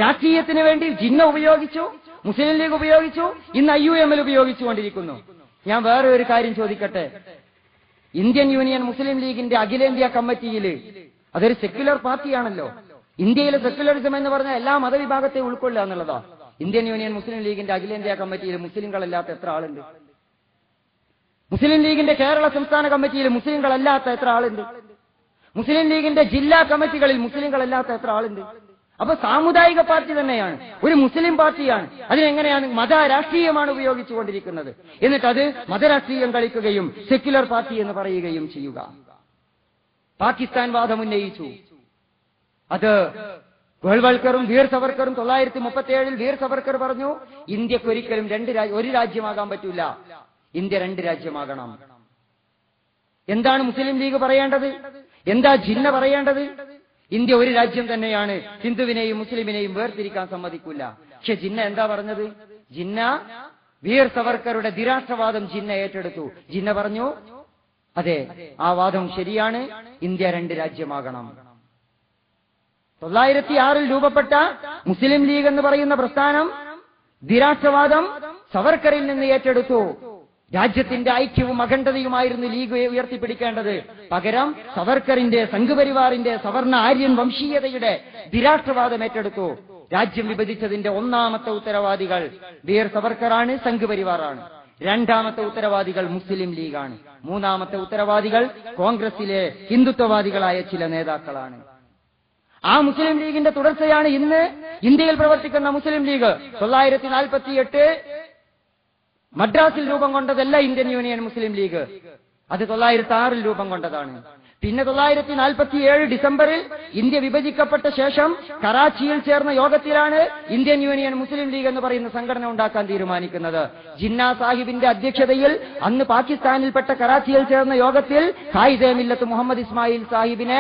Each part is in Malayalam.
രാഷ്ട്രീയത്തിന് വേണ്ടി ജിന്ന ഉപയോഗിച്ചു, മുസ്ലിം ലീഗ് ഉപയോഗിച്ചു, ഇന്ന് IUML ഉപയോഗിച്ചുകൊണ്ടിരിക്കുന്നു. ഞാൻ വേറെ ഒരു കാര്യം ചോദിക്കട്ടെ. ഇന്ത്യൻ യൂണിയൻ മുസ്ലിം ലീഗിന്റെ അഖിലേന്ത്യാ കമ്മിറ്റിയിൽ അതൊരു സെക്യുലർ പാർട്ടിയാണല്ലോ. ഇന്ത്യയിലെ സെക്യുലറിസം എന്ന് പറഞ്ഞാൽ എല്ലാ മതവിഭാഗത്തെ ഉൾക്കൊള്ളുക എന്നുള്ളതാ. ഇന്ത്യൻ യൂണിയൻ മുസ്ലിം ലീഗിന്റെ അഖിലേന്ത്യാ കമ്മിറ്റിയിൽ മുസ്ലിങ്ങളല്ലാത്ത എത്ര ആളുണ്ട്? മുസ്ലിം ലീഗിന്റെ കേരള സംസ്ഥാന കമ്മിറ്റിയിൽ മുസ്ലിങ്ങളല്ലാത്ത എത്ര ആളുണ്ട്? മുസ്ലിം ലീഗിന്റെ ജില്ലാ കമ്മിറ്റികളിൽ മുസ്ലിങ്ങളല്ലാത്ത എത്ര ആളുണ്ട്? അപ്പൊ സാമുദായിക പാർട്ടി തന്നെയാണ്, ഒരു മുസ്ലിം പാർട്ടിയാണ്. അതിനെങ്ങനെയാണ് മത രാഷ്ട്രീയമാണ് ഉപയോഗിച്ചുകൊണ്ടിരിക്കുന്നത്. എന്നിട്ട് അത് മതരാഷ്ട്രീയം കളിക്കുകയും സെക്യുലർ പാർട്ടി എന്ന് പറയുകയും ചെയ്യുക. പാകിസ്ഥാൻ വാദം ഉന്നയിച്ചു. അത് ഗോൾവൽക്കറും വീർ സവർക്കറും 1937 വീർ സവർക്കർ പറഞ്ഞു, ഇന്ത്യക്ക് ഒരിക്കലും ഒരു രാജ്യമാകാൻ പറ്റൂല, ഇന്ത്യ 2 രാജ്യമാകണം. എന്താണ് മുസ്ലിം ലീഗ് പറയേണ്ടത്? എന്താ ജിന്ന പറയേണ്ടത്? ഇന്ത്യ ഒരു രാജ്യം തന്നെയാണ്, ഹിന്ദുവിനെയും മുസ്ലിമിനെയും വേർതിരിക്കാൻ സമ്മതിക്കില്ല. പക്ഷെ ജിന്ന എന്താ പറഞ്ഞത്? ജിന്ന വീർ സവർക്കറുടെ ദ്വിരാഷ്ട്രവാദം ജിന്ന ഏറ്റെടുത്തു. ജിന്ന പറഞ്ഞു, അതെ, ആ വാദം ശരിയാണ്, ഇന്ത്യ 2 രാജ്യമാകണം. 1906 രൂപപ്പെട്ട മുസ്ലിം ലീഗ് എന്ന് പറയുന്ന പ്രസ്ഥാനം ദ്വിരാഷ്ട്രവാദം സവർക്കറിൽ നിന്ന് ഏറ്റെടുത്തു. രാജ്യത്തിന്റെ ഐക്യവും അഖണ്ഡതയുമായിരുന്നു ലീഗ് ഉയർത്തിപ്പിടിക്കേണ്ടത്. പകരം സവർക്കറിന്റെ, സംഘപരിവാറിന്റെ, സവർണ ആര്യൻ വംശീയതയുടെ ദ്വിരാഷ്ട്രവാദം ഏറ്റെടുത്തു. രാജ്യം വിഭജിച്ചതിന്റെ ഒന്നാമത്തെ ഉത്തരവാദികൾ വീർ സവർക്കറാണ്, സംഘപരിവാറാണ്. രണ്ടാമത്തെ ഉത്തരവാദികൾ മുസ്ലിം ലീഗാണ്. മൂന്നാമത്തെ ഉത്തരവാദികൾ കോൺഗ്രസിലെ ഹിന്ദുത്വവാദികളായ ചില നേതാക്കളാണ്. ആ മുസ്ലിം ലീഗിന്റെ തുടർച്ചയാണ് ഇന്ന് ഇന്ത്യയിൽ പ്രവർത്തിക്കുന്ന മുസ്ലിം ലീഗ്. 1948 മദ്രാസിൽ രൂപം കൊണ്ടതല്ല ഇന്ത്യൻ യൂണിയൻ മുസ്ലിം ലീഗ്, അത് 1906 രൂപം കൊണ്ടതാണ്. പിന്നെ 1947 ഡിസംബറിൽ ഇന്ത്യ വിഭജിക്കപ്പെട്ട ശേഷം കറാച്ചിയിൽ ചേർന്ന യോഗത്തിലാണ് ഇന്ത്യൻ യൂണിയൻ മുസ്ലിം ലീഗ് എന്ന് പറയുന്ന സംഘടന ഉണ്ടാക്കാൻ തീരുമാനിക്കുന്നത്. ജിന്ന സാഹിബിന്റെ അധ്യക്ഷതയിൽ അന്ന് പാകിസ്ഥാനിൽപ്പെട്ട കറാച്ചിയിൽ ചേർന്ന യോഗത്തിൽ ഖായിദെ മില്ലത്ത് മുഹമ്മദ് ഇസ്മായിൽ സാഹിബിനെ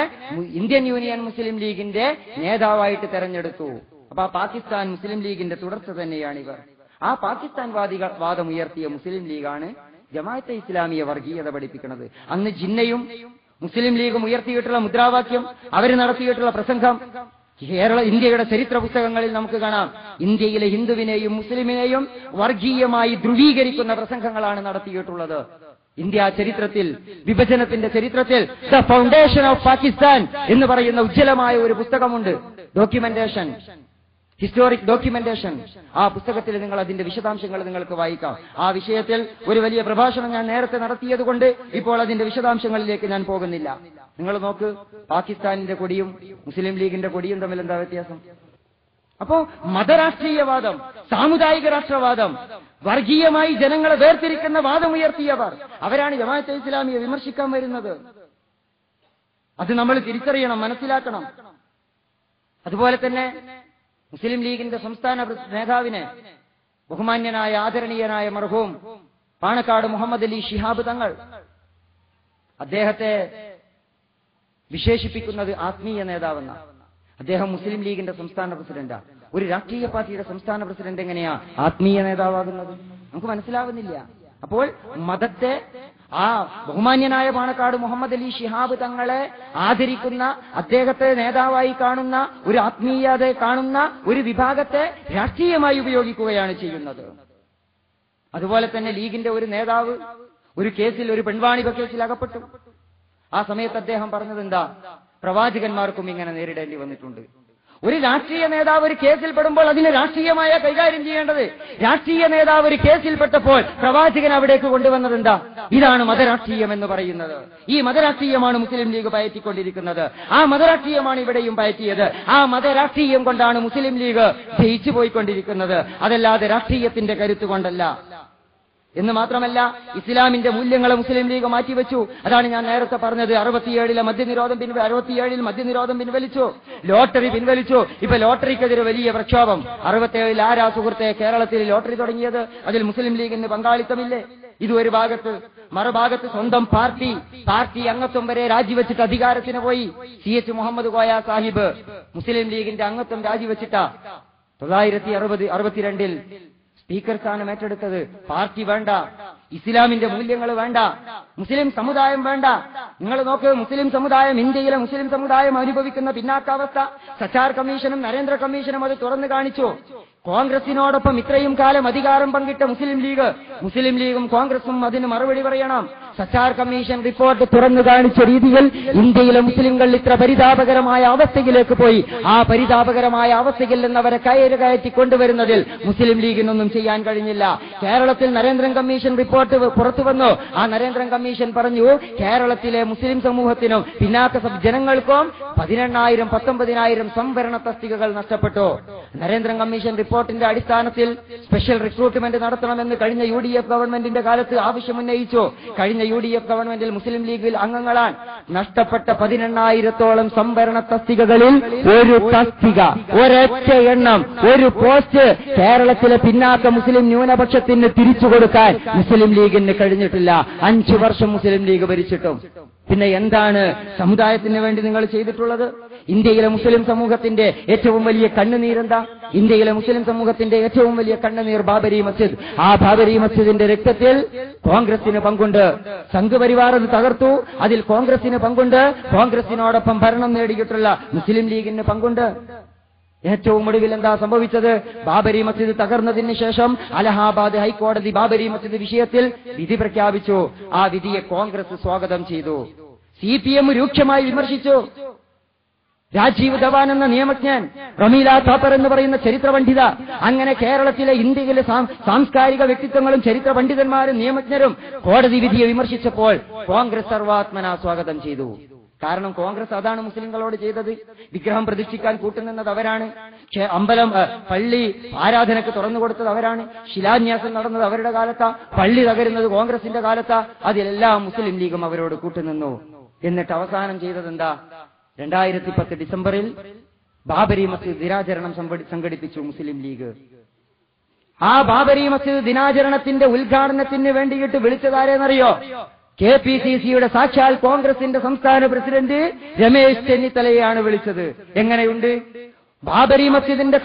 ഇന്ത്യൻ യൂണിയൻ മുസ്ലിം ലീഗിന്റെ നേതാവായിട്ട് തെരഞ്ഞെടുത്തു. അപ്പൊ ആ പാകിസ്ഥാൻ മുസ്ലിം ലീഗിന്റെ തുടർച്ച തന്നെയാണിവർ. ആ പാകിസ്ഥാൻ വാദം ഉയർത്തിയ മുസ്ലിം ലീഗാണ് ജമാഅത്തെ ഇസ്ലാമിയെ വർഗീയത പഠിപ്പിക്കുന്നത്. അന്ന് ജിന്നയും മുസ്ലിം ലീഗും ഉയർത്തിയിട്ടുള്ള മുദ്രാവാക്യം, അവർ നടത്തിയിട്ടുള്ള പ്രസംഗം ഇന്ത്യയുടെ ചരിത്ര പുസ്തകങ്ങളിൽ നമുക്ക് കാണാം. ഇന്ത്യയിലെ ഹിന്ദുവിനെയും മുസ്ലിമിനെയും വർഗീയമായി ധ്രുവീകരിക്കുന്ന പ്രസംഗങ്ങളാണ് നടത്തിയിട്ടുള്ളത്. ഇന്ത്യ ചരിത്രത്തിൽ, വിഭജനത്തിന്റെ ചരിത്രത്തിൽ ദ ഫൗണ്ടേഷൻ ഓഫ് പാകിസ്ഥാൻ എന്ന് പറയുന്ന ഉജ്ജ്വലമായ ഒരു പുസ്തകമുണ്ട്. Documentation, historic documentation. ആ പുസ്തകത്തിൽ നിങ്ങൾ അതിന്റെ വിശദാംശങ്ങൾ നിങ്ങൾക്ക് വായിക്കാം. ആ വിഷയത്തിൽ ഒരു വലിയ പ്രഭാഷണം ഞാൻ നേരത്തെ നടത്തിയതുകൊണ്ട് ഇപ്പോൾ അതിന്റെ വിശദാംശങ്ങളിലേക്ക് ഞാൻ പോകുന്നില്ല. നിങ്ങൾ നോക്ക്, പാകിസ്ഥാനിന്റെ കൊടിയും മുസ്ലിം ലീഗിന്റെ കൊടിയും തമ്മിൽ എന്താ വ്യത്യാസം? അപ്പോ മതരാഷ്ട്രീയവാദം, സാമുദായിക രാഷ്ട്രവാദം, വർഗീയമായി ജനങ്ങളെ വേർതിരിക്കുന്ന വാദം ഉയർത്തിയവർ, അവരാണ് ജമാഅത്തെ ഇസ്ലാമിയെ വിമർശിക്കാൻ വരുന്നത്. അത് നമ്മൾ തിരിച്ചറിയണം, മനസ്സിലാക്കണം. അതുപോലെ തന്നെ മുസ്ലിം ലീഗിന്റെ സംസ്ഥാന നേതാവിനെ ബഹുമാന്യനായ ആദരണീയനായ മർഹൂം പാണക്കാട് മുഹമ്മദ് അലി ശിഹാബ് തങ്ങൾ, അദ്ദേഹത്തെ വിശേഷിപ്പിക്കുന്നത് ആത്മീയ നേതാവെന്ന. അദ്ദേഹം മുസ്ലിം ലീഗിന്റെ സംസ്ഥാന പ്രസിഡന്റാ. ഒരു രാഷ്ട്രീയ പാർട്ടിയുടെ സംസ്ഥാന പ്രസിഡന്റ് എങ്ങനെയാ ആത്മീയ നേതാവാകുന്നത്? നമുക്ക് മനസ്സിലാവുന്നില്ല. അപ്പോൾ മതത്തെ, ആ ബഹുമാന്യനായ പാണക്കാട് മുഹമ്മദ് അലി ശിഹാബ് തങ്ങളെ ആദരിക്കുന്ന, അദ്ദേഹത്തെ നേതാവായി കാണുന്ന, ഒരു ആത്മീയത കാണുന്ന ഒരു വിഭാഗത്തെ രാഷ്ട്രീയമായി ഉപയോഗിക്കുകയാണ് ചെയ്യുന്നത്. അതുപോലെ തന്നെ ലീഗിന്റെ ഒരു നേതാവ് ഒരു കേസിൽ, ഒരു പെൺവാണിഭ കേസിൽ അകപ്പെട്ടു. ആ സമയത്ത് അദ്ദേഹം പറഞ്ഞത് എന്താ? പ്രവാചകന്മാർക്കും ഇങ്ങനെ നേരിടേണ്ടി വന്നിട്ടുണ്ട്. ഒരു രാഷ്ട്രീയ നേതാവ് ഒരു കേസിൽ പെടുമ്പോൾ അതിനെ രാഷ്ട്രീയമായ കൈകാര്യം ചെയ്യേണ്ടത്. രാഷ്ട്രീയ നേതാവ് ഒരു കേസിൽപ്പെട്ടപ്പോൾ പ്രവാചകൻ അവിടേക്ക് കൊണ്ടുവന്നത് എന്താ? ഇതാണ് മതരാഷ്ട്രീയം എന്ന് പറയുന്നത്. ഈ മതരാഷ്ട്രീയമാണ് മുസ്ലിം ലീഗ് പയറ്റിക്കൊണ്ടിരിക്കുന്നത്. ആ മതരാഷ്ട്രീയമാണ് ഇവിടെയും പയറ്റിയത്. ആ മതരാഷ്ട്രീയം കൊണ്ടാണ് മുസ്ലിം ലീഗ് ജയിച്ചു പോയിക്കൊണ്ടിരിക്കുന്നത്, അതല്ലാതെ രാഷ്ട്രീയത്തിന്റെ കരുത്ത് കൊണ്ടല്ല. എന്ന് മാത്രമല്ല, ഇസ്ലാമിന്റെ മൂല്യങ്ങളെ മുസ്ലിം ലീഗ് മാറ്റിവെച്ചു. അതാണ് ഞാൻ നേരത്തെ പറഞ്ഞത്. 67-ൽ മദ്യനിരോധം പിൻവലിച്ചു, ലോട്ടറി പിൻവലിച്ചു. ഇപ്പൊ ലോട്ടറിക്കെതിരെ വലിയ പ്രക്ഷോഭം. 67-ൽ ആരാ സുഹൃത്തെ കേരളത്തിൽ ലോട്ടറി തുടങ്ങിയത്? അതിൽ മുസ്ലിം ലീഗിന് പങ്കാളിത്തമില്ലേ? ഇത് ഒരു ഭാഗത്ത്. മറുഭാഗത്ത് സ്വന്തം പാർട്ടി അംഗത്വം വരെ രാജിവെച്ചിട്ട് അധികാരത്തിന് പോയി. CH മുഹമ്മദ് കോയ സാഹിബ് മുസ്ലിം ലീഗിന്റെ അംഗത്വം രാജിവെച്ചിട്ടാ 1962-ൽ സ്പീക്കർ സ്ഥാനം ഏറ്റെടുത്തത്. പാർട്ടി വേണ്ട, ഇസ്ലാമിന്റെ മൂല്യങ്ങൾ വേണ്ട, മുസ്ലിം സമുദായം വേണ്ട. നിങ്ങൾ നോക്ക്, മുസ്ലിം സമുദായം, ഇന്ത്യയിലെ മുസ്ലിം സമുദായം അനുഭവിക്കുന്ന പിന്നാക്കാവസ്ഥ സച്ചാർ കമ്മീഷനും നരേന്ദ്ര കമ്മീഷനും അത് തുറന്നു കാണിച്ചു. കോൺഗ്രസിനോടൊപ്പം ഇത്രയും കാലം അധികാരം പങ്കിട്ട മുസ്ലിം ലീഗും കോൺഗ്രസും അതിന് മറുപടി പറയണം. സച്ചാർ കമ്മീഷൻ റിപ്പോർട്ട് തുറന്നു കാണിച്ച രീതിയിൽ ഇന്ത്യയിലെ മുസ്ലിങ്ങൾ ഇത്ര പരിതാപകരമായ അവസ്ഥയിലേക്ക് പോയി. ആ പരിതാപകരമായ അവസ്ഥയിൽ നിന്ന് അവരെ കയറ്റി കൊണ്ടുവരുന്നതിൽ മുസ്ലിം ലീഗിനൊന്നും ചെയ്യാൻ കഴിഞ്ഞില്ല. കേരളത്തിൽ നരേന്ദ്രൻ കമ്മീഷൻ റിപ്പോർട്ട് പുറത്തു വന്നു. ആ നരേന്ദ്രൻ കമ്മീഷൻ പറഞ്ഞു, കേരളത്തിലെ മുസ്ലിം സമൂഹത്തിനും പിന്നാക്ക ജനങ്ങൾക്കും 18,000-19,000 സംവരണ തസ്തികകൾ നഷ്ടപ്പെട്ടു. നരേന്ദ്രൻ കമ്മീഷൻ റിപ്പോർട്ടിന്റെ അടിസ്ഥാനത്തിൽ സ്പെഷ്യൽ റിക്രൂട്ട്മെന്റ് നടത്തണമെന്ന് കഴിഞ്ഞ UDF ഗവൺമെന്റിന്റെ കാലത്ത് ആവശ്യമുന്നയിച്ചു. കഴിഞ്ഞ UDF ഗവൺമെന്റിൽ മുസ്ലിം ലീഗിൽ അംഗങ്ങളാണ്. നഷ്ടപ്പെട്ട 18,000-ഓളം സംവരണ തസ്തികകളിൽ ഒരു തസ്തിക, ഒരൊറ്റ എണ്ണം, ഒരു പോസ്റ്റ് കേരളത്തിലെ പിന്നാക്ക മുസ്ലിം ന്യൂനപക്ഷത്തിന് തിരിച്ചു കൊടുക്കാൻ മുസ്ലിം ലീഗിന് കഴിഞ്ഞിട്ടില്ല. 5 വർഷം മുസ്ലിം ലീഗ് ഭരിച്ചിട്ടും. പിന്നെ എന്താണ് സമുദായത്തിന് വേണ്ടി നിങ്ങൾ ചെയ്തിട്ടുള്ളത്? ഇന്ത്യയിലെ മുസ്ലിം സമൂഹത്തിന്റെ ഏറ്റവും വലിയ കണ്ണുനീരെന്താ? ഇന്ത്യയിലെ മുസ്ലിം സമൂഹത്തിന്റെ ഏറ്റവും വലിയ കണ്ണുനീർ ബാബരി മസ്ജിദ്. ആ ബാബരി മസ്ജിദിന്റെ രക്തത്തിൽ കോൺഗ്രസിന് പങ്കുണ്ട്. സംഘ് പരിവാർ അത് തകർത്തു, അതിൽ കോൺഗ്രസിന് പങ്കുണ്ട്. കോൺഗ്രസിനോടൊപ്പം ഭരണം നേടിയിട്ടുള്ള മുസ്ലിം ലീഗിന് പങ്കുണ്ട്. ഏറ്റവും ഒടുവിൽ എന്താ സംഭവിച്ചത്? ബാബരി മസ്ജിദ് തകർന്നതിന് ശേഷം അലഹാബാദ് ഹൈക്കോടതി ബാബരി മസ്ജിദ് വിഷയത്തിൽ വിധി പ്രഖ്യാപിച്ചു. ആ വിധിയെ കോൺഗ്രസ് സ്വാഗതം ചെയ്തു. CPM രൂക്ഷമായി വിമർശിച്ചു. രാജീവ് ധവാൻ എന്ന നിയമജ്ഞൻ, റമീല താപ്പർ എന്ന് പറയുന്ന ചരിത്ര പണ്ഡിത, അങ്ങനെ കേരളത്തിലെ ഇന്ത്യയിലെ സാംസ്കാരിക വ്യക്തിത്വങ്ങളും ചരിത്ര പണ്ഡിതന്മാരും നിയമജ്ഞരും കോടതി വിധിയെ വിമർശിച്ചപ്പോൾ കോൺഗ്രസ് സർവാത്മന സ്വാഗതം ചെയ്തു. കാരണം കോൺഗ്രസ് അതാണ് മുസ്ലിങ്ങളോട് ചെയ്തത്. വിഗ്രഹം പ്രതിഷ്ഠിക്കാൻ കൂട്ടുനിന്നത് അവരാണ്. അമ്പലം, പള്ളി ആരാധനക്ക് തുറന്നു കൊടുത്തത് അവരാണ്. ശിലാന്യാസം നടന്നത് അവരുടെ കാലത്താ. പള്ളി തകരുന്നത് കോൺഗ്രസിന്റെ കാലത്താ. അതിലെല്ലാം മുസ്ലിം ലീഗും അവരോട് കൂട്ടുനിന്നു. എന്നിട്ട് അവസാനം ചെയ്തതെന്താ? 2010 ഡിസംബറിൽ ബാബരി മസ്ജിദ് ദിനാചരണം സംഘടിപ്പിച്ചു മുസ്ലിം ലീഗ്. ആ ബാബരി മസ്ജിദ് ദിനാചരണത്തിന്റെ ഉദ്ഘാടനത്തിന് വേണ്ടിയിട്ട് വിളിച്ചതാരെന്നറിയോ? KPCCയുടെ സാക്ഷാൽ കോൺഗ്രസിന്റെ സംസ്ഥാന പ്രസിഡന്റ് രമേശ് ചെന്നിത്തലയാണ് വിളിച്ചത്. എങ്ങനെയുണ്ട്? ബാബരി മസ്ജിദിന്റെ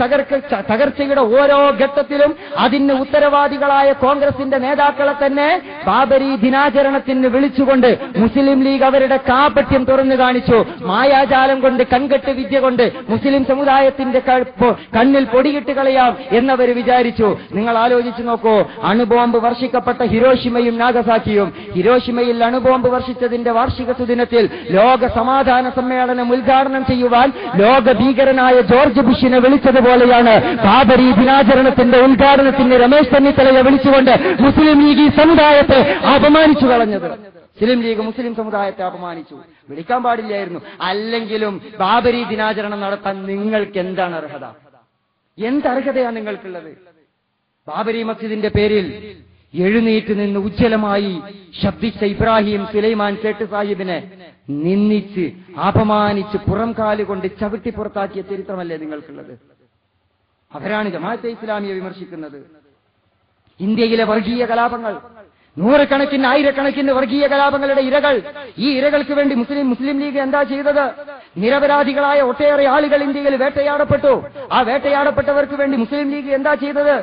തകർച്ചയുടെ ഓരോ ഘട്ടത്തിലും അതിന് ഉത്തരവാദികളായ കോൺഗ്രസിന്റെ നേതാക്കളെ തന്നെ ബാബരി ദിനാചരണത്തിന് വിളിച്ചുകൊണ്ട് മുസ്ലിം ലീഗ് അവരുടെ കാപട്യം തുറന്നു കാണിച്ചു. മായാജാലം കൊണ്ട്, കൺകെട്ട് വിദ്യ കൊണ്ട് മുസ്ലിം സമുദായത്തിന്റെ കണ്ണിൽ പൊടിയിട്ട് കളയാം എന്നവർ വിചാരിച്ചു. നിങ്ങൾ ആലോചിച്ചു നോക്കൂ, അണുബോംബ് വർഷിക്കപ്പെട്ട ഹിരോഷിമയും നാഗസാക്കിയും. ഹിരോഷിമയിൽ അണുബോംബ് വർഷിച്ചതിന്റെ വാർഷിക സുദിനത്തിൽ ലോക സമാധാന സമ്മേളനം ഉദ്ഘാടനം ചെയ്യുവാൻ ലോക ഭീകരനായ ജോർജ് ബുഷിനെ വിളിച്ചതുപോലെയാണ് ബാബരി ദിനാചരണത്തിന്റെ ഉദ്ഘാടനത്തിന് രമേശ് ചെന്നിത്തലയെ വിളിച്ചുകൊണ്ട് മുസ്ലിം ലീഗ് ഈ സമുദായത്തെ അപമാനിച്ചു കളഞ്ഞത്. മുസ്ലിം ലീഗ് മുസ്ലിം സമുദായത്തെ അപമാനിച്ചു. വിളിക്കാൻ പാടില്ലായിരുന്നു. അല്ലെങ്കിലും ബാബരി ദിനാചരണം നടത്താൻ നിങ്ങൾക്ക് എന്താണ് അർഹത? എന്തർഹതയാണ് നിങ്ങൾക്കുള്ളത്? ബാബരി മസ്ജിദിന്റെ പേരിൽ എഴുന്നേറ്റ് നിന്ന് ഉജ്ജ്വലമായി ശബ്ദിച്ച ഇബ്രാഹിം സുലൈമാൻ സേട്ട് സാഹിബിനെ നിന്ദിച്ച് അപമാനിച്ച് പുറംകാലുകൊണ്ട് ചവിട്ടി പുറത്താക്കിയ ചരിത്രമല്ലേ നിങ്ങൾക്കുള്ളത്? അവരാണ് ജമാഅത്തെ ഇസ്ലാമിയെ വിമർശിക്കുന്നത്. ഇന്ത്യയിലെ വർഗീയ കലാപങ്ങൾ, നൂറുകണക്കിന് ആയിരക്കണക്കിന് വർഗീയ കലാപങ്ങളുടെ ഇരകൾ. ഈ ഇരകൾക്ക് വേണ്ടി മുസ്ലിം ലീഗ് എന്താ ചെയ്തത്? നിരപരാധികളായ ഒട്ടേറെ ആളുകൾ ഇന്ത്യയിൽ വേട്ടയാടപ്പെട്ടു. ആ വേട്ടയാടപ്പെട്ടവർക്ക് വേണ്ടി മുസ്ലിം ലീഗ് എന്താ ചെയ്തത്?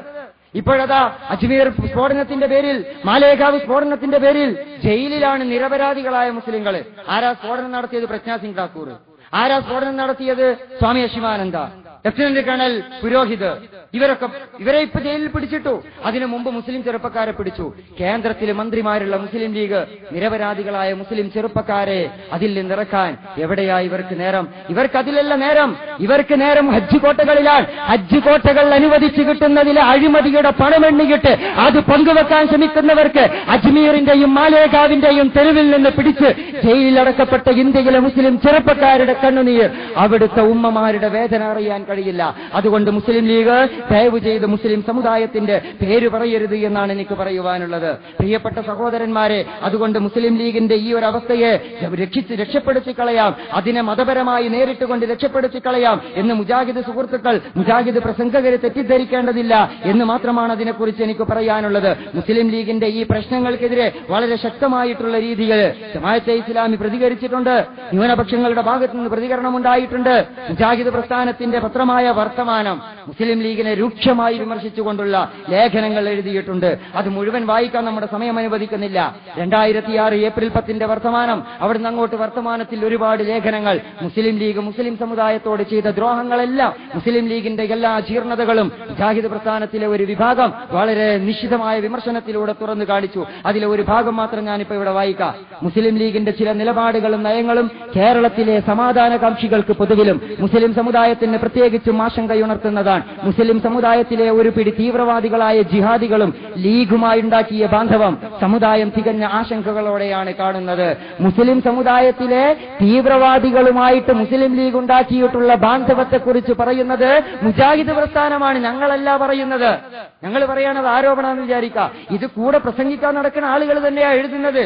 ഇപ്പോഴതാ അജ്മീർ സ്ഫോടനത്തിന്റെ പേരിൽ, മാലേഗാവ് സ്ഫോടനത്തിന്റെ പേരിൽ ജയിലിലാണ് നിരപരാധികളായ മുസ്ലിങ്ങൾ. ആരാ സ്ഫോടനം നടത്തിയത്? പ്രജ്ഞാ സിംഗ് ഠാക്കൂർ. ആരാ സ്ഫോടനം നടത്തിയത്? സ്വാമി ശിവാനന്ദ, ലഫ്റ്റനന്റ് കേണൽ പുരോഹിത്. ഇവരെ ഇപ്പൊ ജയിലിൽ പിടിച്ചിട്ടു. അതിനു മുമ്പ് മുസ്ലിം ചെറുപ്പക്കാരെ പിടിച്ചു. കേന്ദ്രത്തിലെ മന്ത്രിമാരുള്ള മുസ്ലിം ലീഗ് നിരപരാധികളായ മുസ്ലിം ചെറുപ്പക്കാരെ അതിൽ നിന്നിറക്കാൻ എവിടെയാ ഇവർക്ക് നേരം? ഇവർക്ക് അതിലല്ല നേരം. ഇവർക്ക് നേരം ഹജ്ജ് കോട്ടകളിലാണ്. ഹജ്ജ് കോട്ടകൾ അനുവദിച്ചു കിട്ടുന്നതിലെ അഴിമതിയുടെ പണമെണ്ണിയിട്ട് അത് പങ്കുവെക്കാൻ ശ്രമിക്കുന്നവർക്ക് അജ്മീറിന്റെയും മാലേഗാവിന്റെയും തെരുവിൽ നിന്ന് പിടിച്ച് ജയിലിലടക്കപ്പെട്ട ഇന്ത്യയിലെ മുസ്ലിം ചെറുപ്പക്കാരുടെ കണ്ണുനീർ, അവിടുത്തെ ഉമ്മമാരുടെ വേദന അറിയാൻ കഴിയില്ല. അതുകൊണ്ട് മുസ്ലിം ലീഗ് ദയവ് ചെയ്ത് മുസ്ലിം സമുദായത്തിന്റെ പേര് പറയരുത് എന്നാണ് എനിക്ക് പറയുവാനുള്ളത്. പ്രിയപ്പെട്ട സഹോദരന്മാരെ, അതുകൊണ്ട് മുസ്ലിം ലീഗിന്റെ ഈ ഒരു അവസ്ഥയെ രക്ഷപ്പെടുത്തി കളയാം. അതിനെ മതപരമായി നേരിട്ടുകൊണ്ട് രക്ഷപ്പെടുത്തി കളയാം. പറയാം എന്ന് മുജാഹിദ് സുഹൃത്തുക്കൾ, മുജാഹിദ് പ്രസംഗകരെ തെറ്റിദ്ധരിക്കേണ്ടതില്ല എന്ന് മാത്രമാണ് അതിനെക്കുറിച്ച് എനിക്ക് പറയാനുള്ളത്. മുസ്ലിം ലീഗിന്റെ ഈ പ്രശ്നങ്ങൾക്കെതിരെ വളരെ ശക്തമായിട്ടുള്ള രീതിയിൽ ജമാഅത്തെ ഇസ്ലാമി പ്രതികരിച്ചിട്ടുണ്ട്. ന്യൂനപക്ഷങ്ങളുടെ ഭാഗത്തു നിന്ന് പ്രതികരണം ഉണ്ടായിട്ടുണ്ട്. മുജാഹിദ് പ്രസ്ഥാനത്തിന്റെ പത്രമായ വർത്തമാനം മുസ്ലിം ലീഗിനെ രൂക്ഷമായി വിമർശിച്ചുകൊണ്ടുള്ള ലേഖനങ്ങൾ എഴുതിയിട്ടുണ്ട്. അത് മുഴുവൻ വായിക്കാൻ നമ്മുടെ സമയം അനുവദിക്കുന്നില്ല. 2006 ഏപ്രിൽ 10 വർത്തമാനം, അവിടുന്ന് അങ്ങോട്ട് വർത്തമാനത്തിൽ ഒരുപാട് ലേഖനങ്ങൾ മുസ്ലിം ലീഗ് മുസ്ലിം സമുദായത്തോട് ചെയ്ത ദ്രോഹങ്ങളെല്ലാം, മുസ്ലിം ലീഗിന്റെ എല്ലാ ജീർണതകളും മുജാഹിദ് പ്രസ്ഥാനത്തിലെ ഒരു വിഭാഗം വളരെ നിശ്ചിതമായ വിമർശനത്തിലൂടെ തുറന്നു കാണിച്ചു. അതിലെ ഒരു ഭാഗം മാത്രം ഞാനിപ്പോ ഇവിടെ വായിക്കാം. മുസ്ലിം ലീഗിന്റെ ചില നിലപാടുകളും നയങ്ങളും കേരളത്തിലെ സമാധാനകാംക്ഷികൾക്ക് പൊതുവിലും മുസ്ലിം സമുദായത്തിന് പ്രത്യേകിച്ചും ആശങ്കയുണർത്തുന്നതാണ്. മുസ്ലിം സമുദായത്തിലെ ഒരു പിടി തീവ്രവാദികളായ ജിഹാദികളും ലീഗുമായി ഉണ്ടാക്കിയ ബാന്ധവം സമുദായം തികഞ്ഞ ആശങ്കകളോടെയാണ് കാണുന്നത്. മുസ്ലിം സമുദായത്തിലെ തീവ്രവാദികളുമായിട്ട് മുസ്ലിം ലീഗ് ഉണ്ടാക്കിയിട്ടുള്ള ബാന്ധവത്തെക്കുറിച്ച് പറയുന്നത് മുജാഹിദ് പ്രസ്ഥാനമാണ്, ഞങ്ങളല്ല പറയുന്നത്. ഞങ്ങൾ പറയണത് ആരോപണമെന്ന് വിചാരിക്കാം. ഇത് കൂടെ പ്രസംഗിക്കാൻ നടക്കുന്ന ആളുകൾ തന്നെയാ എഴുതുന്നത്.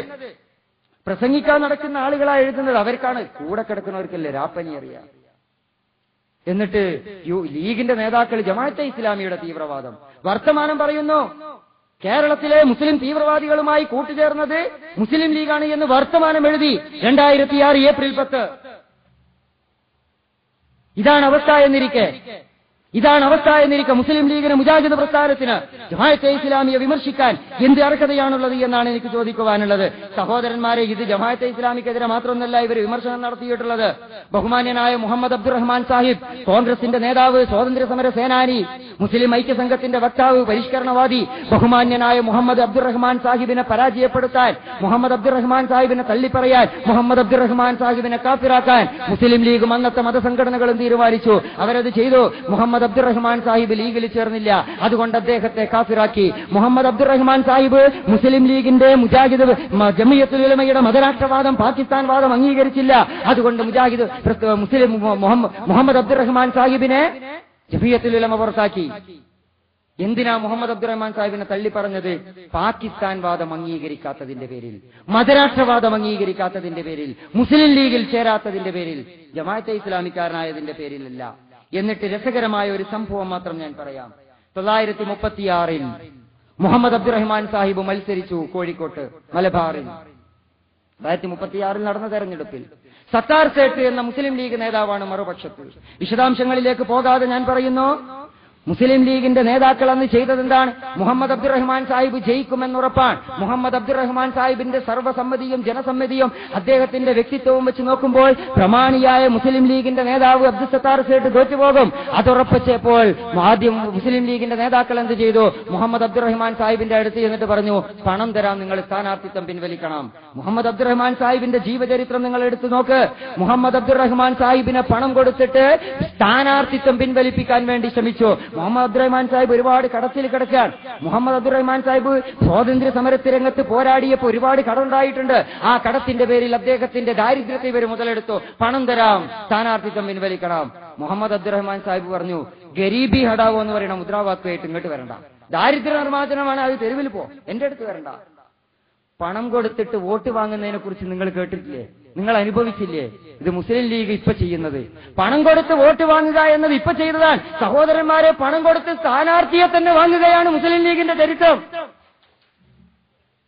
പ്രസംഗിക്കാൻ നടക്കുന്ന ആളുകളാ എഴുതുന്നത്. അവർക്കാണ് കൂടെ കിടക്കുന്നവർക്കല്ലേ രാപ്പനി അറിയാം. എന്നിട്ട് ലീഗിന്റെ നേതാക്കൾ ജമാഅത്തെ ഇസ്ലാമിയുടെ തീവ്രവാദം വർത്തമാനം പറയുന്നു. കേരളത്തിലെ മുസ്ലിം തീവ്രവാദികളുമായി കൂട്ടുചേർന്നത് മുസ്ലിം ലീഗാണ് എന്ന് വർത്തമാനം എഴുതി 2006 ഏപ്രിൽ 10. ഇതാണ് അവസ്ഥ എന്നിരിക്കെ മുസ്ലിം ലീഗിന് മുജാഹിദ് പ്രസ്ഥാനത്തിന് ജമാഅത്തെ ഇസ്ലാമിയെ വിമർശിക്കാൻ എന്ത് അർഹതയാണുള്ളത് എന്നാണ് എനിക്ക് ചോദിക്കുവാനുള്ളത്. സഹോദരന്മാരെ, ഇത് ജമാഅത്തെ ഇസ്ലാമിക്കെതിരെ മാത്രമൊന്നല്ല ഇവർ വിമർശനം നടത്തിയിട്ടുള്ളത്. ബഹുമാന്യനായ മുഹമ്മദ് അബ്ദുറഹ്മാൻ സാഹിബ്, കോൺഗ്രസിന്റെ നേതാവ്, സ്വാതന്ത്ര്യ സമര സേനാനി, മുസ്ലിം ഐക്യസംഘത്തിന്റെ വക്താവ്, പരിഷ്കരണവാദി, ബഹുമാന്യനായ മുഹമ്മദ് അബ്ദുറഹ്മാൻ സാഹിബിനെ പരാജയപ്പെടുത്താൻ, മുഹമ്മദ് അബ്ദുറഹ്മാൻ സാഹിബിനെ തള്ളിപ്പറയാൻ, മുഹമ്മദ് അബ്ദുറഹ്മാൻ സാഹിബിനെ കാഫിറാക്കാൻ മുസ്ലിം ലീഗും അന്നത്തെ മതസംഘടനകളും തീരുമാനിച്ചു. അവരത് ചെയ്തു. മുഹമ്മദ് അബ്ദുറഹ്മാൻ സാഹിബ് ലീഗിൽ ചേർന്നില്ല, അതുകൊണ്ട് അദ്ദേഹത്തെ കാഫിറാക്കി. മുഹമ്മദ് അബ്ദുറഹ്മാൻ സാഹിബ് മുസ്ലിം ലീഗിന്റെ മുജാഹിദ് ജമിയത്തുൽ ഉലമയുടെ മതരാഷ്ട്രവാദം, പാകിസ്ഥാൻ വാദം അംഗീകരിച്ചില്ല. അതുകൊണ്ട് മുസ്ലിം മുഹമ്മദ് അബ്ദുറഹ്മാൻ സാഹിബിനെ ജമിയത്തുൽ ഉലമ പുറത്താക്കി. എന്തിനാ മുഹമ്മദ് അബ്ദുറഹ്മാൻ സാഹിബിനെ തള്ളിപ്പറഞ്ഞത്? പാകിസ്ഥാൻ വാദം അംഗീകരിക്കാത്തതിന്റെ പേരിൽ, മതരാഷ്ട്രവാദം അംഗീകരിക്കാത്തതിന്റെ പേരിൽ, മുസ്ലിം ലീഗിൽ ചേരാത്തതിന്റെ പേരിൽ, ജമാഅത്തെ ഇസ്ലാമിക്കാരനായതിന്റെ പേരിലല്ല. എന്നിട്ട് രസകരമായ ഒരു സംഭവം മാത്രം ഞാൻ പറയാം. 1936 മുഹമ്മദ് അബ്ദുറഹ്മാൻ സാഹിബ് മത്സരിച്ചു കോഴിക്കോട്ട്, മലബാറിൽ. 1936 നടന്ന തെരഞ്ഞെടുപ്പിൽ സത്താർ സേട്ട് എന്ന മുസ്ലിം ലീഗ് നേതാവാണ് മറുപക്ഷത്ത്. വിശദാംശങ്ങളിലേക്ക് പോകാതെ ഞാൻ പറയുന്നു, മുസ്ലിം ലീഗിന്റെ നേതാക്കൾ അന്ന് ചെയ്തതെന്താണ്? മുഹമ്മദ് അബ്ദുറഹ്മാൻ സാഹിബ് ജയിക്കുമെന്നുറപ്പാണ്. മുഹമ്മദ് അബ്ദുറഹ്മാൻ സാഹിബിന്റെ സർവ്വസമ്മതിയും ജനസമ്മതിയും അദ്ദേഹത്തിന്റെ വ്യക്തിത്വവും വെച്ച് നോക്കുമ്പോൾ പ്രമാണിയായ മുസ്ലിം ലീഗിന്റെ നേതാവ് അബ്ദുൽ സത്താർ സേട്ട് തോറ്റുപോകും. അതുറപ്പിച്ചപ്പോൾ ആദ്യം മുസ്ലിം ലീഗിന്റെ നേതാക്കൾ എന്ത് ചെയ്തു? മുഹമ്മദ് അബ്ദുറഹ്മാൻ സാഹിബിന്റെ അടുത്ത് എന്നിട്ട് പറഞ്ഞു, പണം തരാം, നിങ്ങൾ സ്ഥാനാർത്ഥിത്വം പിൻവലിക്കണം. മുഹമ്മദ് അബ്ദുറഹ്മാൻ സാഹിബിന്റെ ജീവചരിത്രം നിങ്ങൾ എടുത്തു നോക്ക്. മുഹമ്മദ് അബ്ദുറഹ്മാൻ സാഹിബിന് പണം കൊടുത്തിട്ട് സ്ഥാനാർത്ഥിത്വം പിൻവലിപ്പിക്കാൻ വേണ്ടി ശ്രമിച്ചു. മുഹമ്മദ് അബ്ദുറഹ്മാൻ സാഹിബ് ഒരുപാട് കടത്തിൽ കിടക്കുകയാണ്. മുഹമ്മദ് അബ്ദുറഹ്മാൻ സാഹിബ് സ്വാതന്ത്ര്യ സമരത്തി രംഗത്ത് പോരാടിയപ്പോൾ ഒരുപാട് കടമുണ്ടായിട്ടുണ്ട്. ആ കടത്തിന്റെ പേരിൽ അദ്ദേഹത്തിന്റെ ദാരിദ്ര്യത്തെ ഇവർ മുതലെടുത്തു. പണം തരാം, സ്ഥാനാർത്ഥിത്വം പിൻവലിക്കണം. മുഹമ്മദ് അബ്ദുറഹ്മാൻ സാഹിബ് പറഞ്ഞു, ഗരീബി ഹടാവോ എന്ന് പറയുന്ന മുദ്രാവാക്യമായിട്ട് ഇങ്ങോട്ട് വരണ്ട, ദാരിദ്ര്യ നിർമ്മാർജ്ജനമാണ്, അത് തെരുവിൽ പോ, എന്റെ അടുത്ത് വരണ്ട. പണം കൊടുത്തിട്ട് വോട്ട് വാങ്ങുന്നതിനെ കുറിച്ച് നിങ്ങൾ കേട്ടിട്ടില്ലേ? നിങ്ങൾ അനുഭവിച്ചില്ലേ? ഇത് മുസ്ലിം ലീഗ് ഇപ്പൊ ചെയ്യുന്നത്. പണം കൊടുത്ത് വോട്ട് വാങ്ങുക എന്നത് ഇപ്പൊ ചെയ്തതാണ്. സഹോദരന്മാരെ, പണം കൊടുത്ത് സ്ഥാനാർത്ഥിയെ തന്നെ വാങ്ങുകയാണ് മുസ്ലിം ലീഗിന്റെ ചരിത്രം.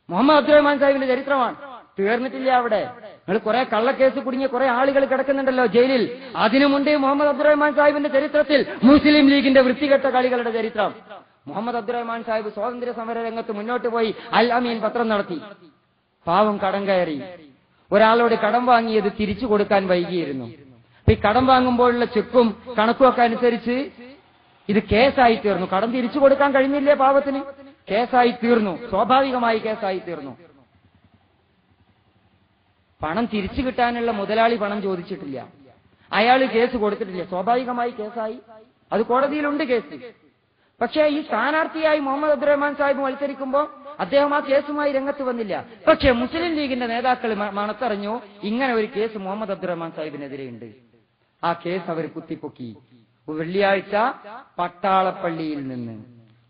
മുഹമ്മദ് അബ്ദുറഹ്മാൻ സാഹിബിന്റെ ചരിത്രമാണ്. തീർന്നിട്ടില്ല അവിടെ. നിങ്ങൾ കുറെ കള്ളക്കേസ് കുടുങ്ങിയ കുറെ ആളുകൾ കിടക്കുന്നുണ്ടല്ലോ ജയിലിൽ. അതിനുമുണ്ട് മുഹമ്മദ് അബ്ദുറഹ്മാൻ സാഹിബിന്റെ ചരിത്രത്തിൽ മുസ്ലിം ലീഗിന്റെ വൃത്തികെട്ട കളികളുടെ ചരിത്രം. മുഹമ്മദ് അബ്ദുറഹ്മാൻ സാഹിബ് സ്വാതന്ത്ര്യ സമര രംഗത്ത് മുന്നോട്ട് പോയി അൽ അമീൻ പത്രം നടത്തി. പാവം കടം കയറി. ഒരാളോട് കടം വാങ്ങിയത് തിരിച്ചു കൊടുക്കാൻ വൈകിയിരുന്നു. ഈ കടം വാങ്ങുമ്പോഴുള്ള ചെക്കും കണക്കും ഒക്കെ അനുസരിച്ച് ഇത് കേസായി തീർന്നു. കടം തിരിച്ചു കൊടുക്കാൻ കഴിഞ്ഞില്ലേ പാവത്തിന്? കേസായി തീർന്നു. സ്വാഭാവികമായി കേസായി തീർന്നു. പണം തിരിച്ചു കിട്ടാനുള്ള മുതലാളി പണം ചോദിച്ചിട്ടില്ല. അയാൾ കേസ് കൊടുത്തിട്ടില്ല. സ്വാഭാവികമായി കേസായി. അത് കോടതിയിലുണ്ട് കേസ്. പക്ഷേ ഈ സ്ഥാനാർത്ഥിയായി മുഹമ്മദ് അബ്ദുറഹ്മാൻ സാഹിബ് മത്സരിക്കുമ്പോൾ അദ്ദേഹം ആ കേസുമായി രംഗത്ത് വന്നില്ല. പക്ഷേ മുസ്ലിം ലീഗിന്റെ നേതാക്കൾ മണത്തറിഞ്ഞു, ഇങ്ങനെ ഒരു കേസ് മുഹമ്മദ് അബ്ദുറഹ്മാൻ സാഹിബിനെതിരെയുണ്ട്. ആ കേസ് അവർ കുത്തിപ്പൊക്കി. വെള്ളിയാഴ്ച പട്ടാളപ്പള്ളിയിൽ നിന്ന്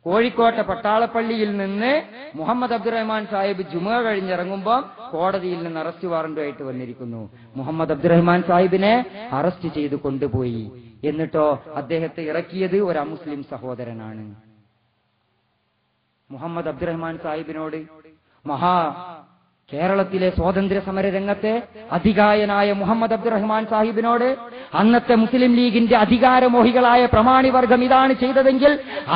കോഴിക്കോട്ടെ പട്ടാളപ്പള്ളിയിൽ നിന്ന് മുഹമ്മദ് അബ്ദുറഹ്മാൻ സാഹിബ് ജുമുഅ കഴിഞ്ഞിറങ്ങുമ്പോൾ കോടതിയിൽ നിന്ന് അറസ്റ്റ് വാറന്റുമായിട്ട് വന്നിരിക്കുന്നു. മുഹമ്മദ് അബ്ദുറഹ്മാൻ സാഹിബിനെ അറസ്റ്റ് ചെയ്ത് കൊണ്ടുപോയി. എന്നിട്ടോ അദ്ദേഹത്തെ ഇറക്കിയത് ഒരു അമുസ്ലിം സഹോദരനാണ്. മുഹമ്മദ് അബ്ദുറഹ്മാൻ സാഹിബിനോട് കേരളത്തിലെ സ്വാതന്ത്ര്യ സമര രംഗത്തെ അധികായനായ മുഹമ്മദ് അബ്ദുറഹ്മാൻ സാഹിബിനോട് അന്നത്തെ മുസ്ലിം ലീഗിന്റെ അധികാരമോഹികളായ പ്രമാണിവർഗം ഇതാണ് ചെയ്തതെങ്കിൽ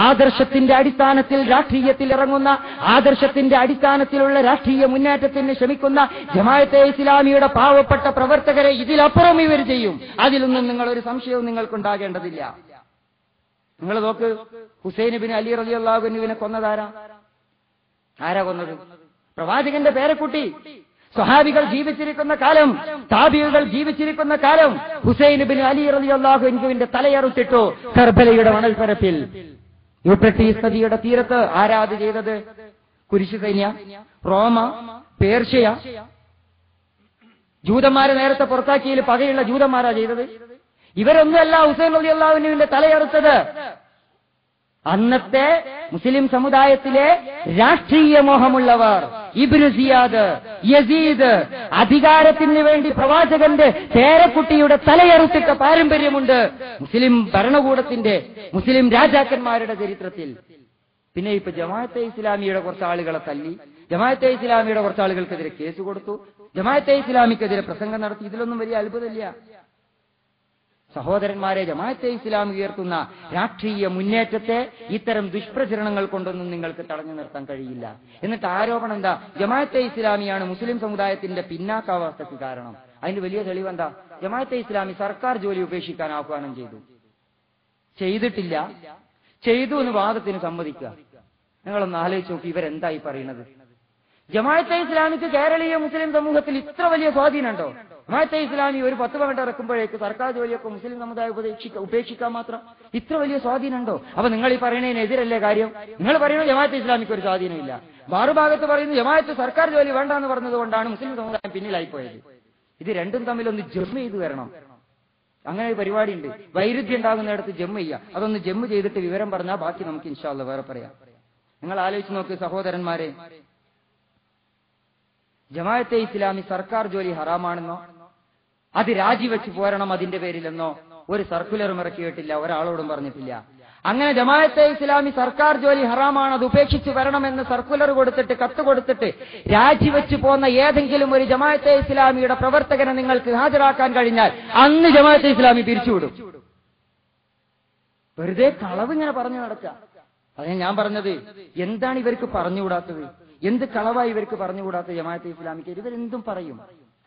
ആദർശത്തിന്റെ അടിസ്ഥാനത്തിൽ രാഷ്ട്രീയത്തിൽ ഇറങ്ങുന്ന, ആദർശത്തിന്റെ അടിസ്ഥാനത്തിലുള്ള രാഷ്ട്രീയ മുന്നേറ്റത്തിന് ശ്രമിക്കുന്ന ജമാഅത്തെ ഇസ്ലാമിയുടെ പാവപ്പെട്ട പ്രവർത്തകരെ ഇതിലപ്പുറം ഇവർ ചെയ്യും. അതിലൊന്നും നിങ്ങളൊരു സംശയവും നിങ്ങൾക്കുണ്ടാകേണ്ടതില്ല. നിങ്ങൾ നോക്ക്, ഹുസൈൻ ബിൻ അലി റളിയല്ലാഹു അൻഹുവിനെ കൊന്നതാരാ? ആരാ കൊന്നത്? പ്രവാചകന്റെ പേരക്കുട്ടി. സ്വഹാബികൾ ജീവിച്ചിരിക്കുന്ന കാലം, താബിഈകൾ ജീവിച്ചിരിക്കുന്ന കാലം ഹുസൈൻ ബിൻ അലി റളിയല്ലാഹു അൻഹുവിന്റെ തലയറുത്തിട്ടു കർബലയുടെ മണൽപ്പരപ്പിൽ. യൂഫ്രട്ടീസ് നദിയുടെ തീരത്ത്. ആരാ അത് ചെയ്തത്? കുരിശ് സൈന്യ, റോമ, പേർഷ്യ. ജൂതന്മാരെ നേരത്തെ പുറത്താക്കിയതിൽ പകയുള്ള ജൂതന്മാരാ ചെയ്തത്. ഇവരൊന്നുമല്ല ഹുസൈൻ റളിയല്ലാഹു അൻഹുവിന്റെ തലയറുത്തത്. അന്നത്തെ മുസ്ലിം സമുദായത്തിലെ രാഷ്ട്രീയ മോഹമുള്ളവർ, ഇബ്നു സിയാദ്, യസീദ്, അധികാരത്തിന് വേണ്ടി പ്രവാചകന്റെ പേരക്കുട്ടിയുടെ തലയറുത്തിട്ട പാരമ്പര്യമുണ്ട് മുസ്ലിം ഭരണകൂടത്തിന്റെ, മുസ്ലിം രാജാക്കന്മാരുടെ ചരിത്രത്തിൽ. പിന്നെ ഇപ്പൊ ജമാഅത്തെ ഇസ്ലാമിയുടെ കുറച്ച് ആളുകളെ തല്ലി, ജമാഅത്തെ ഇസ്ലാമിയുടെ കുറച്ച് ആളുകൾക്കെതിരെ കേസ് കൊടുത്തു, ജമാഅത്തെ ഇസ്ലാമിക്കെതിരെ പ്രസംഗം നടത്തി. ഇതിലൊന്നും വലിയ അത്ഭുതമില്ല. സഹോദരന്മാരെ, ജമാഅത്തെ ഇസ്ലാമി ഉയർത്തുന്ന രാഷ്ട്രീയ മുന്നേറ്റത്തെ ഇത്തരം ദുഷ്പ്രചരണങ്ങൾ കൊണ്ടൊന്നും നിങ്ങൾക്ക് തടഞ്ഞു നിർത്താൻ കഴിയില്ല. എന്നിട്ട് ആരോപണം എന്താ? ജമാഅത്തെ ഇസ്ലാമിയാണ് മുസ്ലിം സമുദായത്തിന്റെ പിന്നാക്കാവസ്ഥയ്ക്ക് കാരണം. അതിന് വലിയ തെളിവെന്താ? ജമാഅത്തെ ഇസ്ലാമി സർക്കാർ ജോലി ഉപേക്ഷിക്കാൻ ആഹ്വാനം ചെയ്തിട്ടില്ല. ചെയ്തു എന്ന് വാദത്തിന് സമ്മതിക്കുക. നിങ്ങളൊന്ന് ആലോചിച്ച് നോക്കി, ഇവരെന്തായി പറയുന്നത്? ജമാഅത്തെ ഇസ്ലാമിക്ക് കേരളീയ മുസ്ലിം സമൂഹത്തിൽ ഇത്ര വലിയ സ്വാധീനമുണ്ടോ? ജമാഅത്തെ ഇസ്ലാമി ഒരു 10 പവൻ ഇറക്കുമ്പോഴേക്ക് സർക്കാർ ജോലിയൊക്കെ മുസ്ലിം സമുദായം ഉപേക്ഷിക്കാൻ മാത്രം ഇത്ര വലിയ സ്വാധീനമുണ്ടോ? അപ്പൊ നിങ്ങൾ ഈ പറയുന്നതിനെതിരല്ലേ കാര്യം? നിങ്ങൾ പറയുന്നത് ജമാഅത്തെ ഇസ്ലാമിക്ക് ഒരു സ്വാധീനമില്ല. മറുഭാഗത്ത് പറയുന്നത് ജമാഅത്ത് സർക്കാർ ജോലി വേണ്ടാന്ന് പറഞ്ഞതുകൊണ്ടാണ് മുസ്ലിം സമുദായം പിന്നിലായിപ്പോയത്. ഇത് രണ്ടും തമ്മിലൊന്ന് ജമ്മ് ചെയ്ത് വരണം. അങ്ങനെ ഒരു പരിപാടിയുണ്ട്. വൈരുദ്ധ്യം ഉണ്ടാകുന്നിടത്ത് ജമ്മ് ചെയ്യുക. അതൊന്ന് ജമ്മ് ചെയ്തിട്ട് വിവരം പറഞ്ഞാൽ ബാക്കി നമുക്ക് ഇൻഷാ അല്ലാഹ് വേറെ പറയാം. നിങ്ങൾ ആലോചിച്ച് നോക്ക് സഹോദരന്മാരെ, ജമാഅത്തെ ഇസ്ലാമി സർക്കാർ ജോലി ഹറാമാണെന്നോ അത് രാജിവെച്ച് പോരണം അതിന്റെ പേരിലെന്നോ ഒരു സർക്കുലറും ഇറക്കിയിട്ടില്ല, ഒരാളോടും പറഞ്ഞിട്ടില്ല. അങ്ങനെ ജമാഅത്തെ ഇസ്ലാമി സർക്കാർ ജോലി ഹറാമാണ്, അത് ഉപേക്ഷിച്ച് വരണമെന്ന് സർക്കുലർ കൊടുത്തിട്ട്, കത്ത് കൊടുത്തിട്ട് രാജിവെച്ച് പോന്ന ഏതെങ്കിലും ഒരു ജമാഅത്തെ ഇസ്ലാമിയുടെ പ്രവർത്തകനെ നിങ്ങൾക്ക് ഹാജരാക്കാൻ കഴിഞ്ഞാൽ അന്ന് ജമാഅത്തെ ഇസ്ലാമി പിരിച്ചുവിടും. വെറുതെ കളവ് ഇങ്ങനെ പറഞ്ഞു നടക്കുക. അതെ ഞാൻ പറഞ്ഞത്, എന്താണ് ഇവർക്ക് പറഞ്ഞുകൂടാത്തത്? എന്ത് കളവായി ഇവർക്ക് പറഞ്ഞുകൂടാത്ത ജമാഅത്തെ ഇസ്ലാമിക്ക്? ഇവരെന്തും പറയും.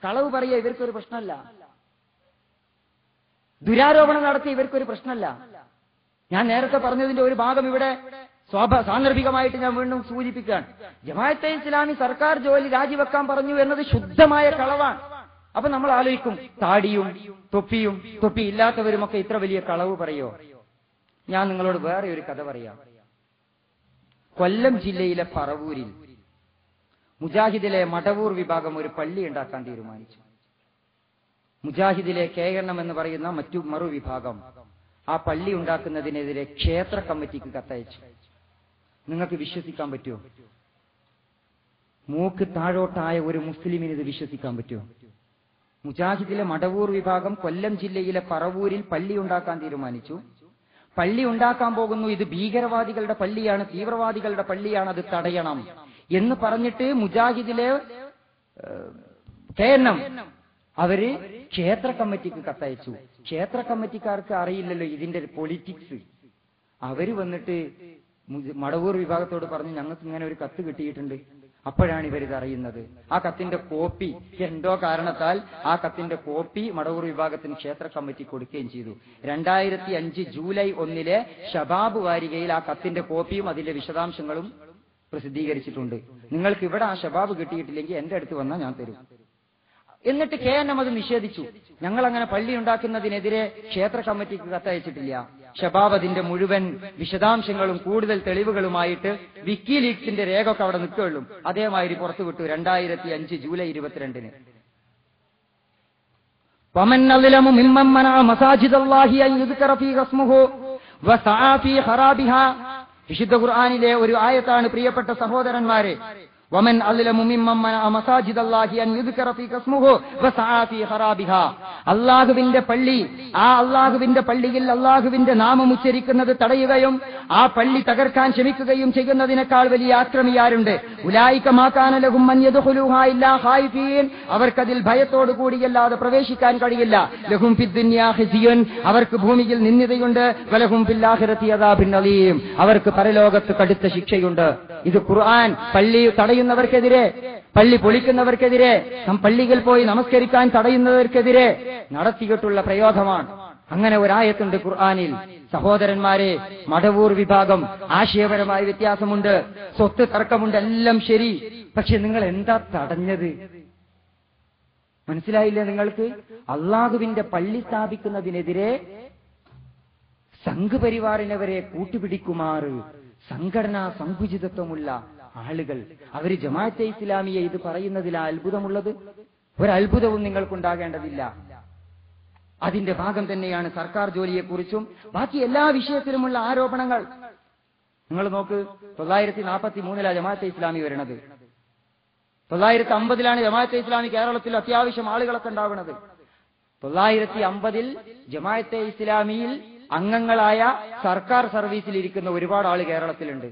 കളവ് പറയുക ഇവർക്കൊരു പ്രശ്നമല്ല, ദുരാരോപണം നടത്തിയ ഇവർക്കൊരു പ്രശ്നമല്ല. ഞാൻ നേരത്തെ പറഞ്ഞതിന്റെ ഒരു ഭാഗം ഇവിടെ സാന്ദർഭികമായിട്ട് ഞാൻ വീണ്ടും സൂചിപ്പിക്കുകയാണ്. ജമാഅത്തെ ഇസ്ലാമി സർക്കാർ ജോലി രാജിവെക്കാൻ പറഞ്ഞു എന്നത് ശുദ്ധമായ കളവാണ്. അപ്പൊ നമ്മൾ ആലോചിക്കും, താടിയും തൊപ്പി ഇല്ലാത്തവരുമൊക്കെ ഇത്ര വലിയ കളവ് പറയോ? ഞാൻ നിങ്ങളോട് വേറെ ഒരു കഥ പറയാം. കൊല്ലം ജില്ലയിലെ പറവൂരിൽ മുജാഹിദിലെ മടവൂർ വിഭാഗം ഒരു പള്ളി ഉണ്ടാക്കാൻ തീരുമാനിച്ചു. മുജാഹിദിലെ KNM എന്ന് പറയുന്ന മറുവിഭാഗം ആ പള്ളി ഉണ്ടാക്കുന്നതിനെതിരെ ക്ഷേത്ര കമ്മിറ്റിക്ക് കത്തയച്ചു. നിങ്ങൾക്ക് വിശ്വസിക്കാൻ പറ്റുമോ? മൂക്ക് താഴോട്ടായ ഒരു മുസ്ലിമിന് ഇത് വിശ്വസിക്കാൻ പറ്റുമോ? മുജാഹിദിലെ മടവൂർ വിഭാഗം കൊല്ലം ജില്ലയിലെ പറവൂരിൽ പള്ളി ഉണ്ടാക്കാൻ തീരുമാനിച്ചു. പള്ളി ഉണ്ടാക്കാൻ പോകുന്നു, ഇത് ഭീകരവാദികളുടെ പള്ളിയാണ്, തീവ്രവാദികളുടെ പള്ളിയാണ്, അത് തടയണം എന്ന് പറഞ്ഞിട്ട് മുജാഹിദിലെ KNM അവര് ക്ഷേത്ര കമ്മിറ്റിക്ക് കത്തയച്ചു. ക്ഷേത്ര കമ്മിറ്റിക്കാർക്ക് അറിയില്ലല്ലോ ഇതിന്റെ പൊളിറ്റിക്സ്. അവര് വന്നിട്ട് മടവൂർ വിഭാഗത്തോട് പറഞ്ഞു, ഞങ്ങൾക്ക് ഇങ്ങനെ ഒരു കത്ത് കിട്ടിയിട്ടുണ്ട്. അപ്പോഴാണ് ഇവരിത് അറിയുന്നത്. ആ കത്തിന്റെ കോപ്പി എന്തോ കാരണത്താൽ ആ കത്തിന്റെ കോപ്പി മടവൂർ വിഭാഗത്തിന് ക്ഷേത്ര കമ്മിറ്റി കൊടുക്കുകയും ചെയ്തു. 2005 ജൂലൈ 1 ഷബാബ് വാരികയിൽ ആ കത്തിന്റെ കോപ്പിയും അതിന്റെ വിശദാംശങ്ങളും പ്രസിദ്ധീകരിച്ചിട്ടുണ്ട്. നിങ്ങൾക്ക് ഇവിടെ ആ ഷബാബ് കിട്ടിയിട്ടില്ലെങ്കിൽ എന്റെ അടുത്ത് വന്നാൽ ഞാൻ തരും. എന്നിട്ട് KNM അത് നിഷേധിച്ചു. ഞങ്ങൾ അങ്ങനെ പള്ളി ഉണ്ടാക്കുന്നതിനെതിരെ ക്ഷേത്ര കമ്മിറ്റിക്ക് കത്തയച്ചിട്ടില്ല. ഷബാബ് അതിന്റെ മുഴുവൻ വിശദാംശങ്ങളും കൂടുതൽ തെളിവുകളുമായിട്ട് വിക്കിലീക്സിന്റെ രേഖയൊക്കെ അവിടെ നിൽക്കുകയുള്ളൂ അതേമാതിരി പുറത്തുവിട്ടു 2005 ജൂലൈ 22. ومن أظلم ممن منع مساجد الله أن يذكر فيها اسمه وسعى في خرابها വിശുദ്ധ ഖുർആനിലെ ഒരു ആയത്താണ് പ്രിയപ്പെട്ട സഹോദരന്മാരെ, വമൻ അസ്ലമു മിമ്മൻ മനഅ മസാജിദല്ലാഹി അൻ യുദ്കറ ഫീഹി ഇസ്മുഹു വസആ ഫീ ഖറാബിഹാ. അല്ലാഹുവിന്റെ പള്ളി, ആ അല്ലാഹുവിന്റെ പള്ളിയിൽ അല്ലാഹുവിന്റെ നാമം ഉച്ചരിക്കുന്നത് തടയുകയും ആ പള്ളി തകർക്കാൻ ശ്രമിക്കുകയും ചെയ്യുന്നതിനേക്കാൾ വലിയ ആക്രമിയാരുണ്ട്? ഉലൈക മാ കാന ലഹും മൻ യദ്ഖുലുഹാ ഇല്ലാ ഖായിഫീൻ. അവർക്കതിൽ ഭയത്തോടു കൂടിയല്ലാതെ പ്രവേശിക്കാൻ കഴിയില്ല. ലഹും ഫിദ് ദുനിയാ ഖിസ്യുൻ. അവർക്ക് ഭൂമിയിൽ നിന്ദിതയുണ്ട്. വലഹും ഫിൽ ആഖിറതി അദാബുൻ അലീം. അവർക്ക് പരലോകത്ത് കടുത്ത ശിക്ഷയുണ്ട്. ഇത് ഖുർആൻ പള്ളി തടയുന്നവർക്കെതിരെ, പള്ളി പൊളിക്കുന്നവർക്കെതിരെ, പള്ളികൾ പോയി നമസ്കരിക്കാൻ തടയുന്നവർക്കെതിരെ നടത്തിയിട്ടുള്ള പ്രയോഗമാണ്. അങ്ങനെ ഒരായത്തുണ്ട് ഖുർആനിൽ. സഹോദരന്മാരെ, മടവൂർ വിഭാഗം ആശയപരമായ വ്യത്യാസമുണ്ട്, സ്വത്ത് തർക്കമുണ്ട്, എല്ലാം ശരി. പക്ഷെ നിങ്ങൾ എന്താ തടഞ്ഞത്? മനസ്സിലായില്ലേ നിങ്ങൾക്ക്? അള്ളാഹുവിന്റെ പള്ളി സ്ഥാപിക്കുന്നതിനെതിരെ സംഘപരിവാറിനെ വരെ കൂട്ടുപിടിക്കുമാറ് സംഘടനാ സങ്കുചിതത്വമുള്ള ആളുകൾ, അവര് ജമാഅത്തെ ഇസ്ലാമിയെ ഇത് പറയുന്നതിലാ അത്ഭുതമുള്ളത്? ഒരത്ഭുതവും നിങ്ങൾക്കുണ്ടാകേണ്ടതില്ല. അതിന്റെ ഭാഗം തന്നെയാണ് സർക്കാർ ജോലിയെക്കുറിച്ചും ബാക്കി എല്ലാ വിഷയത്തിലുമുള്ള ആരോപണങ്ങൾ. നിങ്ങൾ നോക്ക്, 943 ജമാഅത്തെ ഇസ്ലാമി വരുന്നത്, 950 ജമാഅത്തെ ഇസ്ലാമി കേരളത്തിൽ അത്യാവശ്യം ആളുകളൊക്കെ ഉണ്ടാവുന്നത്. 950 ജമാഅത്തെ ഇസ്ലാമിയിൽ അംഗങ്ങളായ സർക്കാർ സർവീസിൽ ഇരിക്കുന്ന ഒരുപാട് ആള് കേരളത്തിലുണ്ട്.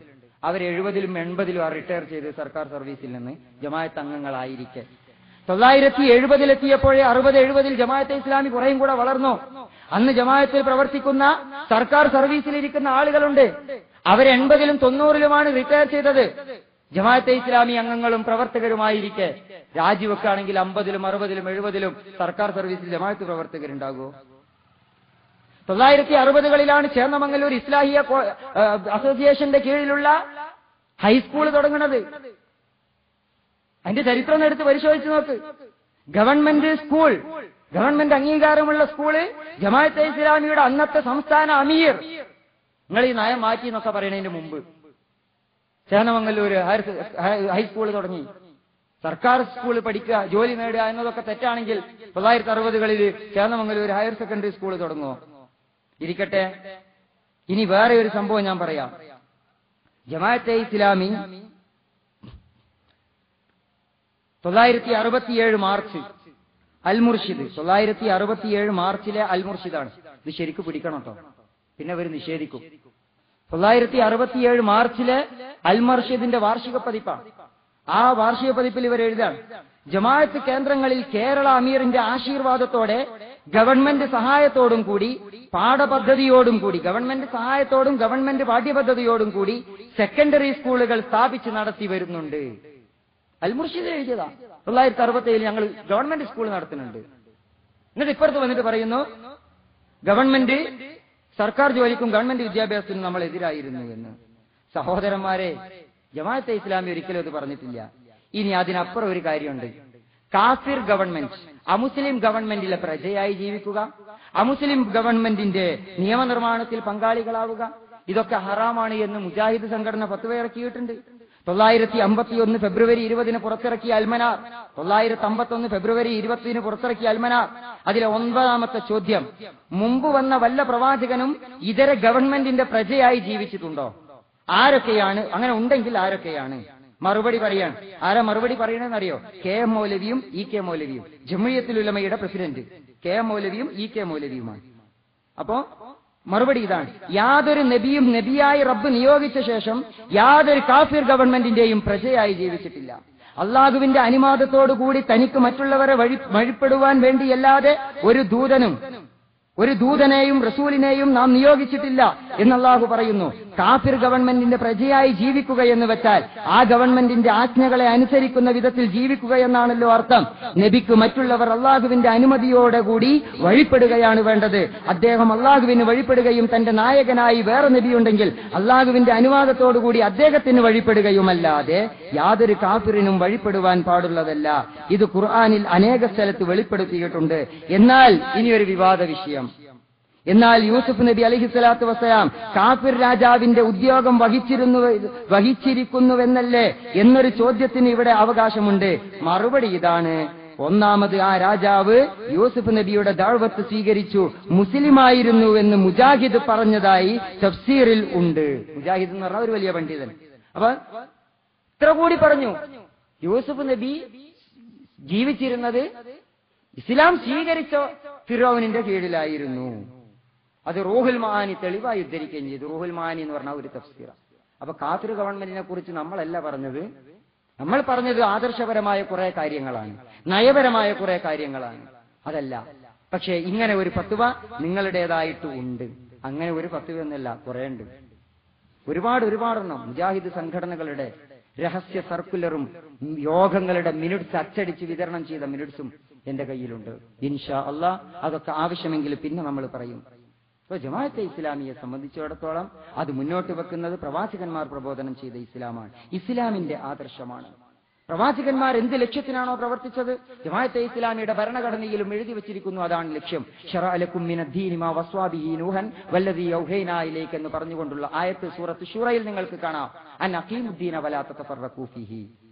അവർ 70-ലും 80-ലും റിട്ടയർ ചെയ്ത് സർക്കാർ സർവീസിൽ നിന്ന് ജമാഅത്ത് അംഗങ്ങളായിരിക്കെ 970-എത്തിയപ്പോഴേ 60-70 ജമാഅത്തെ ഇസ്ലാമി കുറേയും കൂടെ വളർന്നു. അന്ന് ജമാഅത്തിൽ പ്രവർത്തിക്കുന്ന സർക്കാർ സർവീസിലിരിക്കുന്ന ആളുകളുണ്ട്. അവർ 80-ലും 90-ലുമാണ് റിട്ടയർ ചെയ്തത്. ജമാഅത്തെ ഇസ്ലാമി അംഗങ്ങളും പ്രവർത്തകരുമായിരിക്കെ രാജിവെക്കുകയാണെങ്കിൽ 50-ലും 60-ലും 70-ലും സർക്കാർ സർവീസിൽ ജമാഅത്ത് പ്രവർത്തകരുണ്ടാകുമോ? 960-കളിലാണ് ചേന്നമംഗലൂർ ഇസ്ലാഹിയ അസോസിയേഷന്റെ കീഴിലുള്ള ഹൈസ്കൂൾ തുടങ്ങുന്നത്. അതിന്റെ ചരിത്രം എടുത്ത് പരിശോധിച്ച് നോക്ക്. ഗവൺമെന്റ് സ്കൂൾ, ഗവൺമെന്റ് അംഗീകാരമുള്ള സ്കൂള്, ജമാഅത്തെ ഇസ്ലാമിയുടെ അന്നത്തെ സംസ്ഥാന അമീർ നിങ്ങൾ ഈ നയം മാറ്റി എന്നൊക്കെ പറയുന്നതിന് മുമ്പ് ചേന്നമംഗലൂർ ഹൈസ്കൂൾ തുടങ്ങി. സർക്കാർ സ്കൂളിൽ പഠിക്കുക, ജോലി നേടുക എന്നതൊക്കെ തെറ്റാണെങ്കിൽ 960-കളിൽ ചേന്നമംഗലൂർ ഹയർ സെക്കൻഡറി സ്കൂൾ തുടങ്ങുമോ? ഇരിക്കട്ടെ. ഇനി വേറെ ഒരു സംഭവം ഞാൻ പറയാം. ജമാഅത്തെ ഇസ്ലാമി 967 മാർച്ച് അൽ-മുർഷിദ്, 967 മാർച്ചിലെ അൽ-മുർഷിദാണ്. ഇത് ശരിക്കും പിടിക്കണം കേട്ടോ, പിന്നെ അവർ നിഷേധിക്കും. 967 മാർച്ചിലെ അൽ-മുർഷിദിന്റെ വാർഷിക പതിപ്പാണ്. ആ വാർഷിക പതിപ്പിൽ ഇവർ എഴുതാണ്, ജമാഅത്ത് കേന്ദ്രങ്ങളിൽ കേരള അമീറിന്റെ ആശീർവാദത്തോടെ ഗവൺമെന്റ് സഹായത്തോടും കൂടി പാഠപദ്ധതിയോടും കൂടി, ഗവൺമെന്റ് സഹായത്തോടും ഗവൺമെന്റ് പാഠ്യപദ്ധതിയോടും കൂടി സെക്കൻഡറി സ്കൂളുകൾ സ്ഥാപിച്ച് നടത്തി വരുന്നുണ്ട്. അൽ-മുർഷിദ് എഴുതിയതാ. 967 ഞങ്ങൾ ഗവൺമെന്റ് സ്കൂൾ നടത്തുന്നുണ്ട്. എന്നിട്ട് ഇപ്പുറത്ത് വന്നിട്ട് പറയുന്നു ഗവൺമെന്റ് സർക്കാർ ജോലിക്കും ഗവൺമെന്റ് വിദ്യാഭ്യാസത്തിനും നമ്മൾ എതിരായിരുന്നു എന്ന്. സഹോദരന്മാരെ, ജമാഅത്തെ ഇസ്ലാമി ഒരിക്കലും അത് പറഞ്ഞിട്ടില്ല. ഇനി അതിനപ്പുറം ഒരു കാര്യമുണ്ട്. കാഫിർ ഗവൺമെന്റ്, അമുസ്ലിം ഗവൺമെന്റിലെ പ്രജയായി ജീവിക്കുക, അമുസ്ലിം ഗവൺമെന്റിന്റെ നിയമനിർമ്മാണത്തിൽ പങ്കാളികളാവുക, ഇതൊക്കെ ഹറാമാണ് എന്ന് മുജാഹിദ് സംഘടന ഫത്വ ഇറക്കിയിട്ടുണ്ട്. 951 ഫെബ്രുവരി 20 പുറത്തിറക്കിയ അൽമനാർ, 951 ഫെബ്രുവരി 20 പുറത്തിറക്കിയ അൽമനാർ, അതിലെ 9ാമത്തെ ചോദ്യം, മുമ്പ് വന്ന വല്ല പ്രവാചകനും ഇതര ഗവൺമെന്റിന്റെ പ്രജയായി ജീവിച്ചിട്ടുണ്ടോ? ആരൊക്കെയാണ്? അങ്ങനെ ഉണ്ടെങ്കിൽ ആരൊക്കെയാണ്? മറുപടി പറയാണ്. ആരാ മറുപടി പറയണെന്നറിയോ? കെ എം മൗലവിയും ഇ കെ മൗലവിയും, ജംഇയ്യത്തുൽ ഉലമയുടെ പ്രസിഡന്റ് കെ എം മൗലവിയും ഇ കെ മൗലവിയുമാണ്. അപ്പോ മറുപടി ഇതാണ്, യാതൊരു നബിയും നബിയായി റബ്ബ് നിയോഗിച്ച ശേഷം യാതൊരു കാഫിർ ഗവൺമെന്റിന്റെയും പ്രജയായി ജീവിച്ചിട്ടില്ല. അള്ളാഹുവിന്റെ അനുവാദത്തോടുകൂടി തനിക്ക് മറ്റുള്ളവരെ വഴിപ്പെടുവാൻ വേണ്ടിയല്ലാതെ ഒരു ദൂതനെയും റസൂലിനെയും നാം നിയോഗിച്ചിട്ടില്ല എന്ന് അള്ളാഹു പറയുന്നു. കാഫിർ ഗവൺമെന്റിന്റെ പ്രജയായി ജീവിക്കുക എന്ന് വെച്ചാൽ ആ ഗവൺമെന്റിന്റെ ആജ്ഞകളെ അനുസരിക്കുന്ന വിധത്തിൽ ജീവിക്കുക എന്നാണല്ലോ അർത്ഥം. നബിക്ക് മറ്റുള്ളവർ അള്ളാഹുവിന്റെ അനുമതിയോടുകൂടി വഴിപ്പെടുകയാണ് വേണ്ടത്. അദ്ദേഹം അള്ളാഹുവിന് വഴിപ്പെടുകയും തന്റെ നായകനായി വേറെ നബിയുണ്ടെങ്കിൽ അള്ളാഹുവിന്റെ അനുവാദത്തോടുകൂടി അദ്ദേഹത്തിന് വഴിപ്പെടുകയുമല്ലാതെ യാതൊരു കാഫിറിനും വഴിപ്പെടുവാൻ പാടുള്ളതല്ല. ഇത് ഖുർആനിൽ അനേക സ്ഥലത്ത് വെളിപ്പെടുത്തിയിട്ടുണ്ട്. എന്നാൽ ഇനിയൊരു വിവാദ വിഷയം. എന്നാൽ യൂസുഫ് നബി അലൈഹിസ്സലാത്തു വസ്സലാം കാഫിർ രാജാവിന്റെ ഉദ്യോഗം വഹിച്ചിരിക്കുന്നുവെന്നല്ലേ എന്നൊരു ചോദ്യത്തിന് ഇവിടെ അവകാശമുണ്ട്. മറുപടി ഇതാണ്, ഒന്നാമത് ആ രാജാവ് യൂസുഫ് നബിയുടെ ദഅവത്ത് സ്വീകരിച്ചു, മുസ്ലിമായിരുന്നു എന്ന് മുജാഹിദ് പറഞ്ഞതായി തഫ്സീറിൽ ഉണ്ട്. മുജാഹിദ് എന്ന് പറഞ്ഞ ഒരു വലിയ പണ്ഡിതൻ. അപ്പൊ ഇത്ര കൂടി പറഞ്ഞു, യൂസുഫ് നബി ജീവിച്ചിരുന്നത് ഇസ്ലാം സ്വീകരിച്ച ഫിറൗനിന്റെ കീഴിലായിരുന്നു. അത് റൂഹുൽ മആനി തെളിവായി ഉദ്ധരിക്കുകയും ചെയ്തു. റൂഹുൽ മആനി എന്ന് പറഞ്ഞ ഒരു തഫ്സീറ. അപ്പൊ കാഫിർ ഗവൺമെന്റിനെ കുറിച്ച് നമ്മളല്ല പറഞ്ഞത്, നമ്മൾ പറഞ്ഞത് ആദർശപരമായ കുറെ കാര്യങ്ങളാണ്, നയപരമായ കുറെ കാര്യങ്ങളാണ്, അതല്ല. പക്ഷേ ഇങ്ങനെ ഒരു ഫത്വ നിങ്ങളുടേതായിട്ട് ഉണ്ട്. അങ്ങനെ ഒരു ഫത്വ എന്നല്ല, കുറെ ഉണ്ട്, ഒരുപാടെണ്ണം. മുജാഹിദ് സംഘടനകളുടെ രഹസ്യ സർക്കുലറും യോഗങ്ങളുടെ മിനിറ്റ്സ് അച്ചടിച്ച് വിതരണം ചെയ്ത മിനിറ്റ്സും എന്റെ കയ്യിലുണ്ട്. ഇൻഷാ അല്ലാഹ് അതൊക്കെ ആവശ്യമെങ്കിൽ പിന്നെ നമ്മൾ പറയും. അപ്പൊ ജമാഅത്തെ ഇസ്ലാമിയെ സംബന്ധിച്ചിടത്തോളം അത് മുന്നോട്ട് വെക്കുന്നത് പ്രവാചകന്മാർ പ്രബോധനം ചെയ്ത ഇസ്ലാമാണ്, ഇസ്ലാമിന്റെ ആദർശമാണ്. പ്രവാചകന്മാർ എന്ത് ലക്ഷ്യത്തിനാണോ പ്രവർത്തിച്ചത്, ജമാഅത്തെ ഇസ്ലാമിയുടെ ഭരണഘടനയിലും എഴുതി വെച്ചിരിക്കുന്നു, അതാണ് ലക്ഷ്യം. ശറഅ ലക്കും മിനദ്ദീനി മാ വസ്വാ ബിഹി നൂഹൻ വല്ലദീ യൗഹൈനാ ഇലൈക എന്ന് പറഞ്ഞുകൊണ്ടുള്ള ആയത്ത് സൂറത്ത് ശൂറയിൽ നിങ്ങൾക്ക് കാണാം. അൻ അഖീമുദ്ദീന വലാ തതഫറഖൂ ഫീഹി.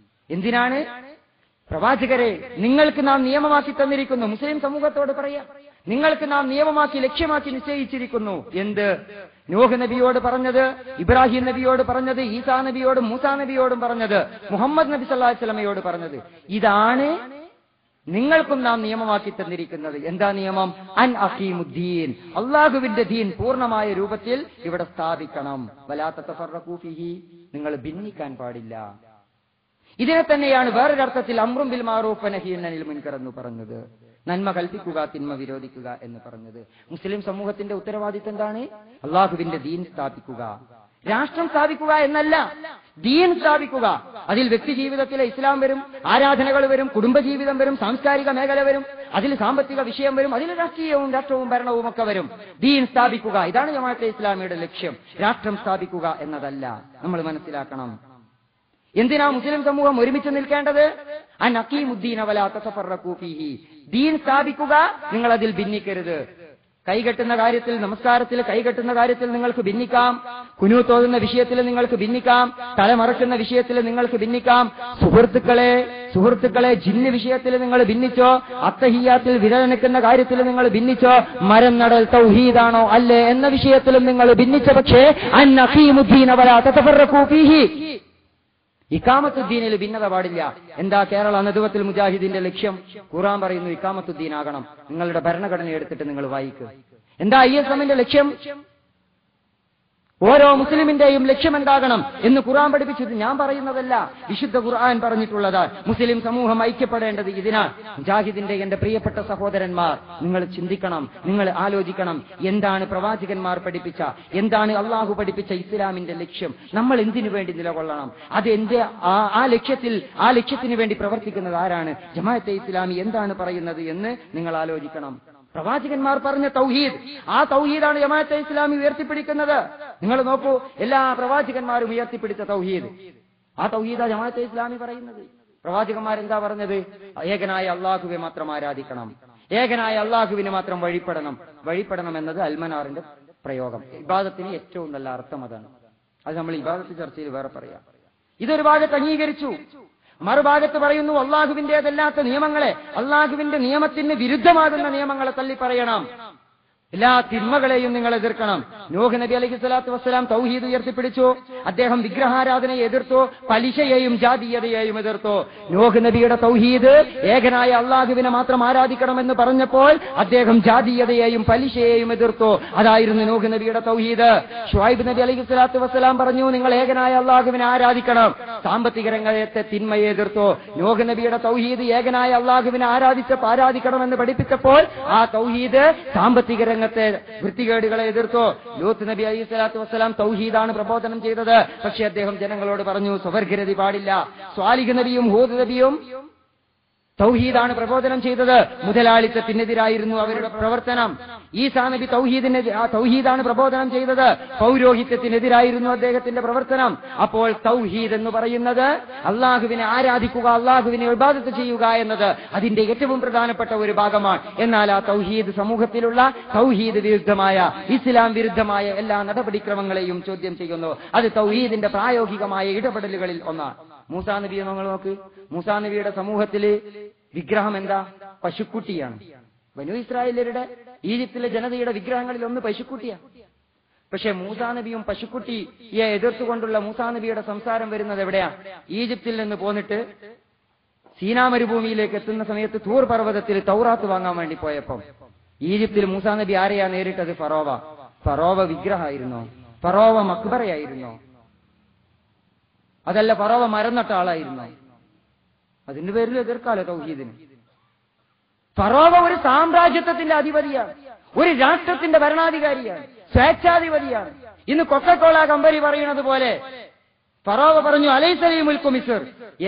എന്തിനാണ്? പ്രവാചകരെ, നിങ്ങൾക്ക് നാം നിയമമാക്കി തന്നിരിക്കുന്നു. മുസ്ലിം സമൂഹത്തോട് പറയാം, നിങ്ങൾക്ക് നാം നിയമമാക്കി ലക്ഷ്യമാക്കി നിശ്ചയിച്ചിരിക്കുന്നു. എന്ത്? നൂഹ് നബിയോട് പറഞ്ഞത്, ഇബ്രാഹിം നബിയോട് പറഞ്ഞത്, ഈസാ നബിയോടും മൂസാ നബിയോടും പറഞ്ഞത്, മുഹമ്മദ് നബി സല്ലല്ലാഹു അലൈഹി വസല്ലമയോട് പറഞ്ഞത്, ഇതാണ് നിങ്ങൾക്കും നാം നിയമമാക്കി തന്നിരിക്കുന്നത്. എന്താ നിയമം? അൻ അഖീമുദ്ദീൻ, അല്ലാഹുവിന്റെ ദീൻ പൂർണ്ണമായ രൂപത്തിൽ ഇവിടെ സ്ഥാപിക്കണം. വലാ തതഫറഖൂ ഫീഹി, നിങ്ങൾ ഭിന്നിക്കാൻ പാടില്ല. ഇതിനെ തന്നെയാണ് വേറൊരർത്ഥത്തിൽ അംറും ബിൽ മഅറൂഫ് വനഹ്യുൻ അനിൽ മുൻകർ എന്ന് പറഞ്ഞത്. നന്മ കൽപ്പിക്കുക, തിന്മ വിരോധിക്കുക എന്ന് പറഞ്ഞത്. മുസ്ലിം സമൂഹത്തിന്റെ ഉത്തരവാദിത്തം എന്താണ്? അള്ളാഹുവിന്റെ ദീൻ സ്ഥാപിക്കുക, രാഷ്ട്രം സ്ഥാപിക്കുക എന്നല്ല, ദീൻ സ്ഥാപിക്കുക. അതിൽ വ്യക്തി ജീവിതത്തിലെ ഇസ്ലാം വരും, ആരാധനകൾ വരും, കുടുംബജീവിതം വരും, സാംസ്കാരിക മേഖല വരും, അതിൽ സാമ്പത്തിക വിഷയം വരും, അതിൽ രാഷ്ട്രവും ഭരണവും ഒക്കെ വരും. ദീൻ സ്ഥാപിക്കുക, ഇതാണ് ജമാഅത്തെ ഇസ്ലാമിയുടെ ലക്ഷ്യം. രാഷ്ട്രം സ്ഥാപിക്കുക എന്നതല്ല, നമ്മൾ മനസ്സിലാക്കണം. എന്തിനാ മുസ്ലിം സമൂഹം ഒരുമിച്ച് നിൽക്കേണ്ടത്? അൻ അഖീമുദ്ദീന വലാ തതഫറഖൂ ഫീഹി, ദീൻ സ്ഥാപിക്കുക, നിങ്ങൾ അതിൽ ഭിന്നിക്കരുത്. കൈകെട്ടുന്ന കാര്യത്തിൽ, നമസ്കാരത്തിൽ കൈകെട്ടുന്ന കാര്യത്തിൽ നിങ്ങൾക്ക് ഭിന്നിക്കാം, കുനൂത്ത് ഓതുന്ന വിഷയത്തിൽ നിങ്ങൾക്ക് ഭിന്നിക്കാം, തലമറക്കുന്ന വിഷയത്തിൽ നിങ്ങൾക്ക് ഭിന്നിക്കാം. സുഹൃത്തുക്കളെ ജിന്ന് വിഷയത്തിൽ നിങ്ങൾ ഭിന്നിച്ചോ, അത്തഹിയ്യാത്തിൽ വിരലനക്കുന്ന കാര്യത്തിൽ നിങ്ങൾ ഭിന്നിച്ചോ, മരം നടൽ തൗഹീദാണോ അല്ലേ എന്ന വിഷയത്തിലും നിങ്ങൾ ഭിന്നിച്ച പക്ഷേ അൻ അഖീമുദ്ദീന വലാ തതഫറഖൂ ഫീഹി, ഇഖാമത്തുദ്ദീനിൽ ഭിന്നത പാടില്ല. എന്താ കേരള നദുവത്തുൽ മുജാഹിദിന്റെ ലക്ഷ്യം? ഖുർആൻ പറയുന്നു ഇഖാമത്തുദ്ദീൻ ആകണം. നിങ്ങളുടെ ഭരണഘടന എടുത്തിട്ട് നിങ്ങൾ വായിക്കുക. എന്താ ISMന്റെ ലക്ഷ്യം? ഓരോ മുസ്ലിമിന്റെയും ലക്ഷ്യം എന്താകണം എന്ന് ഖുർആൻ പഠിപ്പിച്ചത് ഞാൻ പറയുന്നതല്ല, വിശുദ്ധ ഖുർആൻ പറഞ്ഞിട്ടുള്ളത്. മുസ്ലിം സമൂഹം ഐക്യപ്പെടേണ്ടത് ഇതിനാൽ. മുജാഹിദിന്റെ എന്റെ പ്രിയപ്പെട്ട സഹോദരന്മാർ, നിങ്ങൾ ചിന്തിക്കണം, നിങ്ങൾ ആലോചിക്കണം, എന്താണ് പ്രവാചകന്മാർ പഠിപ്പിച്ച, എന്താണ് അള്ളാഹു പഠിപ്പിച്ച ഇസ്ലാമിന്റെ ലക്ഷ്യം? നമ്മൾ എന്തിനു വേണ്ടി നിലകൊള്ളണം? അത് ആ ലക്ഷ്യത്തിന് വേണ്ടി പ്രവർത്തിക്കുന്നത് ആരാണ്? ജമാഅത്തെ ഇസ്ലാമി എന്താണ് പറയുന്നത് എന്ന് നിങ്ങൾ ആലോചിക്കണം. പ്രവാചകന്മാർ പറഞ്ഞ തൗഹീദ്, ആ തൗഹീദാണ് ജമാഅത്തെ ഇസ്ലാമി ഉയർത്തിപ്പിടിക്കുന്നത്. നിങ്ങൾ നോക്കൂ, എല്ലാ പ്രവാചകന്മാരും ഉയർത്തിപ്പിടിച്ച തൗഹീദ്, ആ തൗഹീദാ ജമാഅത്തെ ഇസ്ലാമി പറയുന്നത്. പ്രവാചകന്മാരെന്താ പറഞ്ഞത്? ഏകനായ അള്ളാഹുവെ മാത്രം ആരാധിക്കണം, ഏകനായ അള്ളാഹുവിന് മാത്രം വഴിപ്പെടണം എന്നത് അൽമനാറിന്റെ പ്രയോഗം. ഇബാദത്തിന് ഏറ്റവും നല്ല അർത്ഥം അതാണ്. അത് നമ്മൾ ഇബാദത്ത് ചർച്ചയിൽ വേറെ പറയാം. ഇതൊരു ഭാഗത്ത് അംഗീകരിച്ചു. മറുഭാഗത്ത് പറയുന്നു അള്ളാഹുവിന്റേതല്ലാത്ത നിയമങ്ങളെ, അള്ളാഹുവിന്റെ നിയമത്തിന് വിരുദ്ധമാകുന്ന നിയമങ്ങളെ തള്ളിപ്പറയണം, എല്ലാ തിന്മകളെയും നിങ്ങൾ എതിർക്കണം. നൂഹ് നബി അലൈഹി സ്വലാത്തു വസ്സലാം തൗഹീദ് ഉയർത്തിപ്പിടിച്ചു. അദ്ദേഹം വിഗ്രഹാരാധനയെ എതിർത്തു, പലിശയെയും ജാതീയതയെയും എതിർത്തു. നൂഹ് നബിയുടെ തൗഹീദ് ഏകനായ അള്ളാഹുവിനെ മാത്രം ആരാധിക്കണമെന്ന് പറഞ്ഞപ്പോൾ അദ്ദേഹം ജാതീയതയെയും പലിശയെയും എതിർത്തു. അതായിരുന്നു നൂഹ് നബിയുടെ തൗഹീദ്. ശുഐബ് നബി അലൈഹി സ്വലാത്തു വസ്സലാം പറഞ്ഞു നിങ്ങൾ ഏകനായ അള്ളാഹുവിനെ ആരാധിക്കണം, സാമ്പത്തിക രംഗത്തെ തിന്മയെ എതിർത്തു. നൂഹ് നബിയുടെ തൗഹീദ് ഏകനായ അള്ളാഹുവിനെ ആരാധിക്കണമെന്ന് പഠിപ്പിച്ചപ്പോൾ ആ തൗഹീദ് സാമ്പത്തിക രംഗത്തെ വൃത്തികേടുകളെ എതിർത്തു. ലൂത്ത് നബി അലൈഹി സ്വലാത്തു വസ്സലാം തൗഹീദാണ് പ്രബോധനം ചെയ്തത്. പക്ഷെ അദ്ദേഹം ജനങ്ങളോട് പറഞ്ഞു സ്വവർഗരതി പാടില്ല. സ്വാലിഹ് നബിയും ഹൂദ് നബിയും തൗഹീദാണ് പ്രബോധനം ചെയ്തത്. മുതലാളിത്തത്തിനെതിരായിരുന്നു അവരുടെ പ്രവർത്തനം. ഈസാ നബി തൗഹീദാണ് പ്രബോധനം ചെയ്തത്. പൗരോഹിത്യത്തിനെതിരായിരുന്നു അദ്ദേഹത്തിന്റെ പ്രവർത്തനം. അപ്പോൾ തൗഹീദ് എന്ന് പറയുന്നത് അള്ളാഹുവിനെ ആരാധിക്കുക, അള്ളാഹുവിനെ ഇബാദത്ത് ചെയ്യുക എന്നത് അതിന്റെ ഏറ്റവും പ്രധാനപ്പെട്ട ഒരു ഭാഗമാണ്. എന്നാൽ ആ തൗഹീദ് സമൂഹത്തിലുള്ള തൗഹീദ് വിരുദ്ധമായ, ഇസ്ലാം വിരുദ്ധമായ എല്ലാ നടപടിക്രമങ്ങളെയും ചോദ്യം ചെയ്യുന്നു. അത് തൗഹീദിന്റെ പ്രായോഗികമായ ഇടപെടലുകളിൽ ഒന്നാണ്. മൂസാ നബിയെ നമ്മൾ നോക്ക്. മൂസാ നബിയുടെ സമൂഹത്തില് വിഗ്രഹം എന്താ? പശുക്കുട്ടിയാണ്. ബനൂ ഇസ്രായേലരുടെ, ഈജിപ്തിലെ ജനതയുടെ വിഗ്രഹങ്ങളിൽ ഒന്ന് പശുക്കുട്ടിയാണ്. പക്ഷെ മൂസാ നബിയും പശുക്കുട്ടിയെ എതിർത്തുകൊണ്ടുള്ള മൂസാ നബിയുടെ സംസാരം വരുന്നത് എവിടെയാ? ഈജിപ്തിൽ നിന്ന് പോന്നിട്ട് സീനാ മരുഭൂമിയിലേക്ക് എത്തുന്ന സമയത്ത് തൂർ പർവ്വതത്തിൽ തൗറാത്ത് വാങ്ങാൻ വേണ്ടി പോയപ്പം ഈജിപ്തിൽ മൂസാ നബി ആരെയാ നേരിട്ടത്? ഫറോവ. ഫറോവ വിഗ്രഹമായിരുന്നോ? ഫറോവ മക്ബറയായിരുന്നോ? അതല്ല ഫറോവ മരം നട്ട ആളായിരുന്നോ? അതിന്റെ പേരിൽ എതിർക്കാലോ തൗഹീദിന്? ഫറോവ ഒരു സാമ്രാജ്യത്വത്തിന്റെ അധിപതിയാണ്, ഒരു രാഷ്ട്രത്തിന്റെ ഭരണാധികാരിയാണ്, സ്വേച്ഛാധിപതിയാണ്. ഇന്ന് കൊക്കക്കോള കമ്പനി പറയുന്നത് പോലെ ഫറോവ പറഞ്ഞു, അലൈസലി മുൽക്കു മിസ്ർ,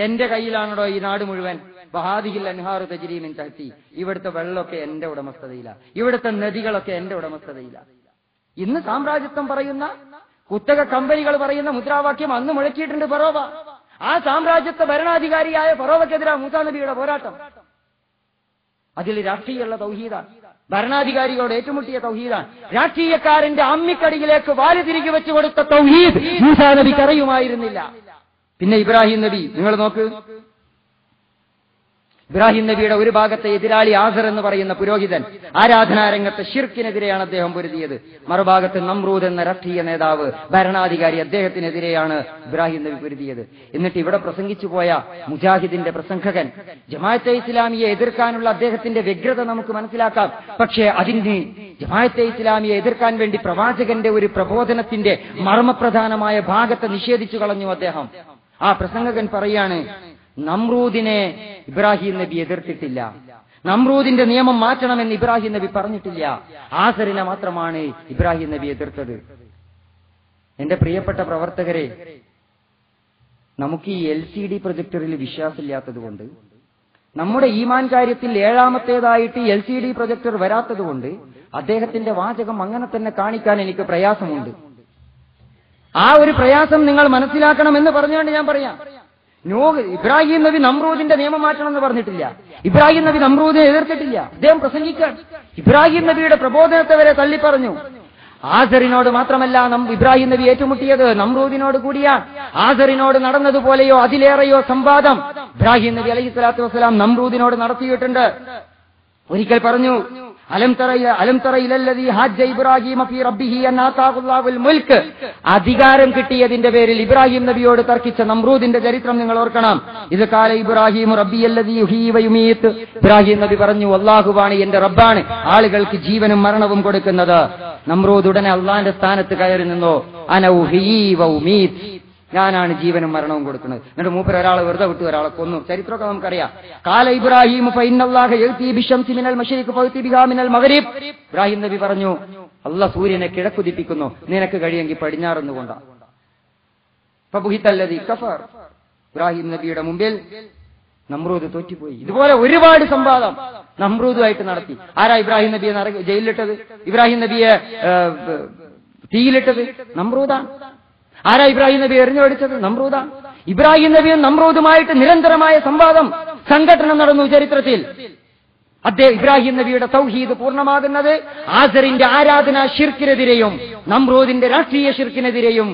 എന്റെ കയ്യിലാണോ ഈ നാട് മുഴുവൻ? ബഹാദിഹിൽ അൻഹാറു തജ്രി മിൻ തഹ്തി, ഇവിടുത്തെ വെള്ളമൊക്കെ എന്റെ ഉടമസ്ഥതയില്ല, ഇവിടുത്തെ നദികളൊക്കെ എന്റെ ഉടമസ്ഥതയില്ല. ഇന്ന് സാമ്രാജ്യത്വം പറയുന്ന, കുത്തക കമ്പനികൾ പറയുന്ന മുദ്രാവാക്യം അന്ന് മുഴക്കിയിട്ടുണ്ട് ഫറോവ. ആ സാമ്രാജ്യത്വ ഭരണാധികാരിയായ ഫറോവക്കെതിരാ മൂസാ നബിയുടെ പോരാട്ടം. അതിൽ രാഷ്ട്രീയമുള്ള തൗഹീദാണ്, ഭരണാധികാരിയോട് ഏറ്റുമുട്ടിയ തൗഹീദാണ്, രാഷ്ട്രീയക്കാരന്റെ അമ്മിക്കടിയിലേക്ക് വാല് തിരികെ വെച്ചു കൊടുത്ത തൗഹീദ് മൂസാ നബിക്ക് അറിയുമായിരുന്നില്ല. പിന്നെ ഇബ്രാഹിം നബി, നിങ്ങൾ നോക്ക്, ഇബ്രാഹിം നബിയുടെ ഒരു ഭാഗത്തെ എതിരാളി ആസർ എന്ന് പറയുന്ന പുരോഹിതൻ, ആരാധനാരംഗത്തെ ഷിർക്കിനെതിരെയാണ് അദ്ദേഹം പൊരുതിയത്. മറുഭാഗത്ത് നമ്രൂദ് എന്ന രാഷ്ട്രീയ നേതാവ്, ഭരണാധികാരി, അദ്ദേഹത്തിനെതിരെയാണ് ഇബ്രാഹിം നബി പൊരുതിയത്. എന്നിട്ട് ഇവിടെ പ്രസംഗിച്ചു പോയ മുജാഹിദിന്റെ പ്രസംഗകൻ, ജമാഅത്തെ ഇസ്ലാമിയെ എതിർക്കാനുള്ള അദ്ദേഹത്തിന്റെ വ്യഗ്രത നമുക്ക് മനസ്സിലാക്കാം. പക്ഷേ അതിന് ജമാഅത്തെ ഇസ്ലാമിയെ എതിർക്കാൻ വേണ്ടി പ്രവാചകന്റെ ഒരു പ്രബോധനത്തിന്റെ മർമ്മപ്രധാനമായ ഭാഗത്തെ നിഷേധിച്ചു കളഞ്ഞു അദ്ദേഹം. ആ പ്രസംഗകൻ പറയാണ്, നമ്രൂദിനെ ഇബ്രാഹിം നബി എതിർത്തിട്ടില്ല, നമ്രൂദിന്റെ നിയമം മാറ്റണമെന്ന് ഇബ്രാഹിം നബി പറഞ്ഞിട്ടില്ല, ആസറിനെ മാത്രമാണ് ഇബ്രാഹിം നബി എതിർത്തത്. എന്റെ പ്രിയപ്പെട്ട പ്രവർത്തകരെ, നമുക്ക് ഈ LCD പ്രൊജക്ടറിൽ വിശ്വാസമില്ലാത്തതുകൊണ്ട്, നമ്മുടെ ഈമാൻ കാര്യത്തിൽ ഏഴാമത്തേതായിട്ട് LCD പ്രൊജക്ടർ വരാത്തതുകൊണ്ട് അദ്ദേഹത്തിന്റെ വാചകം അങ്ങനെ തന്നെ കാണിക്കാൻ എനിക്ക് പ്രയാസമുണ്ട്. ആ ഒരു പ്രയാസം നിങ്ങൾ മനസ്സിലാക്കണമെന്ന് പറഞ്ഞുകൊണ്ട് ഞാൻ പറയാം. ഇബ്രാഹിം നബി നമ്രൂദിന്റെ നിയമം മാറ്റണമെന്ന് പറഞ്ഞിട്ടില്ല, ഇബ്രാഹിം നബി നമ്രൂദിനെ എതിർത്തിട്ടില്ല. അദ്ദേഹം പ്രസംഗിക്കാൻ ഇബ്രാഹിം നബിയുടെ പ്രബോധനത്തെ വരെ തള്ളിപ്പറഞ്ഞു. ആസറിനോട് മാത്രമല്ല ഇബ്രാഹിം നബി ഏറ്റുമുട്ടിയത്, നമ്രൂദിനോട് കൂടിയാണ്. ആസറിനോട് നടന്നതുപോലെയോ അതിലേറെയോ സംവാദം ഇബ്രാഹിം നബി അലൈഹി സ്വലാത്തു വസ്സലാം നമ്രൂദിനോട് നടത്തിയിട്ടുണ്ട്. ഒരിക്കൽ പറഞ്ഞു, അലം തറ ഇലല്ലദീ ഹജ്ജ ഇബ്രാഹിമ ഫീ റബ്ബിഹി അൻ ആതാഹുല്ലാഹുൽ മുൽക്ക്, അധികാരം കിട്ടിയതിന്റെ പേരിൽ ഇബ്രാഹിം നബിയോട് തർക്കിച്ച നമ്രൂദിന്റെ ചരിത്രം നിങ്ങൾ ഓർക്കണം. ഇത് കാല ഇബ്രാഹിം റബ്ബിയല്ലദീ യുഹീ വയുമീത്ത്, ഇബ്രാഹിം നബി പറഞ്ഞു, അല്ലാഹുവാണ് എന്റെ റബ്ബാണ്, ആളുകൾക്ക് ജീവനും മരണവും കൊടുക്കുന്നത്. നമ്രൂദ് ഉടനെ അള്ളാന്റെ സ്ഥാനത്ത് കയറി നിന്നോ, അന ഉഹീ വഉമീത്ത്, ഞാനാണ് ജീവനും മരണവും കൊടുക്കുന്നത്. എന്നിട്ട് മൂപ്പർ ഒരാളെ വെറുതെ വിട്ടു, ഒരാളെ കൊന്നു. ചരിത്രമൊക്കെ നമുക്കറിയാം. കാല ഇബ്രാഹിം ഫഇന്നല്ലാഹ യഅതി ബിശംസി മിനൽ മശ്രിഖ് ഫഅതി ബിഹാ മിനൽ മഗ്രിബ്, ഇബ്രാഹിം നബി പറഞ്ഞു, അല്ലാഹ് സൂര്യനെ കിഴക്കുദിപ്പിക്കുന്നു, നിനക്ക് കഴിയെങ്കിൽ പടിഞ്ഞാറെന്ന് കൊണ്ടാ. ഫബുഹിതല്ലദീ കഫർ, ഇബ്രാഹിം നബിയുടെ മുമ്പിൽ നമ്രൂദ് തോറ്റുപോയി. ഇതുപോലെ ഒരുപാട് സംവാദം നമ്രൂദുമായിട്ട് നടത്തി. ആരാ ഇബ്രാഹിം നബിയെ ജയിലിലിട്ടത്? ഇബ്രാഹിം നബിയെ തീയിലിട്ടത് നമ്രൂദാണ്. ആരാ ഇബ്രാഹിം നബി എറിഞ്ഞോടിച്ചത്? നമ്രൂദാണ്. ഇബ്രാഹിം നബിയും നമ്രൂദുമായിട്ട് നിരന്തരമായ സംവാദം, സംഘടന നടന്നു ചരിത്രത്തിൽ. ഇബ്രാഹിം നബിയുടെ തൗഹീദ് പൂർണ്ണമാകുന്നത് ആസറിന്റെ ആരാധനാ ശിർക്കിനെതിരെയും നമ്രൂദിന്റെ രാഷ്ട്രീയ ശിർക്കിനെതിരെയും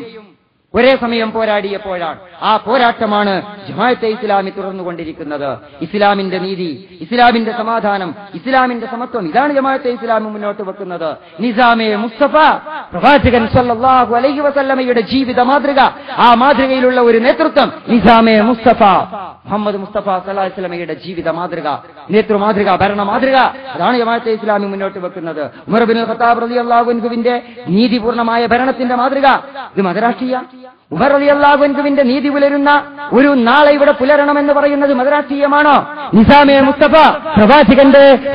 ഒരേ സമയം പോരാടിയപ്പോഴാണ്. ആ പോരാട്ടമാണ് ജമാഅത്തെ ഇസ്ലാമി തുടർന്നുകൊണ്ടിരിക്കുന്നത്. ഇസ്ലാമിന്റെ നീതി, ഇസ്ലാമിന്റെ സമാധാനം, ഇസ്ലാമിന്റെ സമത്വം, ഇതാണ് ജമാഅത്തെ ഇസ്ലാമി മുന്നോട്ട് വെക്കുന്നത്. നിസാമെ മുസ്തഫ, പ്രവാചകൻ സല്ലല്ലാഹു അലൈഹി വസല്ലമയുടെ ജീവിത മാതൃക, ആ മാതൃകയിലുള്ള ഒരു നേതൃത്വം നിസാമെ മുസ്തഫ, മുഹമ്മദ് മുസ്തഫ സല്ലല്ലാഹു അലൈഹി വസല്ലമയുടെ ജീവിത മാതൃക, നേതൃമാതൃക, ഭരണ മാതൃക, അതാണ് ജമാഅത്തെ ഇസ്ലാമി മുന്നോട്ട് വെക്കുന്നത്. ഉമർ ഇബ്നുൽ ഖത്താബ് റളിയല്ലാഹു അൻഹുവിന്റെ നീതിപൂർണമായ ഭരണത്തിന്റെ മാതൃക, ഇത് മതരാഷ്ട്രീയ. ഉമർ റളിയല്ലാഹു അൻഹുവിന്റെ നീതി പുലരുന്ന ഒരു നാളെ ഇവിടെ പുലരണമെന്ന് പറയുന്നത് മതരാഷ്ട്രീയമാണോ? നിസാമെ മുസ്തഫ,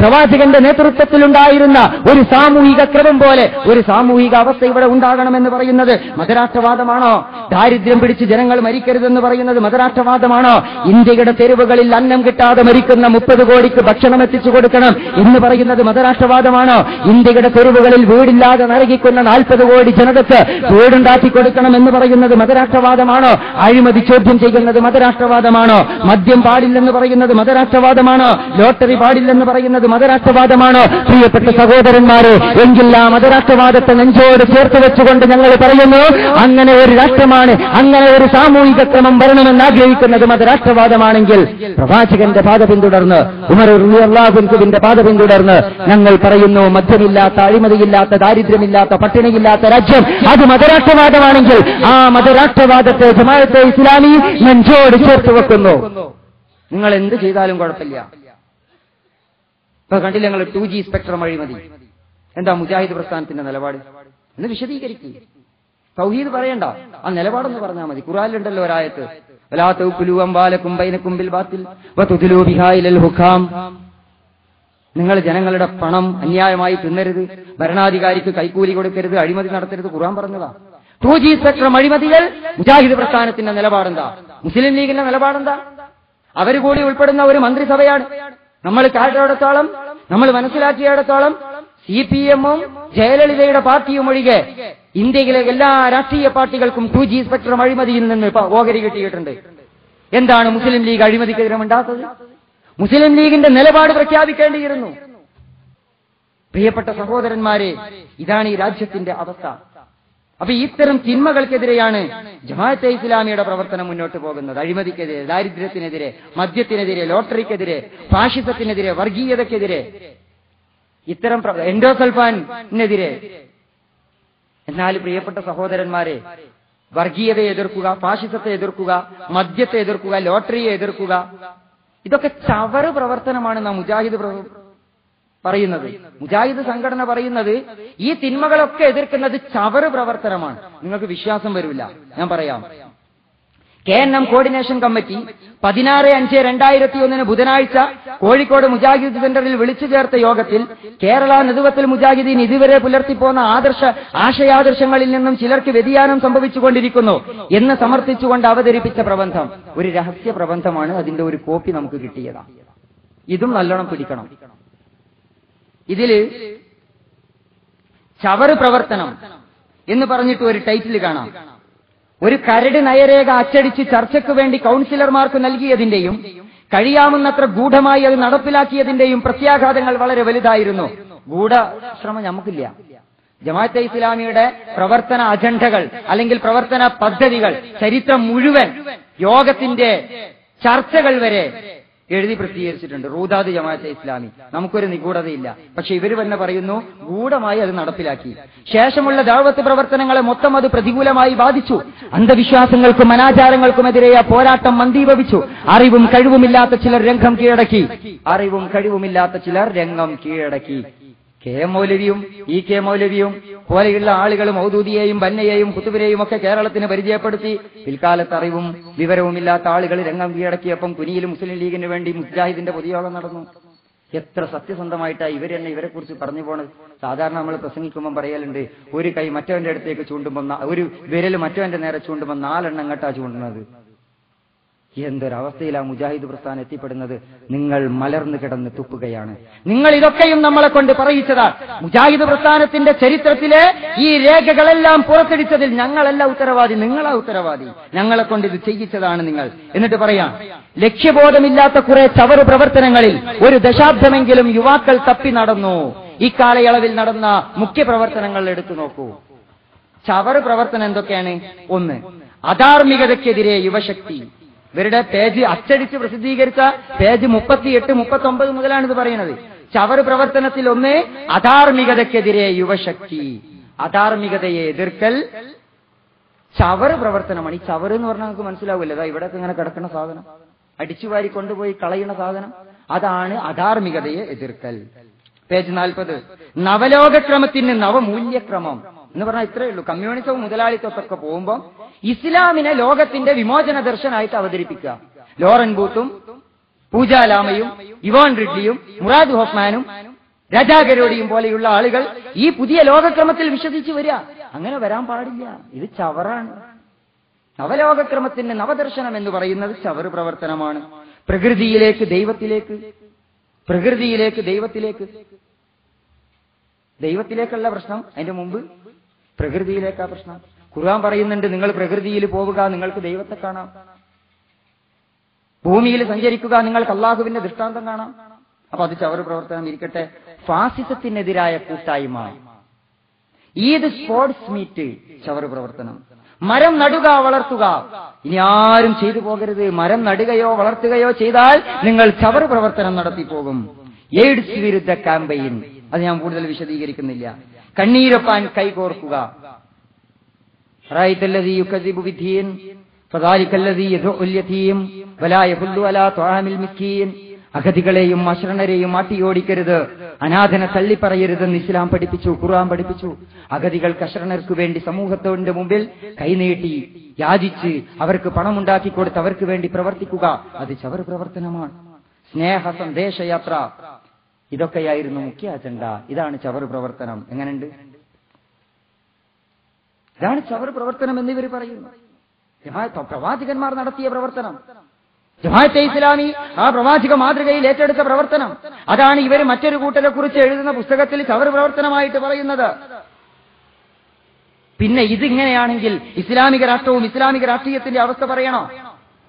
പ്രവാചകന്റെ നേതൃത്വത്തിലുണ്ടായിരുന്ന ഒരു സാമൂഹിക ക്രമം പോലെ ഒരു സാമൂഹിക അവസ്ഥ ഇവിടെ ഉണ്ടാകണമെന്ന് പറയുന്നത് മതരാഷ്ട്രവാദമാണോ? ദാരിദ്ര്യം പിടിച്ച് ജനങ്ങൾ മരിക്കരുതെന്ന് പറയുന്നത് മതരാഷ്ട്രവാദമാണോ? ഇന്ത്യയുടെ തെരുവുകളിൽ അന്നം കിട്ടാതെ മരിക്കുന്ന 30 കോടിക്ക് ഭക്ഷണം എത്തിച്ചു കൊടുക്കണം എന്ന് പറയുന്നത് മതരാഷ്ട്രവാദമാണോ? ഇന്ത്യയുടെ തെരുവുകളിൽ വീടില്ലാതെ നരകിക്കുന്ന 40 കോടി ജനതയ്ക്ക് വീടുണ്ടാക്കി കൊടുക്കണം എന്ന് പറയുന്നത് മതരാഷ്ട്രവാദമാണോ? അഴിമതി ചോദ്യം ചെയ്യുന്നത് മതരാഷ്ട്രവാദമാണോ? മദ്യം പാടില്ലെന്ന് പറയുന്നത് മതരാഷ്ട്രവാദമാണോ? ലോട്ടറി പാടില്ലെന്ന് പറയുന്നത് മതരാഷ്ട്രവാദമാണോ? പ്രിയപ്പെട്ട സഹോദരന്മാരെ, എങ്കിൽ ആ മതരാഷ്ട്രവാദത്തെ നെഞ്ചോട് ചേർത്ത് വെച്ചുകൊണ്ട് ഞങ്ങൾ പറയുന്നു, അങ്ങനെ ഒരു രാഷ്ട്രമാണ്, അങ്ങനെ ഒരു സാമൂഹിക ക്രമം വരണമെന്ന് ആഗ്രഹിക്കുന്നത് മതരാഷ്ട്രവാദമാണെങ്കിൽ പ്രവാചകന്റെ പാത പിന്തുടർന്ന്, ഉമർ റളിയല്ലാഹു അൻഹുവിന്റെ പാത പിന്തുടർന്ന് ഞങ്ങൾ പറയുന്നു, മദ്യമില്ലാത്ത, അഴിമതിയില്ലാത്ത, ദാരിദ്ര്യമില്ലാത്ത, പട്ടിണിയില്ലാത്ത രാജ്യം അത് മതരാഷ്ട്രവാദമാണെങ്കിൽ ആ മതരാഷ്ട്രവാദത്തെ ജമാഅത്തെ ഇസ്ലാമി നെഞ്ചോട് ചേർത്ത് വെക്കുന്നു. നിങ്ങൾ എന്ത് ചെയ്താലും കുഴപ്പമില്ല. ഇപ്പൊ കണ്ടില്ല ഞങ്ങൾ 2G സ്പെക്ട്രം അഴിമതി. എന്താ മുജാഹിദ് പ്രസ്ഥാനത്തിന്റെ നിലപാട് എന്ന് വിശദീകരിക്കുക. തൗഹീദ് പറയണ്ട, ആ നിലപാടെന്ന് പറഞ്ഞാൽ മതി. ഖുർആനിലുണ്ടല്ലോ ഒരായത്ത്, വലാ തൗകുലു അംവാലകും ബൈനകും ബിൽ ബാത്തിൽ വതുദ്ലു ബിഹാ ഇലൽ ഹുക്കാം. നിങ്ങൾ ജനങ്ങളുടെ പണം അന്യായമായി തിന്നരുത്, ഭരണാധികാരിക്ക് കൈക്കൂലി കൊടുക്കരുത്, അഴിമതി നടത്തരുത്. ഖുർആൻ പറഞ്ഞതാ. 2G സ്പെക്ട്രം അഴിമതികൾ മുജാഹിദ് പ്രസ്ഥാനത്തിന്റെ നിലപാടെന്താ? മുസ്ലിം ലീഗിന്റെ നിലപാടെന്താ? അവർ കൂടി ഉൾപ്പെടുന്ന ഒരു മന്ത്രിസഭയാണ്. നമ്മൾ കേട്ടിടത്തോളം, നമ്മൾ മനസ്സിലാക്കിയിടത്തോളം CPM-ഉം ജയലളിതയുടെ പാർട്ടിയും ഒഴികെ ഇന്ത്യയിലെ എല്ലാ രാഷ്ട്രീയ പാർട്ടികൾക്കും 2G സ്പെക്ട്രം അഴിമതിയിൽ നിന്ന് ഓഹരി കിട്ടിയിട്ടുണ്ട്. എന്താണ് മുസ്ലിം ലീഗ് അഴിമതിക്കെതിരെ ഉണ്ടാത്തത്? മുസ്ലിം ലീഗിന്റെ നിലപാട് പ്രഖ്യാപിക്കേണ്ടിയിരുന്നു. പ്രിയപ്പെട്ട സഹോദരന്മാരെ, ഇതാണ് ഈ രാജ്യത്തിന്റെ അവസ്ഥ. അപ്പൊ ഇത്തരം തിന്മകൾക്കെതിരെയാണ് ജമാഅത്തെ ഇസ്ലാമിയുടെ പ്രവർത്തനം മുന്നോട്ട് പോകുന്നത്. അഴിമതിക്കെതിരെ, ദാരിദ്ര്യത്തിനെതിരെ, മദ്യത്തിനെതിരെ, ലോട്ടറിക്കെതിരെ, ഫാഷിസത്തിനെതിരെ, വർഗീയതക്കെതിരെ, ഇത്തരം എൻഡോസൾഫാനെതിരെ. എന്നാൽ പ്രിയപ്പെട്ട സഹോദരന്മാരെ, വർഗീയതയെ എതിർക്കുക, ഫാഷിസത്തെ എതിർക്കുക, മദ്യത്തെ എതിർക്കുക, ലോട്ടറിയെ എതിർക്കുക, ഇതൊക്കെ ചവറ് പ്രവർത്തനമാണ് മുജാഹിദ് പറയുന്നത്. മുജാഹിദ് സംഘടന പറയുന്നത് ഈ തിന്മകളൊക്കെ എതിർക്കുന്നത് ചവറ് പ്രവർത്തനമാണ്. നിങ്ങൾക്ക് വിശ്വാസം വരില്ല, ഞാൻ പറയാം. KNM കോർഡിനേഷൻ കമ്മിറ്റി 16/5/2001 ബുധനാഴ്ച കോഴിക്കോട് മുജാഹിദ് സെന്ററിൽ വിളിച്ചു ചേർത്ത യോഗത്തിൽ കേരള നദുവത്തുൽ മുജാഹിദീൻ ഇതുവരെ പുലർത്തിപ്പോന്ന ആശയാദർശങ്ങളിൽ നിന്നും ചിലർക്ക് വ്യതിയാനം സംഭവിച്ചുകൊണ്ടിരിക്കുന്നു എന്ന് സമർത്ഥിച്ചുകൊണ്ട് അവതരിപ്പിച്ച പ്രബന്ധം ഒരു രഹസ്യ പ്രബന്ധമാണ്. അതിന്റെ ഒരു കോപ്പി നമുക്ക് കിട്ടിയതാണ്. ഇതും നല്ലോണം പിടിക്കണം. ഇതില് ചവറ് പ്രവർത്തനം എന്ന് പറഞ്ഞിട്ട് ഒരു ടൈറ്റിൽ കാണാം. ഒരു കരട് നയരേഖ അച്ചടിച്ച് ചർച്ചയ്ക്ക് വേണ്ടി കൌൺസിലർമാർക്ക് നൽകിയതിന്റെയും കഴിയാവുന്നത്ര ഗൂഢമായി അത് നടപ്പിലാക്കിയതിന്റെയും പ്രത്യാഘാതങ്ങൾ വളരെ വലുതായിരുന്നു. ഗൂഢശ്രമം നമുക്കില്ല. ജമാഅത്തെ ഇസ്ലാമിയുടെ പ്രവർത്തന അജണ്ടകൾ അല്ലെങ്കിൽ പ്രവർത്തന പദ്ധതികൾ, ചരിത്രം മുഴുവൻ, യോഗത്തിന്റെ ചർച്ചകൾ വരെ എഴുതി പ്രസിദ്ധീകരിച്ചിട്ടുണ്ട്. റൂദാദ് ജമാഅത്തെ ഇസ്ലാമി. നമുക്കൊരു നിഗൂഢതയില്ല. പക്ഷെ ഇവർ തന്നെ പറയുന്നു ഗൂഢമായി അത് നടപ്പിലാക്കി. ശേഷമുള്ള ദഅവത്ത് പ്രവർത്തനങ്ങളെ മൊത്തം അത് പ്രതികൂലമായി ബാധിച്ചു. അന്ധവിശ്വാസങ്ങൾക്കും അനാചാരങ്ങൾക്കുമെതിരെ പോരാട്ടം മന്ദീഭവിച്ചു. അറിവും കഴിവുമില്ലാത്ത ചിലർ രംഗം കീഴടക്കി. മൗലവിയും മൗലവിയും പോലെയുള്ള ആളുകൾ മൗദൂദിയെയും ബന്നയെയും കുത്തുബിനെയും ഒക്കെ കേരളത്തിന് പരിചയപ്പെടുത്തി. പിൽക്കാലത്ത് അറിവും വിവരവുമില്ലാത്ത ആളുകൾ രംഗം കീഴടക്കിയപ്പം കുനിയിൽ മുസ്ലിം ലീഗിന് വേണ്ടി മുജാഹിദിന്റെ പൊതുയോഗം നടന്നു. എത്ര സത്യസന്ധമായിട്ടാണ് ഇവർ തന്നെ ഇവരെ കുറിച്ച് പറഞ്ഞു പോണത്. സാധാരണ നമ്മൾ പ്രസംഗിക്കുമ്പോൾ പറയലുണ്ട്, ഒരു കൈ മറ്റവന്റെ അടുത്തേക്ക് ചൂണ്ടുമ്പോൾ, ഒരു വിരൽ മറ്റവന്റെ നേരെ ചൂണ്ടുമ്പോൾ 4 എണ്ണം എങ്ങട്ടാ ചൂണ്ടുന്നത്. എന്തൊരവസ്ഥയിലാണ് മുജാഹിദ് പ്രസ്ഥാനം എത്തിപ്പെടുന്നത്. നിങ്ങൾ മലർന്നു കിടന്ന് തുപ്പുകയാണ്. നിങ്ങൾ ഇതൊക്കെയും നമ്മളെ കൊണ്ട് പറയിച്ചതാണ്. മുജാഹിദ് പ്രസ്ഥാനത്തിന്റെ ചരിത്രത്തിലെ ഈ രേഖകളെല്ലാം പുറത്തെടുത്തതിൽ ഞങ്ങളല്ല ഉത്തരവാദി, നിങ്ങളാ ഉത്തരവാദി. ഞങ്ങളെ കൊണ്ട് ഇത് ചെയ്യിച്ചതാണ് നിങ്ങൾ. എന്നിട്ട് പറയാം, ലക്ഷ്യബോധമില്ലാത്ത കുറെ ചവറ് പ്രവർത്തനങ്ങളിൽ ഒരു ദശാബ്ദമെങ്കിലും യുവാക്കൾ തപ്പി നടന്നു. ഈ കാലയളവിൽ നടന്ന മുഖ്യ പ്രവർത്തനങ്ങൾ എടുത്തു നോക്കൂ. ചവറ് പ്രവർത്തനം എന്തൊക്കെയാണ്? 1, അധാർമികതയ്ക്കെതിരെ യുവശക്തി. ഇവരുടെ പേജ് അച്ചടിച്ച് പ്രസിദ്ധീകരിച്ച പേജ് 38, 39 മുതലാണ് ഇത് പറയുന്നത്. ചവറ് പ്രവർത്തനത്തിൽ 1, അധാർമികതയ്ക്കെതിരെ യുവശക്തി. അധാർമികതയെ എതിർക്കൽ ചവറ് പ്രവർത്തനമാണ്. ഈ ചവറ് എന്ന് പറഞ്ഞാൽ നമുക്ക് മനസ്സിലാവില്ല. അതാ ഇവിടെയൊക്കെ ഇങ്ങനെ കിടക്കുന്ന സാധനം, അടിച്ചുവാരി കൊണ്ടുപോയി കളയുന്ന സാധനം, അതാണ് അധാർമികതയെ എതിർക്കൽ. പേജ് 40, നവലോകക്രമത്തിന് നവമൂല്യക്രമം എന്ന് പറഞ്ഞാൽ ഇത്രയേ ഉള്ളൂ. കമ്മ്യൂണിസവും മുതലാളിത്തമൊക്കെ പോകുമ്പോൾ ഇസ്ലാമിനെ ലോകത്തിന്റെ വിമോചന ദർശനമായിട്ട് അവതരിപ്പിക്കുക. ലോറൻ ബൂത്തും പൂജാലാമയും ഇവാൻ റിഡ്ലിയും മുറാദ് ഹോഫ്മാനും രാജാ ഗരോഡിയും പോലെയുള്ള ആളുകൾ ഈ പുതിയ ലോകക്രമത്തിൽ വിശ്വസിച്ച് വരിക. അങ്ങനെ വരാൻ പാടില്ല. ഇത് ചവറാണ്. നവലോകക്രമത്തിന്റെ നവദർശനം എന്ന് പറയുന്നത് ചവറ് പ്രവർത്തനമാണ്. പ്രകൃതിയിലേക്ക് ദൈവത്തിലേക്കുള്ള പ്രശ്നം, അതിന്റെ മുമ്പ് പ്രകൃതിയിലേക്കാ പ്രശ്നം. ഖുർആൻ പറയുന്നുണ്ട്, നിങ്ങൾ പ്രകൃതിയിൽ പോവുക, നിങ്ങൾക്ക് ദൈവത്തെ കാണാം. ഭൂമിയിൽ സഞ്ചരിക്കുക, നിങ്ങൾക്ക് അള്ളാഹുവിന്റെ ദൃഷ്ടാന്തം കാണാം. അപ്പൊ അത് ചവറ് പ്രവർത്തനം ഇരിക്കട്ടെ. ഫാസിസത്തിനെതിരായ കൂട്ടായ്മ, ഈദ് സ്പോർട്സ് മീറ്റ്, ചവറ് പ്രവർത്തനം. മരം നടുക, വളർത്തുക, ഇനി ആരും ചെയ്തു പോകരുത്. മരം നടുകയോ വളർത്തുകയോ ചെയ്താൽ നിങ്ങൾ ചവറ് പ്രവർത്തനം നടത്തിപ്പോകും. എയ്ഡ്സ് വിരുദ്ധ ക്യാമ്പയിൻ, അത് ഞാൻ കൂടുതൽ വിശദീകരിക്കുന്നില്ല. കണ്ണീരൊപ്പാൻ കൈകോർക്കുക. റഅയ്തല്ലദീ യുകദ്ദിബു ബിദ്ദീൻ ഫദാലികല്ലദീ യദ്ഉൽ യതീം വലാ യഹുല്ലു അലാ ത്വആമിൽ മിസ്കീൻ. അഗതികളെയും അശരണരെയും ആട്ടിയോടിക്കരുത്, അനാഥനെ തള്ളിപ്പറയരുതെന്ന് ഇസ്ലാം പഠിപ്പിച്ചു, ഖുർആൻ പഠിപ്പിച്ചു. അഗതികൾക്ക് അശരണർക്ക് വേണ്ടി സമൂഹത്തിന്റെ മുമ്പിൽ കൈനീട്ടി യാചിച്ച് അവർക്ക് പണമുണ്ടാക്കി കൊടുത്ത് അവർക്ക് വേണ്ടി പ്രവർത്തിക്കുക, അത് ചവറ് പ്രവർത്തനമാണ്. സ്നേഹ സന്ദേശയാത്ര, ഇതൊക്കെയായിരുന്നു മുഖ്യ അജണ്ട. ഇതാണ് ചവറ് പ്രവർത്തനം. എങ്ങനെയുണ്ട്? ഇതാണ് ചവറ് പ്രവർത്തനം എന്നിവർ പറയുന്നു. പ്രവാചകന്മാർ നടത്തിയ പ്രവർത്തനം, ജമാഅത്തെ ഇസ്ലാമി ആ പ്രവാചക മാതൃകയിൽ ഏറ്റെടുത്ത പ്രവർത്തനം, അതാണ് ഇവർ മറ്റൊരു കൂട്ടരെ കുറിച്ച് എഴുതുന്ന പുസ്തകത്തിൽ ചവറ് പ്രവർത്തനമായിട്ട് പറയുന്നത്. പിന്നെ ഇതിങ്ങനെയാണെങ്കിൽ ഇസ്ലാമിക രാഷ്ട്രവും ഇസ്ലാമിക രാഷ്ട്രീയത്തിന്റെ അവസ്ഥ പറയണോ?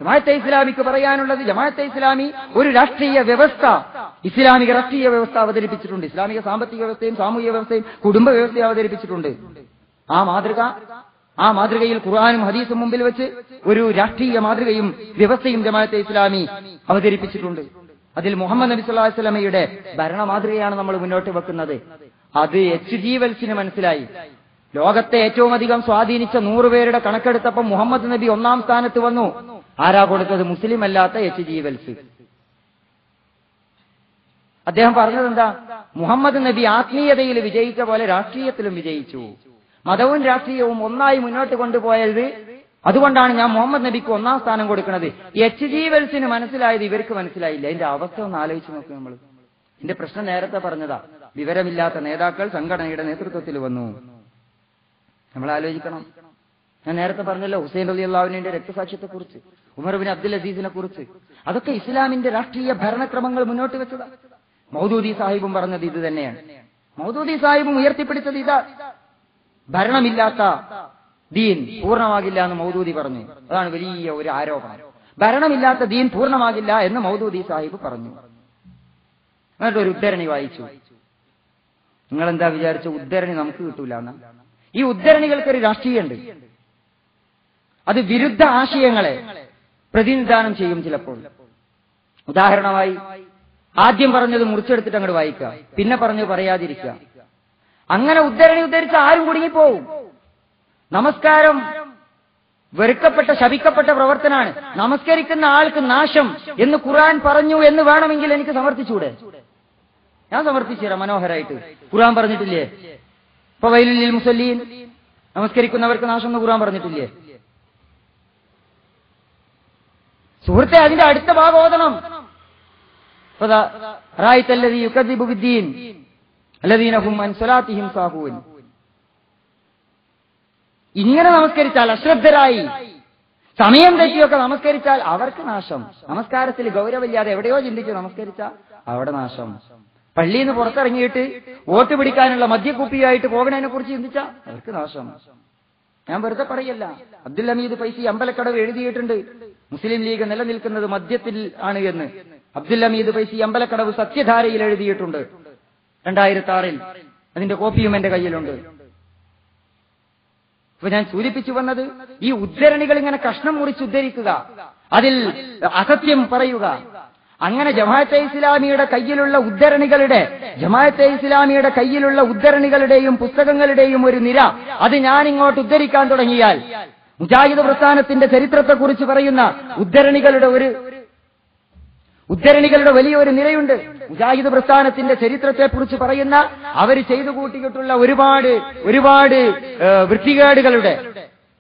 ജമാഅത്തെ ഇസ്ലാമിക്ക് പറയാനുള്ളത്, ജമാഅത്തെ ഇസ്ലാമി ഒരു രാഷ്ട്രീയ വ്യവസ്ഥ, ഇസ്ലാമിക രാഷ്ട്രീയ വ്യവസ്ഥ അവതരിപ്പിച്ചിട്ടുണ്ട്. ഇസ്ലാമിക സാമ്പത്തിക വ്യവസ്ഥയും സാമൂഹിക വ്യവസ്ഥയും കുടുംബ വ്യവസ്ഥയും അവതരിപ്പിച്ചിട്ടുണ്ട്. ആ മാതൃകയിൽ ഖുർആനും ഹദീസും മുമ്പിൽ വെച്ച് ഒരു രാഷ്ട്രീയ മാതൃകയും വ്യവസ്ഥയും ജമാഅത്തെ ഇസ്ലാമി അവതരിപ്പിച്ചിട്ടുണ്ട്. അതിൽ മുഹമ്മദ് നബി സല്ലല്ലാഹു അലൈഹി വസല്ലമയുടെ ഭരണ മാതൃകയാണ് നമ്മൾ മുന്നോട്ട് വെക്കുന്നത്. അത് H.G. വെൽസിന് മനസ്സിലായി. ലോകത്തെ ഏറ്റവും അധികം സ്വാധീനിച്ച 100 പേരുടെ കണക്കെടുത്തപ്പോൾ മുഹമ്മദ് നബി 1-ാം സ്ഥാനത്ത് വന്നു. ആരാ കൊടുത്തത്? മുസ്ലിം അല്ലാത്ത H.G. വെൽസ്. അദ്ദേഹം പറഞ്ഞത് എന്താ? മുഹമ്മദ് നബി ആത്മീയതയിൽ വിജയിച്ച പോലെ രാഷ്ട്രീയത്തിലും വിജയിച്ചു. മതവും രാഷ്ട്രീയവും ഒന്നായി മുന്നോട്ട് കൊണ്ടുപോയത്. അതുകൊണ്ടാണ് ഞാൻ മുഹമ്മദ് നബിക്ക് 1-ാം സ്ഥാനം കൊടുക്കുന്നത്. H.G. വെൽസിന് മനസ്സിലായത് ഇവർക്ക് മനസ്സിലായില്ല. അതിന്റെ അവസ്ഥ ഒന്ന് ആലോചിച്ച് നോക്കുക. നമ്മൾ ഇതിന്റെ പ്രശ്നം നേരത്തെ പറഞ്ഞതാ. വിവരമില്ലാത്ത നേതാക്കൾ സംഘടനയുടെ നേതൃത്വത്തിൽ വന്നു. നമ്മൾ ആലോചിക്കണം. ഞാൻ നേരത്തെ പറഞ്ഞല്ലോ ഹുസൈൻ റളിയല്ലാഹു അൻഹുവിന്റെ രക്തസാക്ഷ്യത്തെക്കുറിച്ച്, ഉമർ ബിൻ അബ്ദുൽ അസീസിനെ കുറിച്ച്. അതൊക്കെ ഇസ്ലാമിന്റെ രാഷ്ട്രീയ ഭരണക്രമങ്ങൾ മുന്നോട്ട് വെച്ചതാ. മൗദൂദി സാഹിബും പറഞ്ഞത് ഇത് തന്നെയാണ്. മൗദൂദി സാഹിബും ഉയർത്തിപ്പിടിച്ചത് ഇതാ. ഭരണമില്ലാത്ത ദീൻ പൂർണ്ണമാകില്ല എന്ന് മൗദൂദി പറഞ്ഞു. അതാണ് വലിയ ഒരു ആരോപണം. ഭരണമില്ലാത്ത ദീൻ പൂർണ്ണമാകില്ല എന്ന് മൗദൂദി സാഹിബ് പറഞ്ഞു. എന്നിട്ടൊരു ഉദ്ധരണി വായിച്ചു. നിങ്ങളെന്താ വിചാരിച്ച ഉദ്ധരണി നമുക്ക് കിട്ടൂല എന്ന്? ഈ ഉദ്ധരണികൾക്കൊരു രാഷ്ട്രീയമുണ്ട്. അത് വിരുദ്ധ ആശയങ്ങളെ പ്രതിനിധാനം ചെയ്യും ചിലപ്പോൾ. ഉദാഹരണമായി ആദ്യം പറഞ്ഞത് മുറിച്ചെടുത്തിട്ട് അങ്ങോട്ട് വായിക്കുക, പിന്നെ പറഞ്ഞു പറയാതിരിക്കുക. അങ്ങനെ ഉദ്ധരണി ഉദ്ധരിച്ച് ആരും കുടുങ്ങിപ്പോവും. നമസ്കാരം വെറുക്കപ്പെട്ട ശപിക്കപ്പെട്ട പ്രവർത്തനാണ്. നമസ്കരിക്കുന്ന ആൾക്ക് നാശം എന്ന് ഖുർആൻ പറഞ്ഞു എന്ന് വേണമെങ്കിൽ എനിക്ക് സമർത്ഥിച്ചൂടെ? ഞാൻ സമർത്ഥിച്ചു തരാം മനോഹരായിട്ട്. ഖുർആൻ പറഞ്ഞിട്ടില്ലേ? ഇപ്പൊ വൈലുൽ മുസല്ലീൻ, നമസ്കരിക്കുന്നവർക്ക് നാശം എന്ന് ഖുർആൻ പറഞ്ഞിട്ടില്ലേ? സുഹൃത്തെ, അതിന്റെ അടുത്ത ഭാഗം ഓതണം. റഅയ്തല്ലദീ യുകദ്ദിബു ബിദ്ദീൻ അല്ലദീന ഹും അൻ സ്വലാത്തിഹിം സാഹൂൻ. ഇങ്ങനെ നമസ്കരിച്ചാൽ, അശ്രദ്ധരായി സമയം തെറ്റിയൊക്കെ നമസ്കരിച്ചാൽ അവർക്ക് നാശം. നമസ്കാരത്തിൽ ഗൗരവമില്ലാതെ എവിടെയോ ചിന്തിച്ച് നമസ്കരിച്ചാൽ അവിടെ നാശം. പള്ളിയിൽ നിന്ന് പുറത്തിറങ്ങിയിട്ട് വോട്ട് പിടിക്കാനുള്ള മദ്യക്കുപ്പിയായിട്ട് പോകണതിനെ കുറിച്ച് ചിന്തിച്ചാൽ അവർക്ക് നാശം. ഞാൻ വെറുതെ പറയല്ല. അബ്ദുൽ ഹമീദ് ഫൈസി അമ്പലക്കടവ് എഴുതിയിട്ടുണ്ട്, മുസ്ലിം ലീഗ് നിലനിൽക്കുന്നത് മദ്യത്തിൽ ആണ് എന്ന്. അബ്ദുൽ ഹമീദ് ഫൈസി അമ്പലക്കടവ് സത്യധാരയിൽ എഴുതിയിട്ടുണ്ട് 2006. അതിന്റെ കോപ്പിയും എന്റെ കയ്യിലുണ്ട്. അപ്പൊ ഞാൻ സൂചിപ്പിച്ചു വന്നത്, ഈ ഉദ്ധരണികൾ ഇങ്ങനെ കഷ്ണം മുറിച്ച് ഉദ്ധരിക്കുക, അതിൽ അസത്യം പറയുക. അങ്ങനെ ജമാഅത്തെ ഇസ്ലാമിയുടെ കയ്യിലുള്ള ഉദ്ധരണികളുടെയും പുസ്തകങ്ങളുടെയും ഒരു നിര, അത് ഞാൻ ഇങ്ങോട്ട് ഉദ്ധരിക്കാൻ തുടങ്ങിയാൽ, മുജാഹിദ് പ്രസ്ഥാനത്തിന്റെ ചരിത്രത്തെക്കുറിച്ച് പറയുന്ന ഉദ്ധരണികളുടെ വലിയൊരു നിരയുണ്ട്. മുജാഹിദ് പ്രസ്ഥാനത്തിന്റെ ചരിത്രത്തെക്കുറിച്ച് പറയുന്ന, അവർ ചെയ്തു കൂട്ടിയിട്ടുള്ള ഒരുപാട് വൃത്തികേടുകളുടെ,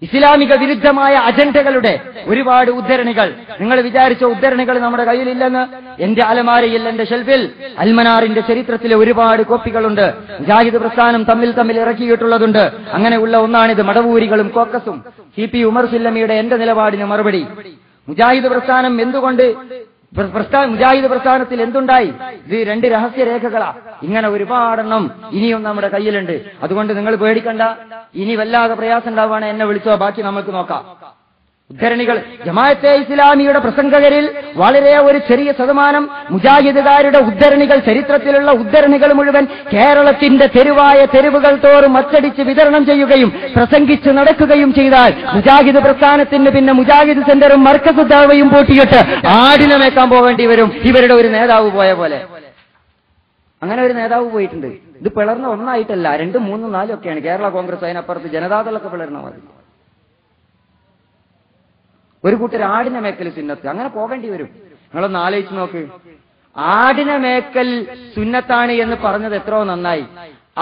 ഇസ്ലാമിക വിരുദ്ധമായ അജണ്ടകളുടെ ഒരുപാട് ഉദ്ധരണികൾ. നിങ്ങൾ വിചാരിച്ച ഉദ്ധരണികൾ നമ്മുടെ കയ്യിലില്ലെന്ന്? എന്റെ അലമാരയിൽ, എന്റെ ഷെൽഫിൽ അൽമനാറിന്റെ ചരിത്രത്തിലെ ഒരുപാട് കോപ്പികളുണ്ട്. മുജാഹിദ് പ്രസ്ഥാനം തമ്മിൽ ഇറക്കിയിട്ടുള്ളതുണ്ട്. അങ്ങനെയുള്ള ഒന്നാണിത്. മടവൂരികളും കോക്കസും. CP ഉമർ സുല്ലമിയുടെ എന്റെ നിലപാടിന് മറുപടി. മുജാഹിദ് പ്രസ്ഥാനം എന്തുകൊണ്ട് മുജാഹിദ് പ്രസ്ഥാനത്തിൽ എന്തുണ്ടായി? ഇത് 2 രഹസ്യരേഖകളാ. ഇങ്ങനെ ഒരുപാടെണ്ണം ഇനിയും നമ്മുടെ കയ്യിലുണ്ട്. അതുകൊണ്ട് നിങ്ങൾ പേടിക്കണ്ട. ഇനി വല്ലാതെ പ്രയാസം ഉണ്ടാവുകയാണ് എന്നെ വിളിച്ചോ, ബാക്കി നമുക്ക് നോക്കാം. ഉദ്ധരണികൾ ജമാഅത്തെ ഇസ്ലാമിയുടെ പ്രസംഗകരിൽ വളരെ ഒരു ചെറിയ ശതമാനം മുജാഹിദുകാരുടെ ഉദ്ധരണികൾ, ചരിത്രത്തിലുള്ള ഉദ്ധരണികൾ മുഴുവൻ കേരളത്തിന്റെ തെരുവുകൾ തോറും അച്ചടിച്ച് വിതരണം ചെയ്യുകയും പ്രസംഗിച്ച് നടക്കുകയും ചെയ്താൽ മുജാഹിദ് പ്രസ്ഥാനത്തിന് പിന്നെ മുജാഹിദ് സെന്ററും മർക്കസ് ദഅവയും പൂട്ടിയിട്ട് ആടിനെ മേക്കാൻ പോവേണ്ടി വരും. ഇവരുടെ ഒരു നേതാവ് പോയ പോലെ. അങ്ങനെ ഒരു നേതാവ് പോയിട്ടുണ്ട്. ഇത് പിളർന്ന ഒന്നായിട്ടല്ല, 2, 3, 4 ഒക്കെയാണ്. കേരള കോൺഗ്രസ്, അതിനപ്പുറത്ത് ജനതാദളൊക്കെ പിളർന്ന മതി. ഒരു കൂട്ടർ ആടിനെ മേക്കൽ സുന്നത്ത്, അങ്ങനെ പോകേണ്ടി വരും. നിങ്ങളൊന്ന് ആലോചിച്ച് നോക്ക്. ആടിനെ മേക്കൽ സുന്നത്താണ് എന്ന് പറഞ്ഞത് എത്രയോ നന്നായി.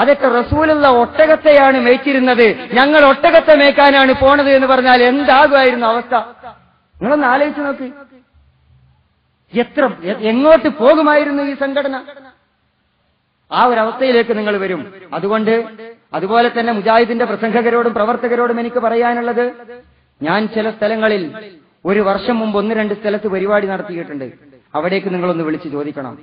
അതൊക്കെ റസൂലുള്ള ഒട്ടകത്തെയാണ് മേച്ചിരുന്നത്, ഞങ്ങൾ ഒട്ടകത്തെ മേക്കാനാണ് പോണത് എന്ന് പറഞ്ഞാൽ എന്താകുമായിരുന്നു അവസ്ഥ? നിങ്ങളൊന്ന് ആലോചിച്ച് നോക്ക്. എങ്ങോട്ട് പോകുമായിരുന്നു ഈ സംഘടന? ആ ഒരു അവസ്ഥയിലേക്ക് നിങ്ങൾ വരും. അതുപോലെ തന്നെ മുജാഹിദിന്റെ പ്രസംഗകരോടും പ്രവർത്തകരോടും എനിക്ക് പറയാനുള്ളത്, ഞാൻ ചില സ്ഥലങ്ങളിൽ 1 വർഷം മുമ്പ് 1-2 സ്ഥലത്ത് പരിപാടി നടത്തിയിട്ടുണ്ട്. അവിടേക്ക് നിങ്ങളൊന്ന് വിളിച്ച് ചോദിക്കണം,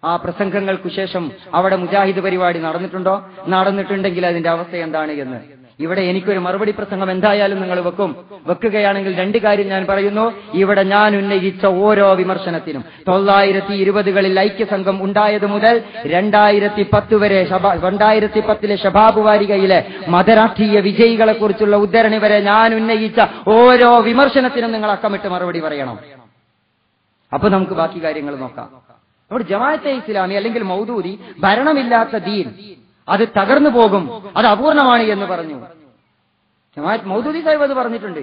ആ പ്രസംഗങ്ങൾക്കു ശേഷം അവിടെ മുജാഹിദ് പരിപാടി നടന്നിട്ടുണ്ടോ? നടന്നിട്ടുണ്ടെങ്കിൽ അതിന്റെ അവസ്ഥ എന്താണ് എന്ന്. ഇവിടെ എനിക്കൊരു മറുപടി പ്രസംഗം എന്തായാലും നിങ്ങൾ വെക്കുകയാണെങ്കിൽ 2 കാര്യം ഞാൻ പറയുന്നു. ഇവിടെ ഞാൻ ഉന്നയിച്ച ഓരോ വിമർശനത്തിനും 1920കളിൽ ഐക്യസംഘം ഉണ്ടായത് മുതൽ 2010 വരെ 2010 ശബാബ് വാരികയിലെ മതരാഷ്ട്രീയ വിജയികളെ കുറിച്ചുള്ള ഉദ്ധരണി വരെ ഞാൻ ഉന്നയിച്ച ഓരോ വിമർശനത്തിനും നിങ്ങൾ അക്കമിട്ട് മറുപടി പറയണം. അപ്പൊ നമുക്ക് ബാക്കി കാര്യങ്ങൾ നോക്കാം. നമ്മുടെ ജമാഅത്തെ ഇസ്ലാമി അല്ലെങ്കിൽ മൗദൂദി ഭരണമില്ലാത്ത ദീൻ അത് തകർന്നു പോകും, അത് അപൂർണമാണ് എന്ന് പറഞ്ഞു. ജമാഅത്ത് മൗദൂദി സാഹിബ് അത് പറഞ്ഞിട്ടുണ്ട്.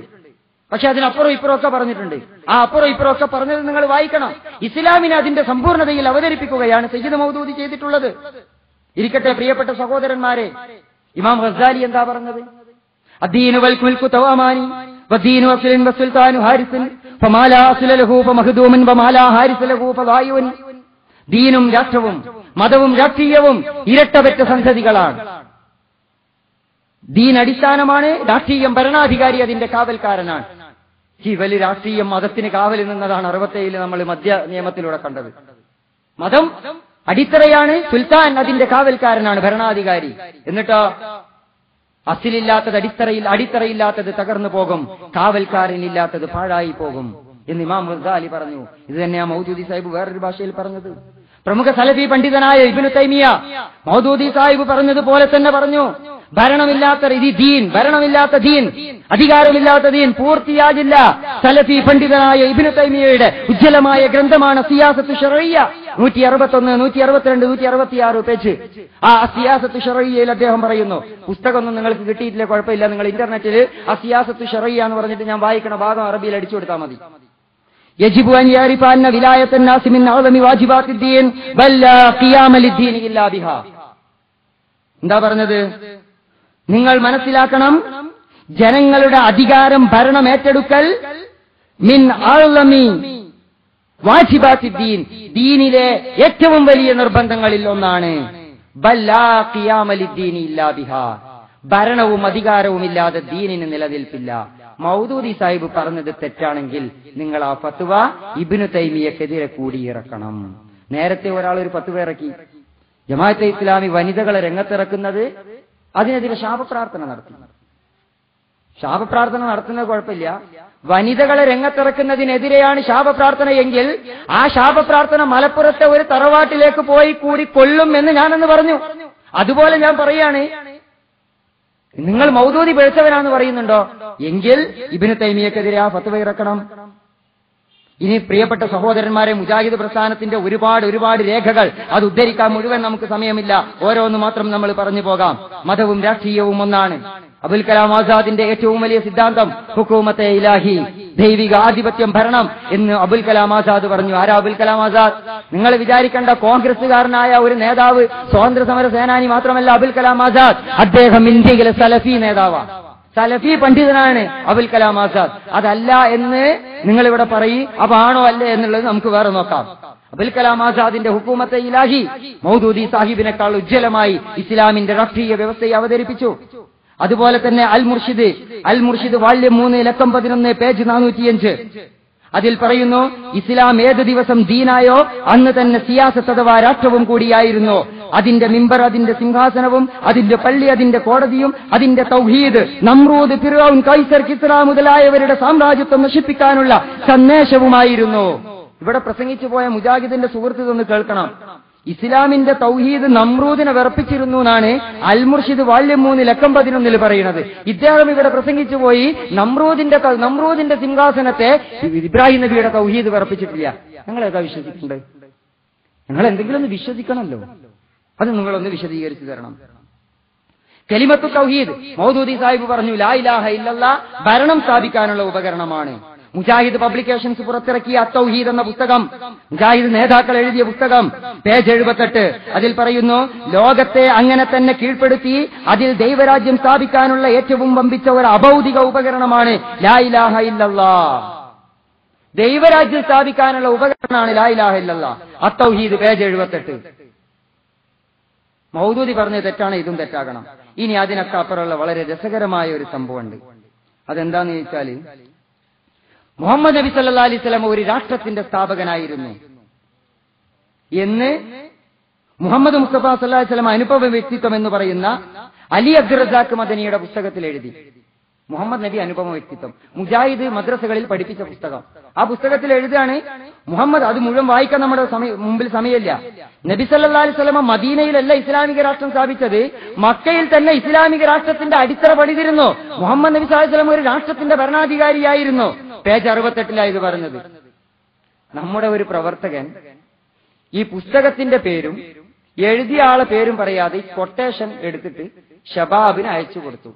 പക്ഷെ അതിനപ്പുറം ഇപ്പുറം ഒക്കെ പറഞ്ഞിട്ടുണ്ട്. ആ അപ്പുറം ഇപ്പുറം ഒക്കെ പറഞ്ഞത് നിങ്ങൾ വായിക്കണം. ഇസ്ലാമിനെ അതിന്റെ സമ്പൂർണ്ണതയിൽ അവതരിപ്പിക്കുകയാണ് സയ്യിദ് മൗദൂദി ചെയ്തിട്ടുള്ളത്. ഇരിക്കട്ടെ പ്രിയപ്പെട്ട സഹോദരന്മാരെ, ഇമാം ഗസാലി എന്താ പറഞ്ഞത്? അദ്ദീനു വൽ മുൽക്കു തവാമാനി വദ്ദീനു അസ്ലിൻ വസുൽത്താനു ഹാരിസുൻ ഫമാലാ അസ്ല ലഹു ഫമഖ്ദൂമുൻ വമാലാ ഹാരിസ ലഹു ഫദായിഉൻ. ദീനും രാഷ്ട്രവും മതവും രാഷ്ട്രീയവും ഇരട്ടപെറ്റ സന്തതികളാണ്. ദീൻ അടിസ്ഥാനമാണ്, രാഷ്ട്രീയം ഭരണാധികാരി അതിന്റെ കാവൽക്കാരനാണ്. ഇവല് രാഷ്ട്രീയം മതത്തിന് കാവൽ നിന്നതാണ് 67 നമ്മൾ മദ്യ നിയമത്തിലൂടെ കണ്ടത്. മതം അടിത്തറയാണ്, സുൽത്താൻ അതിന്റെ കാവൽക്കാരനാണ്, ഭരണാധികാരി. എന്നിട്ടോ അസിലില്ലാത്തത് അടിത്തറയില്ലാത്തത് തകർന്നു പോകും, കാവൽക്കാരനില്ലാത്തത് പാഴായി പോകും എന്ന് ഇമാം ഗസാലി പറഞ്ഞു. ഇത് തന്നെയാ മൗദൂദി സാഹിബ് വേറൊരു ഭാഷയിൽ പറഞ്ഞത്. പ്രമുഖ സലഫി പണ്ഡിതനായ ഇബ്നു തൈമിയ മൗദൂദി സാഹിബ് പറഞ്ഞതുപോലെ തന്നെ പറഞ്ഞു, ഭരണമില്ലാത്ത ദീൻ, അധികാരമില്ലാത്ത ദീൻ പൂർത്തിയാകില്ല. സലഫി പണ്ഡിതനായ ഇബ്നു തൈമിയയുടെ ഉജ്ജ്വലമായ ഗ്രന്ഥമാണ് സിയാസത്തു ശർഇയ്യ. 161, 162, 166 പേജ്. ആ സിയാസത്തു ശർഇയ്യയിൽ അദ്ദേഹം പറയുന്നു, പുസ്തകമൊന്നും നിങ്ങൾക്ക് കിട്ടിയിട്ടില്ല, കുഴപ്പമില്ല, നിങ്ങൾ ഇന്റർനെറ്റിൽ ആ സിയാസത്തു ശർഇയ്യ എന്ന് പറഞ്ഞിട്ട് ഞാൻ വായിക്കണ ഭാഗം അറബിയിൽ അടിച്ചു കൊടുത്താൽ മതി. യജിബു അൻ യഅരിഫ അന്ന വിലായത്തുൻ നാസി മിൻ അഅ്ളമി വാജിബാത്തിദ്ദീൻ ബൽ ലാ ഖിയാമ ലിദ്ദീൻ ഇല്ലാ ബിഹാ. എന്താ പറഞ്ഞത്? നിങ്ങൾ മനസ്സിലാക്കണം, ജനങ്ങളുടെ അധികാരം, ഭരണം ഏറ്റെടുക്കൽ മിൻ അഅ്ളമി വാജിബാത്തിദ്ദീൻ, ദീനിലെ ഏറ്റവും വലിയ നിർബന്ധങ്ങളിൽ ഒന്നാണ്. ബൽ ലാ ഖിയാമ ലിദ്ദീൻ ഇല്ലാ ബിഹാ, ഭരണവും അധികാരവും ഇല്ലാതെ ദീനിന് നിലനിൽപ്പില്ല. മൗദൂദി സാഹിബ് പറഞ്ഞത് തെറ്റാണെങ്കിൽ നിങ്ങൾ ആ ഫത്വ ഇബ്നു തൈമിയക്കെതിരെ കൂടിയിറക്കണം. നേരത്തെ ഒരാൾ ഒരു ഫത്വ ഇറക്കി, ജമാഅത്തെ ഇസ്ലാമി വനിതകളെ രംഗത്തിറക്കുന്നത് അതിനെതിരെ ശാപപ്രാർത്ഥന നടത്തി. ശാപപ്രാർത്ഥന നടത്തുന്നത് കുഴപ്പമില്ല, വനിതകളെ രംഗത്തിറക്കുന്നതിനെതിരെയാണ് ശാപപ്രാർത്ഥന എങ്കിൽ ആ ശാപപ്രാർത്ഥന മലപ്പുറത്തെ ഒരു തറവാട്ടിലേക്ക് പോയി കൂടി കൊള്ളും എന്ന് ഞാനെന്ന് പറഞ്ഞു. അതുപോലെ ഞാൻ പറയാണ്, നിങ്ങൾ മൗദൂദി പിഴച്ചവനാണെന്ന് പറയുന്നുണ്ടോ എങ്കിൽ ഇബ്നു തൈമിയക്കെതിരെ ആ ഫത്വ ഇറക്കണം. ഇനി പ്രിയപ്പെട്ട സഹോദരന്മാരെ, മുജാഹിദ് പ്രസ്ഥാനത്തിന്റെ ഒരുപാട് രേഖകൾ, അത് ഉദ്ധരിക്കാൻ മുഴുവൻ നമുക്ക് സമയമില്ല, ഓരോന്ന് മാത്രം നമ്മൾ പറഞ്ഞു പോകാം. മതവും രാഷ്ട്രീയവും ഒന്നാണ്. അബുൽ കലാം ആസാദിന്റെ ഏറ്റവും വലിയ സിദ്ധാന്തം ഹുക്കൂമത്തെ ഇലാഹി, ദൈവിക ആധിപത്യം, ഭരണം എന്ന് അബുൽ കലാം ആസാദ് പറഞ്ഞു. ആരാ അബുൽ കലാം ആസാദ്? നിങ്ങൾ വിചാരിക്കേണ്ട കോൺഗ്രസുകാരനായ ഒരു നേതാവ്, സ്വാതന്ത്ര്യ സമര സേനാനി മാത്രമല്ല അബുൽ കലാം ആസാദ്, അദ്ദേഹം ഇന്ത്യയിലെ സലഫി നേതാവാണ്, സലഫി പണ്ഡിതനാണ് അബുൽ കലാം ആസാദ്. അതല്ല എന്ന് നിങ്ങൾ ഇവിടെ പറയും, അപ്പൊ ആണോ അല്ലേ എന്നുള്ളത് നമുക്ക് വേറെ നോക്കാം. അബുൽ കലാം ആസാദിന്റെ ഹുക്കൂമത്തെ ഇലാഹി മൗദൂദി സാഹിബിനേക്കാൾ ഉജ്ജ്വലമായി ഇസ്ലാമിന്റെ രാഷ്ട്രീയ വ്യവസ്ഥയെ അവതരിപ്പിച്ചു. അതുപോലെ തന്നെ അൽ മുർഷിദ് വാള്യം 3 ലക്കം 11 പേജ് 405. അതിൽ പറയുന്നു, ഇസ്ലാം ഏത് ദിവസം ദീനായോ അന്ന് തന്നെ സിയാസത്ത് അഥവാ രാഷ്ട്രവും കൂടിയായിരുന്നു. അതിന്റെ മിമ്പർ, അതിന്റെ സിംഹാസനവും, അതിന്റെ പള്ളി, അതിന്റെ കോടതിയും, അതിന്റെ തൗഹീദ്, നമ്രൂദ്, ഫിർഔൻ, കൈസർ, കിസ്റ മുതലായവരുടെ സാമ്രാജ്യത്വം നശിപ്പിക്കാനുള്ള സന്ദേശവുമായിരുന്നു. ഇവിടെ പ്രസംഗിച്ചു പോയ മുജാഹിദിന്റെ സുഹൃത്ത് ഇതൊന്ന് കേൾക്കണം. ഇസ്ലാമിന്റെ തൗഹീദ് നമ്രൂദിനെ വിറപ്പിച്ചിരുന്നു എന്നാണ് അൽ മുർഷിദ് വാല്യം 3 ലക്കം 11 പറയുന്നത്. ഇദ്ദേഹം ഇവിടെ പ്രസംഗിച്ചു പോയി നമ്രൂദിന്റെ സിംഹാസനത്തെ ഇബ്രാഹിം നബിയുടെ തൗഹീദ് വിറപ്പിച്ചിട്ടില്ല. നിങ്ങൾ ഏതാ വിശ്വസിക്കേണ്ടത്? നിങ്ങൾ എന്തെങ്കിലും ഒന്ന് വിശ്വസിക്കണമല്ലോ. അത് നിങ്ങളൊന്ന് വിശദീകരിച്ചു തരണം. കലിമത്തു തൗഹീദ് മൗദൂദി സാഹിബ് പറഞ്ഞു, ലാ ഇലാഹ ഇല്ലല്ലാഹ് ഭരണം സ്ഥാപിക്കാനുള്ള ഉപകരണമാണ്. മുജാഹിദ് പബ്ലിക്കേഷൻസ് പുറത്തിറക്കിയ അത്തൗഹീദ് എന്ന പുസ്തകം, മുജാഹിദ് നേതാക്കൾ എഴുതിയ പുസ്തകം, പേജ് 78, അതിൽ പറയുന്നു, ലോകത്തെ അങ്ങനെ തന്നെ കീഴ്പ്പെടുത്തി അതിൽ ദൈവരാജ്യം സ്ഥാപിക്കാനുള്ള ഏറ്റവും വമ്പിച്ച ഒരു അഭൗതിക ഉപകരണമാണ് ലാ ഇലാഹ ഇല്ലല്ലാഹ്. ദൈവരാജ്യം സ്ഥാപിക്കാനുള്ള ഉപകരണമാണ് ലാ ഇലാഹ ഇല്ലല്ലാഹ്. അത്തൗഹീദ് പേജ് 78. മൗദൂദി പറഞ്ഞത് തെറ്റാണ്, ഇതും തെറ്റാകണം. ഇനി അതിനൊക്കെ അപ്പുറമുള്ള വളരെ രസകരമായ ഒരു സംഭവമുണ്ട്. അതെന്താന്ന് ചോദിച്ചാൽ, മുഹമ്മദ് നബി സല്ലല്ലാഹു അലൈഹി വസല്ലം ഒരു രാഷ്ട്രത്തിന്റെ സ്ഥാപകനായിരുന്നു എന്ന് മുഹമ്മദ് മുസ്തഫ സല്ലല്ലാഹു അലൈഹി വസല്ലം അനുഭവ വ്യക്തിത്വം എന്ന് പറയുന്ന അലി അബ്ദുർ റസാഖ് മദനിയുടെ പുസ്തകത്തിൽ എഴുതി. മുഹമ്മദ് നബി അനുപമ വ്യക്തിത്വം, മുജാഹിദ് മദ്രസകളിൽ പഠിപ്പിച്ച പുസ്തകം. ആ പുസ്തകത്തിൽ എഴുതുകയാണ് മുഹമ്മദ്, അത് മുഴുവൻ വായിക്കാൻ നമ്മുടെ മുമ്പിൽ സമയമില്ല. നബി സല്ലല്ലാഹു അലൈഹി വസല്ലം മദീനയിലല്ല ഇസ്ലാമിക രാഷ്ട്രം സ്ഥാപിച്ചത്, മക്കയിൽ തന്നെ ഇസ്ലാമിക രാഷ്ട്രത്തിന്റെ അടിത്തറ പണിതിരുന്നു. മുഹമ്മദ് നബി സല്ലല്ലാഹു അലൈഹി വസല്ലം ഒരു രാഷ്ട്രത്തിന്റെ ഭരണാധികാരിയായിരുന്നു. പേജ് 68 ഇത് പറഞ്ഞത്. നമ്മുടെ ഒരു പ്രവർത്തകൻ ഈ പുസ്തകത്തിന്റെ പേരും എഴുതിയ ആളെ പേരും പറയാതെ കൊട്ടേഷൻ എടുത്തിട്ട് ഷബാബിന് അയച്ചു കൊടുത്തു.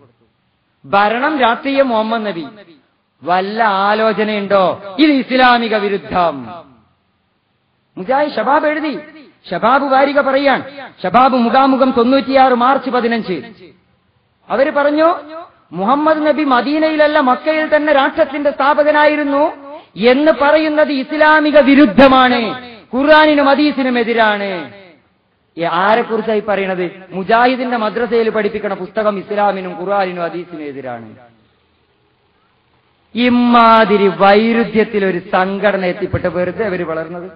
ഭരണം, രാഷ്ട്രീയം, മുഹമ്മദ് നബി. വല്ല ആലോചനയുണ്ടോ? ഇത് ഇസ്ലാമിക വിരുദ്ധം. മുജാഹിദ് ഷബാബ് എഴുതി. ഷബാബ് വാരിക പറയാൻ, ഷബാബ് മുഖാമുഖം 96 മാർച്ച് 15. അവര് പറഞ്ഞു, മുഹമ്മദ് നബി മദീനയിലല്ല മക്കയിൽ തന്നെ രാഷ്ട്രത്തിന്റെ സ്ഥാപകനായിരുന്നു എന്ന് പറയുന്നത് ഇസ്ലാമിക വിരുദ്ധമാണ്, ഖുർആനിനും ഹദീസിനും എതിരാണ്. ആരെക്കുറിച്ചായി പറയണത്? മുജാഹിദിന്റെ മദ്രസയിൽ പഠിപ്പിക്കുന്ന പുസ്തകം ഇസ്ലാമിനും ഖുർആനിനും ഹദീസിനും എതിരാണ്. ഇമാതിരി വൈരുദ്ധ്യത്തിൽ ഒരു സംഘടന എത്തിപ്പെട്ട് വെറുതെ അവർ വളർന്നത്.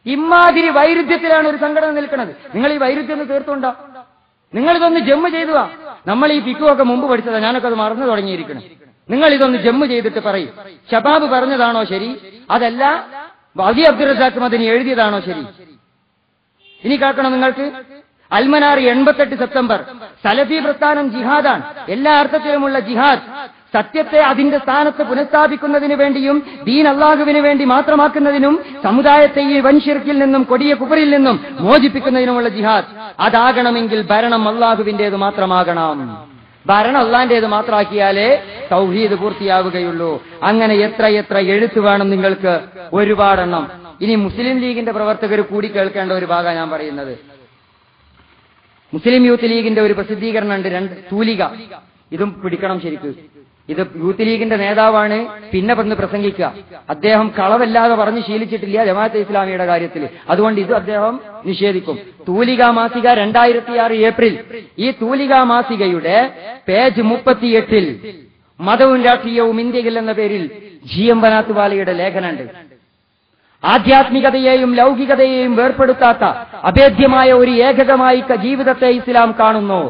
ഇമാതിരി വൈരുദ്ധ്യത്തിലാണ് ഒരു സംഘടന നിൽക്കുന്നത്. നിങ്ങൾ ഈ വൈരുദ്ധ്യം തീർത്തുണ്ടോ? നിങ്ങളിതൊന്ന് ജമ്മ് ചെയ്തു. നമ്മൾ ഈ ഫിഖുവൊക്കെ മുമ്പ് പഠിച്ചതാ, ഞാനൊക്കെ അത് മറന്നു തുടങ്ങിയിരിക്കണം. നിങ്ങൾ ഇതൊന്ന് ജമ്മ് ചെയ്തിട്ട് പറയും, ഷബാബ് പറഞ്ഞതാണോ ശരി, അതല്ല അലി അബ്ദുർ റസാഖ് മദനി എഴുതിയതാണോ ശരി? ഇനി കേൾക്കണം നിങ്ങൾക്ക്. അൽമനാർ 88 സെപ്റ്റംബർ. സലഫി പ്രസ്ഥാനം ജിഹാദാണ്, എല്ലാ അർത്ഥത്തിലുമുള്ള ജിഹാദ്. സത്യത്തെ അതിന്റെ സ്ഥാനത്ത് പുനഃസ്ഥാപിക്കുന്നതിനു വേണ്ടിയും ദീൻ അല്ലാഹുവിന് വേണ്ടി മാത്രമാക്കുന്നതിനും സമുദായത്തെ ഈ വൻഷിർക്കിൽ നിന്നും കൊടിയ കുഫറിൽ നിന്നും മോചിപ്പിക്കുന്നതിനുമുള്ള ജിഹാദ്. അതാകണമെങ്കിൽ ഭരണം അല്ലാഹുവിന്റേത് മാത്രമാകണം. ഭരണം അല്ലാഹുവിന്റേത് മാത്രമാക്കിയാലേ തൗഹീദ് പൂർത്തിയാവുകയുള്ളൂ. അങ്ങനെ എത്ര എഴുത്ത് വേണം നിങ്ങൾക്ക്? ഒരുപാടെണ്ണം. ഇനി മുസ്ലിം ലീഗിന്റെ പ്രവർത്തകർ കൂടി കേൾക്കേണ്ട ഒരു ഭാഗം ഞാൻ പറയുന്നത്. മുസ്ലിം യൂത്ത് ലീഗിന്റെ ഒരു പ്രസിദ്ധീകരണം ഉണ്ട്, തൂലിക. ഇതും പിടിക്കണം ശരിക്ക്. ഇത് യൂത്ത് ലീഗിന്റെ നേതാവാണ് പിന്നെ വന്ന് പ്രസംഗിക്കുക. അദ്ദേഹം കളവല്ലാതെ പറഞ്ഞ് ശീലിച്ചിട്ടില്ല ജമാഅത്തെ ഇസ്ലാമിയുടെ കാര്യത്തിൽ, അതുകൊണ്ട് ഇത് അദ്ദേഹം നിഷേധിക്കും. തൂലിക മാസിക 2006 ഏപ്രിൽ. ഈ തൂലിക മാസികയുടെ പേജ് 38 മതവും രാഷ്ട്രീയവും ഇന്ത്യയിൽ എന്ന പേരിൽ GM ബനാത്തുവാലയുടെ ലേഖനമുണ്ട്. ആധ്യാത്മികതയെയും ലൗകികതയെയും വേർപ്പെടുത്താത്ത അഭേദ്യമായ ഒരു ഏകകമായി ജീവിതത്തെ ഇസ്ലാം കാണുന്നു.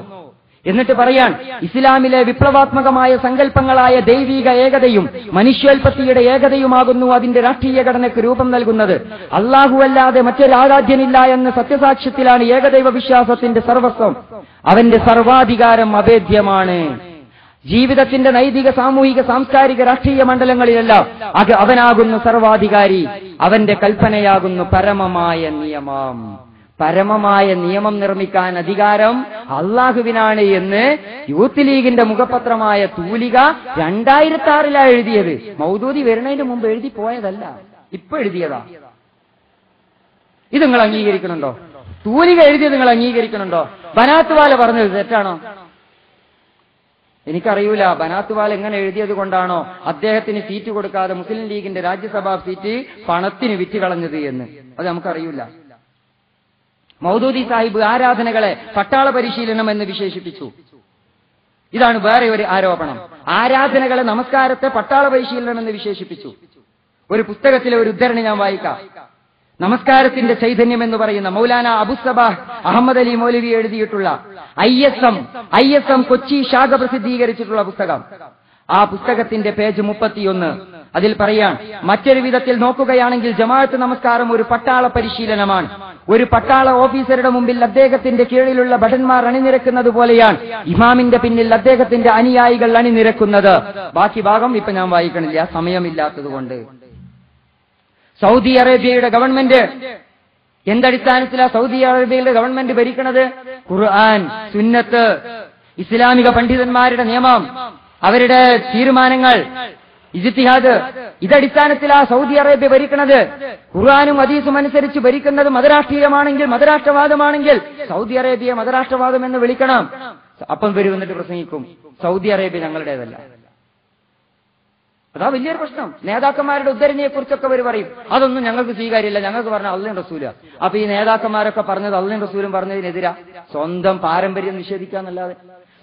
എന്നിട്ട് പറയാൻ, ഇസ്ലാമിലെ വിപ്ലവാത്മകമായ സങ്കല്പങ്ങളായ ദൈവിക ഏകതയും മനുഷ്യോൽപത്തിയുടെ ഏകതയുമാകുന്നു അതിന്റെ രാഷ്ട്രീയ ഘടനയ്ക്ക് രൂപം നൽകുന്നത്. അല്ലാഹുവല്ലാതെ മറ്റൊരാരാധ്യനില്ല എന്ന സത്യസാക്ഷ്യത്തിലാണ് ഏകദൈവ വിശ്വാസത്തിന്റെ സർവസ്വം. അവന്റെ സർവാധികാരം അഭേദ്യമാണ്. ജീവിതത്തിന്റെ നൈതിക, സാമൂഹിക, സാംസ്കാരിക, രാഷ്ട്രീയ മണ്ഡലങ്ങളിലെല്ലാം അവനാകുന്നു സർവാധികാരി. അവന്റെ കൽപ്പനയാകുന്നു പരമമായ നിയമം. പരമമായ നിയമം നിർമ്മിക്കാൻ അധികാരം അള്ളാഹുവിനാണ് എന്ന് യൂത്ത് ലീഗിന്റെ മുഖപത്രമായ തൂലിക 2006 എഴുതിയത്. മൗദൂദി വരുന്നതിന് മുമ്പ് എഴുതി പോയതല്ല, ഇപ്പൊ എഴുതിയതാ. ഇത് നിങ്ങൾ അംഗീകരിക്കണുണ്ടോ? തൂലിക എഴുതിയത് നിങ്ങൾ അംഗീകരിക്കണുണ്ടോ? ബനാത്തുവാല പറഞ്ഞത് തെറ്റാണോ? എനിക്കറിയൂല ബനാത്തുവാല എങ്ങനെ എഴുതിയത് കൊണ്ടാണോ അദ്ദേഹത്തിന് സീറ്റ് കൊടുക്കാതെ മുസ്ലിം ലീഗിന്റെ രാജ്യസഭാ സീറ്റ് പണത്തിന് വിറ്റുകളഞ്ഞത് എന്ന്. അത് നമുക്കറിയൂല. മൗദൂദി സാഹിബ് ആരാധനകളെ പട്ടാള പരിശീലനം എന്ന് വിശേഷിപ്പിച്ചു. ഇതാണ് വേറെ ഒരു ആരോപണം. ആരാധനകളെ, നമസ്കാരത്തെ പട്ടാള പരിശീലനമെന്ന് വിശേഷിപ്പിച്ചു. ഒരു പുസ്തകത്തിലെ ഒരു ഉദ്ധരണി ഞാൻ വായിക്കാം. നമസ്കാരത്തിന്റെ ചൈതന്യം എന്ന് പറയുന്ന മൗലാന അബുസബാഹ് അഹമ്മദ് അലി മൗലവി എഴുതിയിട്ടുള്ള ISM കൊച്ചി ശാഖ പ്രസിദ്ധീകരിച്ചിട്ടുള്ള പുസ്തകം. ആ പുസ്തകത്തിന്റെ പേജ് 31. അതിൽ പറയാൻ, മറ്റൊരു വിധത്തിൽ നോക്കുകയാണെങ്കിൽ ജമാഅത്ത് നമസ്കാരം ഒരു പട്ടാള പരിശീലനമാണ്. ഒരു പട്ടാള ഓഫീസറുടെ മുമ്പിൽ അദ്ദേഹത്തിന്റെ കീഴിലുള്ള ഭടന്മാർ അണിനിരക്കുന്നത് പോലെയാണ് ഇമാമിന്റെ പിന്നിൽ അദ്ദേഹത്തിന്റെ അനുയായികൾ അണിനിരക്കുന്നത്. ബാക്കി ഭാഗം ഇപ്പൊ ഞാൻ വായിക്കണില്ല, സമയമില്ലാത്തതുകൊണ്ട്. സൗദി അറേബ്യയുടെ ഗവൺമെന്റ് എന്തടിസ്ഥാനത്തിലാണ് സൗദി അറേബ്യയുടെ ഗവൺമെന്റ് ഭരിക്കുന്നത്? ഖുർആൻ, സുന്നത്ത്, ഇസ്ലാമിക പണ്ഡിതന്മാരുടെ നിയമം, അവരുടെ തീരുമാനങ്ങൾ, ഇജ്തിഹാദ്, ഇതടിസ്ഥാനത്തിലാ സൗദി അറേബ്യ ഭരിക്കുന്നത്. ഖുർആനും ഹദീസും അനുസരിച്ച് ഭരിക്കുന്നത് മതരാഷ്ട്രീയമാണെങ്കിൽ, മതരാഷ്ട്രവാദമാണെങ്കിൽ സൗദി അറേബ്യയെ മതരാഷ്ട്രവാദം എന്ന് വിളിക്കണം. അപ്പം വരും എന്നിട്ട് പ്രസംഗിക്കും, സൗദി അറേബ്യ ഞങ്ങളുടേതല്ല. അതാ വലിയൊരു പ്രശ്നം. നേതാക്കന്മാരുടെ ഉദ്ധരണിയെ കുറിച്ചൊക്കെ അവർ പറയും, അതൊന്നും ഞങ്ങൾക്ക് സ്വീകാര്യമില്ല, ഞങ്ങൾക്ക് പറഞ്ഞ അള്ളയും റസൂല. അപ്പൊ ഈ നേതാക്കന്മാരൊക്കെ പറഞ്ഞത് അള്ളയും റസൂലും പറഞ്ഞതിനെതിരാ, സ്വന്തം പാരമ്പര്യം നിഷേധിക്കാന്നല്ലാതെ.